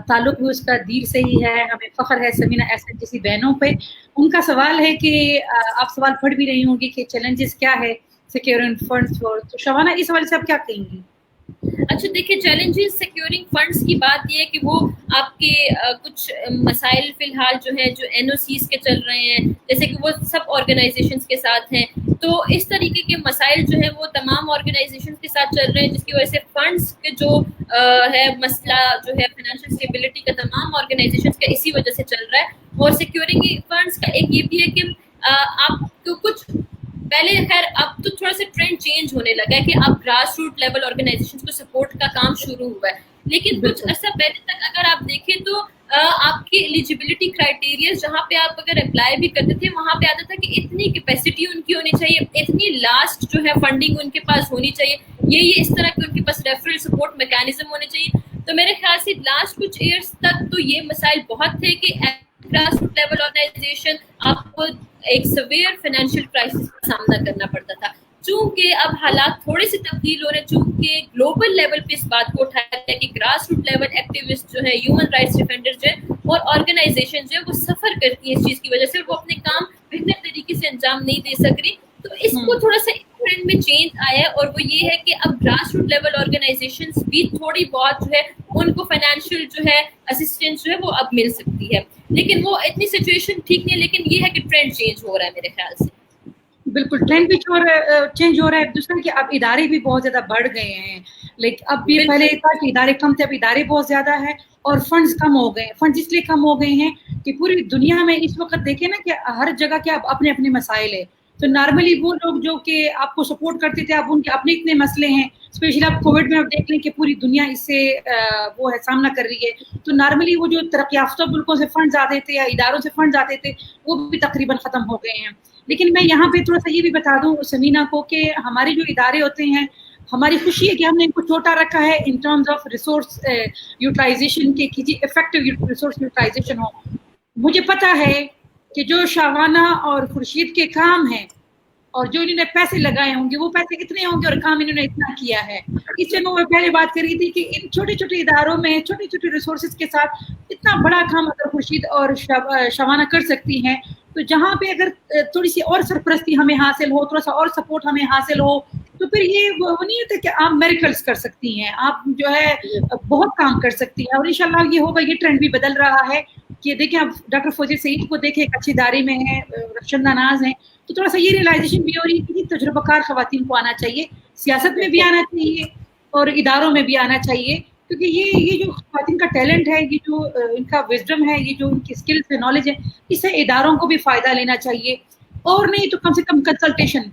تعلق بھی اس کا دیر سے ہی ہے, ہمیں فخر ہے سمینہ احسن جیسی بہنوں پہ. ان کا سوال ہے کہ آپ سوال پڑھ بھی رہی ہوں گی کہ چیلنجز کیا ہے سیکیورنگ فنڈس فور, تو شاوانہ اس حوالے سے آپ کیا کہیں گی؟ اچھا دیکھیے, چیلنجز سیکیورنگ فنڈس کی بات یہ ہے کہ وہ آپ کے کچھ مسائل فی الحال جو ہیں جو NOCs کے چل رہے ہیں, جیسے کہ وہ سب آرگنائزیشنس کے ساتھ ہیں, تو اس طریقے کے مسائل جو ہیں وہ تمام آرگنائزیشنس کے ساتھ چل رہے ہیں, جس کی وجہ سے فنڈس کے جو ہے مسئلہ جو ہے فائنینشیل اسٹیبلٹی کا تمام آرگنائزیشنس کا اسی وجہ سے چل رہا ہے. اور سیکیورنگ فنڈس کا ایک یہ بھی ہے کہ آپ کو کچھ پہلے خیر اب تو تھوڑا سا ٹرینڈ چینج ہونے لگا ہے کہ اب گراس روٹ لیول آرگنائزیشن کو سپورٹ کا کام شروع ہوا ہے, لیکن کچھ عرصہ پہلے تک اگر آپ دیکھیں تو آپ کی ایلیجیبلٹی کرائٹیریا جہاں پہ آپ اگر اپلائی بھی کرتے تھے وہاں پہ آتا تھا کہ اتنی کیپیسٹی ان کی ہونی چاہیے, اتنی لاسٹ جو ہے فنڈنگ ان کے پاس ہونی چاہیے, یہ اس طرح کے ان کے پاس ریفرل سپورٹ میکینزم ہونے چاہیے. تو میرے خیال سے لاسٹ کچھ ایئرس تک تو یہ مسائل بہت تھے کہ گراس روٹ لیول آرگنائزیشن آپ کو ایک سویئر فائنینشیل کرائسس کا سامنا کرنا پڑتا تھا. چونکہ اب حالات تھوڑے سے تبدیل ہو رہے ہیں, چونکہ گلوبل لیول پہ اس بات کو اٹھایا ہے کہ گراس روٹ لیول ایکٹیوسٹ جو ہے, ہیومن رائٹس ڈیفینڈر جو ہے اور آرگنائزیشن جو ہے وہ سفر کرتی ہیں اس چیز کی وجہ سے, وہ اپنے کام بہتر طریقے سے انجام نہیں دے سک رہی. تو اس کو تھوڑا سا ٹرینڈ میں چینج آیا ہے, اور وہ یہ ہے کہ اب گراس روٹ لیول آرگنائزیشنز بھی تھوڑی بہت جو ہے ان کو فائنینشیل جو ہے اسسٹنس جو ہے وہ اب مل سکتی ہے, لیکن وہ اتنی سچویشن ٹھیک نہیں ہے. لیکن یہ ہے کہ ٹرینڈ چینج ہو رہا ہے میرے خیال سے. بالکل ٹرینڈ بھی چینج ہو رہا ہے. دوسرا کہ اب ادارے بھی بہت زیادہ بڑھ گئے ہیں. لائک اب یہ پہلے تھا کہ ادارے کم تھے, اب ادارے بہت زیادہ ہے اور فنڈز کم ہو گئے. فنڈز اس لیے کم ہو گئے ہیں کہ پوری دنیا میں اس وقت دیکھیں نا کہ ہر جگہ کے اب اپنے اپنے مسائل ہے. تو نارملی وہ لوگ جو کہ آپ کو سپورٹ کرتے تھے, اب ان کے اپنے اتنے مسئلے ہیں. اسپیشلی اب کووڈ میں آپ دیکھ لیں کہ پوری دنیا اس سے وہ ہے سامنا کر رہی ہے. تو نارملی وہ جو ترقی یافتہ ملکوں سے فنڈز آتے تھے یا اداروں سے فنڈز آتے تھے وہ بھی تقریباً ختم ہو گئے ہیں. لیکن میں یہاں پہ تھوڑا سا یہ بھی بتا دوں سمینا کو کہ ہمارے جو ادارے ہوتے ہیں, ہماری خوشی ہے کہ ہم نے ان کو چھوٹا رکھا ہے in terms of resource utilisation کے, افیکٹو ریسورس یوٹیلائزیشن ہو. مجھے پتا ہے کہ جو شاہانہ اور خورشید کے کام ہیں اور جو انہوں نے پیسے لگائے ہوں گے وہ پیسے کتنے ہوں گے اور کام انہوں نے اتنا کیا ہے. اس لیے میں پہلے بات کر رہی تھی کہ ان چھوٹے چھوٹے اداروں میں چھوٹے چھوٹے ریسورسز کے ساتھ اتنا بڑا کام اگر خورشید اور شاہانہ کر سکتی ہیں, تو جہاں پہ اگر تھوڑی سی اور سرپرستی ہمیں حاصل ہو, تھوڑا سا اور سپورٹ ہمیں حاصل ہو, تو پھر یہ وہ نہیں ہوتا کہ آپ میریکلز کر سکتی ہیں, آپ جو ہے بہت کام کر سکتی ہیں. اور انشاءاللہ یہ ہوگا. یہ ٹرینڈ بھی بدل رہا ہے کہ دیکھیں اب ڈاکٹر فوزیہ سعید کو دیکھیں, ایک اچھی ادارے میں ہیں, رشندہ ناز ہیں, تو تھوڑا سا یہ ریئلائزیشن بھی ہو رہی ہے کہ تجربہ کار خواتین کو آنا چاہیے, سیاست میں بھی آنا چاہیے اور اداروں میں بھی آنا چاہیے, کیونکہ یہ جو خواتین کا ٹیلنٹ ہے, یہ جو ان کا وزڈم ہے, یہ جو ان کی اسکلس ہے, نالج ہے, اس سے اداروں کو بھی فائدہ لینا چاہیے. اور نہیں تو کم سے کم کنسلٹیشن.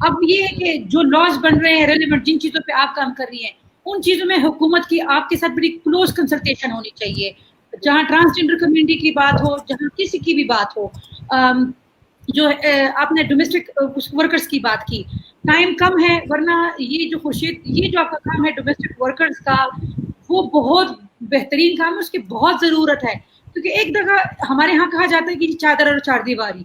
اب یہ ہے کہ جو لاز بن رہے ہیں ریلیونٹ, جن چیزوں پہ آپ کام کر رہی ہیں, ان چیزوں میں حکومت کی آپ کے ساتھ بڑی کلوز کنسلٹیشن ہونی چاہیے. جہاں ٹرانسجینڈر کمیونٹی کی بات ہو, جہاں کسی کی بھی بات ہو, جو آپ نے ڈومیسٹک ورکرز کی بات کی, ٹائم کم ہے, ورنہ یہ جو خورشید, یہ جو آپ کا کام ہے ڈومیسٹک ورکرز کا, وہ بہت بہترین کام ہے, اس کی بہت ضرورت ہے. کیونکہ ایک دفعہ ہمارے ہاں کہا جاتا ہے کہ چادر اور چار دیواری,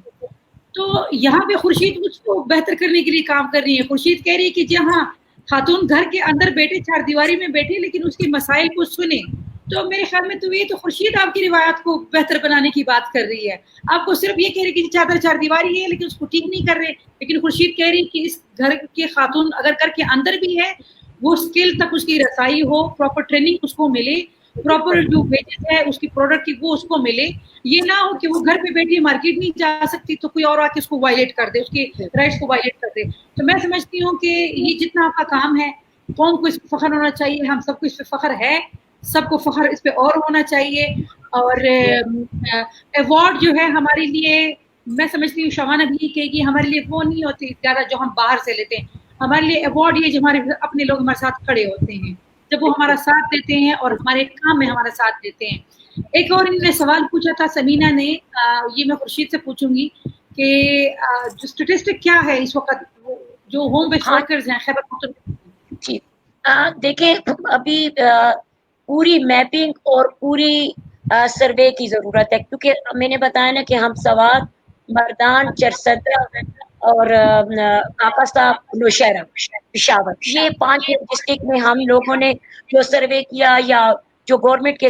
تو یہاں پہ خورشید اس کو بہتر کرنے کے لیے کام کر رہی ہے. خورشید کہہ رہی ہے کہ جہاں خاتون گھر کے اندر بیٹھے, چار دیواری میں بیٹھے, لیکن اس کے مسائل کو سنیں. تو میرے خیال میں تو یہ تو خورشید آپ کی روایت کو بہتر بنانے کی بات کر رہی ہے. آپ کو صرف یہ کہہ رہی کہ چادر چار دیواری ہے لیکن اس کو ٹھیک نہیں کر رہے, لیکن خورشید کہہ رہی کہ اس گھر کے خاتون اگر گھر کے اندر بھی ہے, وہ اسکل تک اس کی رسائی ہو, پراپر ٹریننگ اس کو ملے, پراپر جو ویجز ہے اس کی پروڈکٹ کی وہ اس کو ملے. یہ نہ ہو کہ وہ گھر پہ بیٹھی مارکیٹ نہیں جا سکتی تو کوئی اور آ کے اس کو وائلیٹ کر دے, اس کے رائٹس کو وائلیٹ کر دے. تو میں سمجھتی ہوں کہ یہ جتنا آپ کا کام ہے, قوم کو اس پہ فخر ہونا چاہیے, ہم سب کو اس پہ فخر ہے, سب کو فخر اس پہ اور ہونا چاہیے. اور ایوارڈ جو ہے ہمارے لیے, میں سمجھتی ہوں شوانہ بھی کہے گی, ہمارے لیے وہ نہیں ہوتی زیادہ جو ہم باہر سے لیتے ہیں. ہمارے لیے ایوارڈ یہ جو ہمارے اپنے لوگ ہمارے ساتھ کھڑے ہوتے ہیں, جب وہ ہمارا ساتھ دیتے ہیں اور ہمارے کام میں ہمارا ساتھ دیتے ہیں. ایک اور انہوں نے سوال پوچھا تھا سمینا نے, یہ میں خورشید سے پوچھوں گی کہ جو اسٹیٹسٹک کیا ہے اس وقت جو ہوم بیس ورکرز ہیں خیبر پختونخوا. جی دیکھیں, ابھی پوری میپنگ اور پوری سروے کی ضرورت ہے, کیونکہ میں نے بتایا نا کہ ہم سوات, مردان, چرسدہ اور کاکا صاحب, نوشہرہ, پشاور, یہ 5 ڈسٹرکٹ میں ہم لوگوں نے جو سروے کیا یا جو گورنمنٹ کے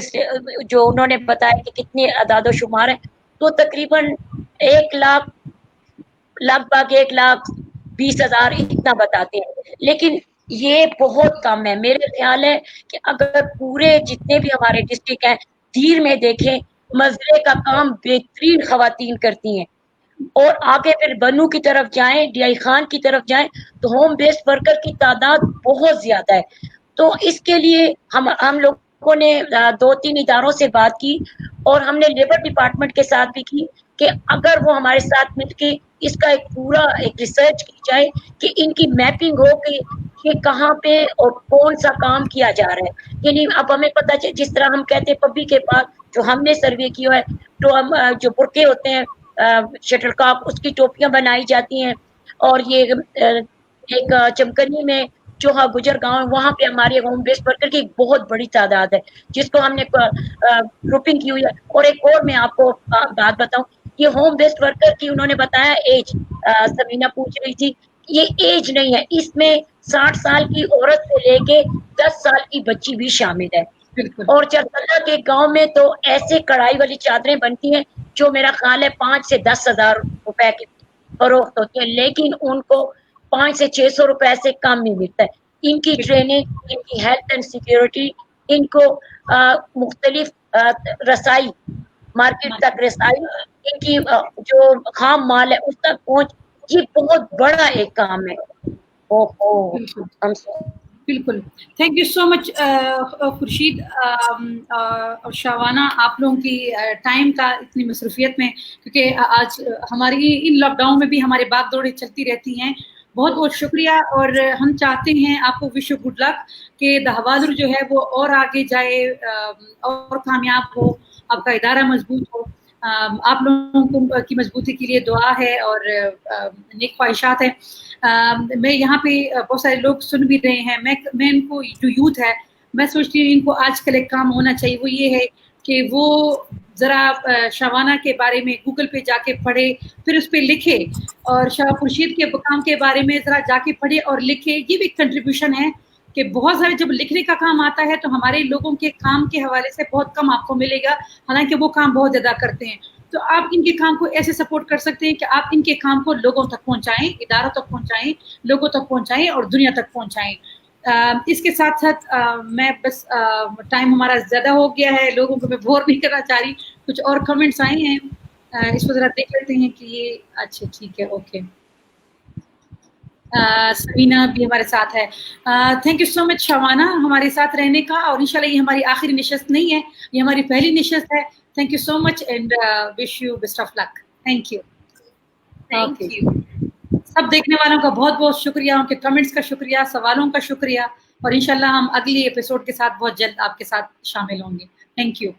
جو انہوں نے بتایا کہ کتنے اعداد و شمار ہیں, تو تقریباً 1 لاکھ لگ بھگ 1,20,000 اتنا بتاتے ہیں. لیکن یہ بہت کم ہے. میرے خیال ہے کہ اگر پورے جتنے بھی ہمارے ڈسٹرکٹ ہیں دیر میں دیکھیں, مزرعے کا کام بہترین خواتین کرتی ہیں, اور آگے پھر بنو کی طرف جائیں, ڈی آئی خان کی طرف جائیں, تو ہوم بیسڈ ورکر کی تعداد بہت زیادہ ہے. تو اس کے لیے ہم لوگوں نے 2-3 اداروں سے بات کی, اور ہم نے لیبر ڈپارٹمنٹ کے ساتھ بھی کی کہ اگر وہ ہمارے ساتھ مل کے اس کا ایک پورا ایک ریسرچ کی جائے کہ ان کی میپنگ ہو کہ یہ کہاں پہ اور کون سا کام کیا جا رہا ہے. یعنی اب ہمیں پتہ چلے، جس طرح ہم کہتے ہیں پبی کے پاس جو ہم نے سروے کیا ہے تو ہم جو برقعے ہوتے ہیں شٹل کاک اس کی ٹوپیاں بنائی جاتی ہیں، اور یہ ایک چمکنی میں چوہا گجر گاؤں وہاں پہ ہمارے ہوم بیس ورکر کی ایک بہت بڑی تعداد ہے جس کو ہم نے گروپنگ کی ہوئی ہے. اور ایک اور میں آپ کو بات بتاؤں، یہ ہوم بیسڈ ورکر کی انہوں نے بتایا ایج، سمینہ پوچھ رہی تھی، یہ ایج نہیں ہے، اس میں 60 سال کی عورت سے لے کے 10 سال کی بچی بھی شامل ہے. اور چرتلا کے گاؤں میں تو ایسے کڑھائی والی چادریں بنتی ہیں جو میرا خیال ہے 5 سے 10 ہزار روپے کی فروخت ہوتی ہے، لیکن ان کو 500 سے 600 روپے سے کم نہیں ملتا ہے. ان کی ٹریننگ، ان کی ہیلتھ اینڈ سیکیورٹی، ان کو مختلف رسائی، مارکیٹ تک رسائی، ان کی جو خام مال ہے اس تک پہنچ، یہ بہت بڑا ایک کام ہے. بالکل. Thank you so much Khurshid اور شاوانہ، آپ لوگوں کی ٹائم کا اتنی مصروفیت میں، کیونکہ آج ہماری ان لاک ڈاؤن میں بھی ہمارے باغ دوڑے چلتی رہتی ہیں. بہت بہت شکریہ، اور ہم چاہتے ہیں آپ کو وش گڈ لک کہ دا حوالر جو ہے وہ اور آگے جائے اور کامیاب ہو، آپ کا ادارہ مضبوط ہو. آپ لوگوں کی مضبوطی کے لیے دعا ہے اور نیک خواہشات ہیں. میں یہاں پہ بہت سارے لوگ سن بھی رہے ہیں. میں ان کو جو یوتھ ہے، میں سوچتی ہوں ان کو آج کل ایک کام ہونا چاہیے، وہ یہ ہے کہ وہ ذرا شاوانہ کے بارے میں گوگل پہ جا کے پڑھے، پھر اس پہ لکھے، اور شاہ خورشید کے کام کے بارے میں ذرا جا کے پڑھے اور لکھے. یہ بھی ایک کنٹریبیوشن ہے کہ بہت سارے جب لکھنے کا کام آتا ہے تو ہمارے لوگوں کے کام کے حوالے سے بہت کم آپ کو ملے گا، حالانکہ وہ کام بہت زیادہ کرتے ہیں. تو آپ ان کے کام کو ایسے سپورٹ کر سکتے ہیں کہ آپ ان کے کام کو لوگوں تک پہنچائیں، اداروں تک پہنچائیں، لوگوں تک پہنچائیں اور دنیا تک پہنچائیں. اس کے ساتھ ساتھ میں بس ٹائم ہمارا زیادہ ہو گیا ہے، لوگوں کو میں بور نہیں کرنا چاہ رہی. کچھ اور کمنٹس آئے ہیں، اس کو ذرا دیکھ لیتے ہیں کہ یہ اچھا ٹھیک ہے. اوکے، سمینہ بھی ہمارے ساتھ ہے. تھینک یو سو مچ شاوانہ ہمارے ساتھ رہنے کا، اور انشاءاللہ یہ ہماری آخری نشست نہیں ہے، یہ ہماری پہلی نشست ہے. Thank you so much and wish you best of luck. Thank you. Thank you. سب دیکھنے والوں کا بہت بہت شکریہ، ان کے کمنٹس کا شکریہ، سوالوں کا شکریہ، اور انشاءاللہ ہم اگلی ایپیسوڈ کے ساتھ بہت جلد آپ کے ساتھ شامل ہوں گے. Thank you.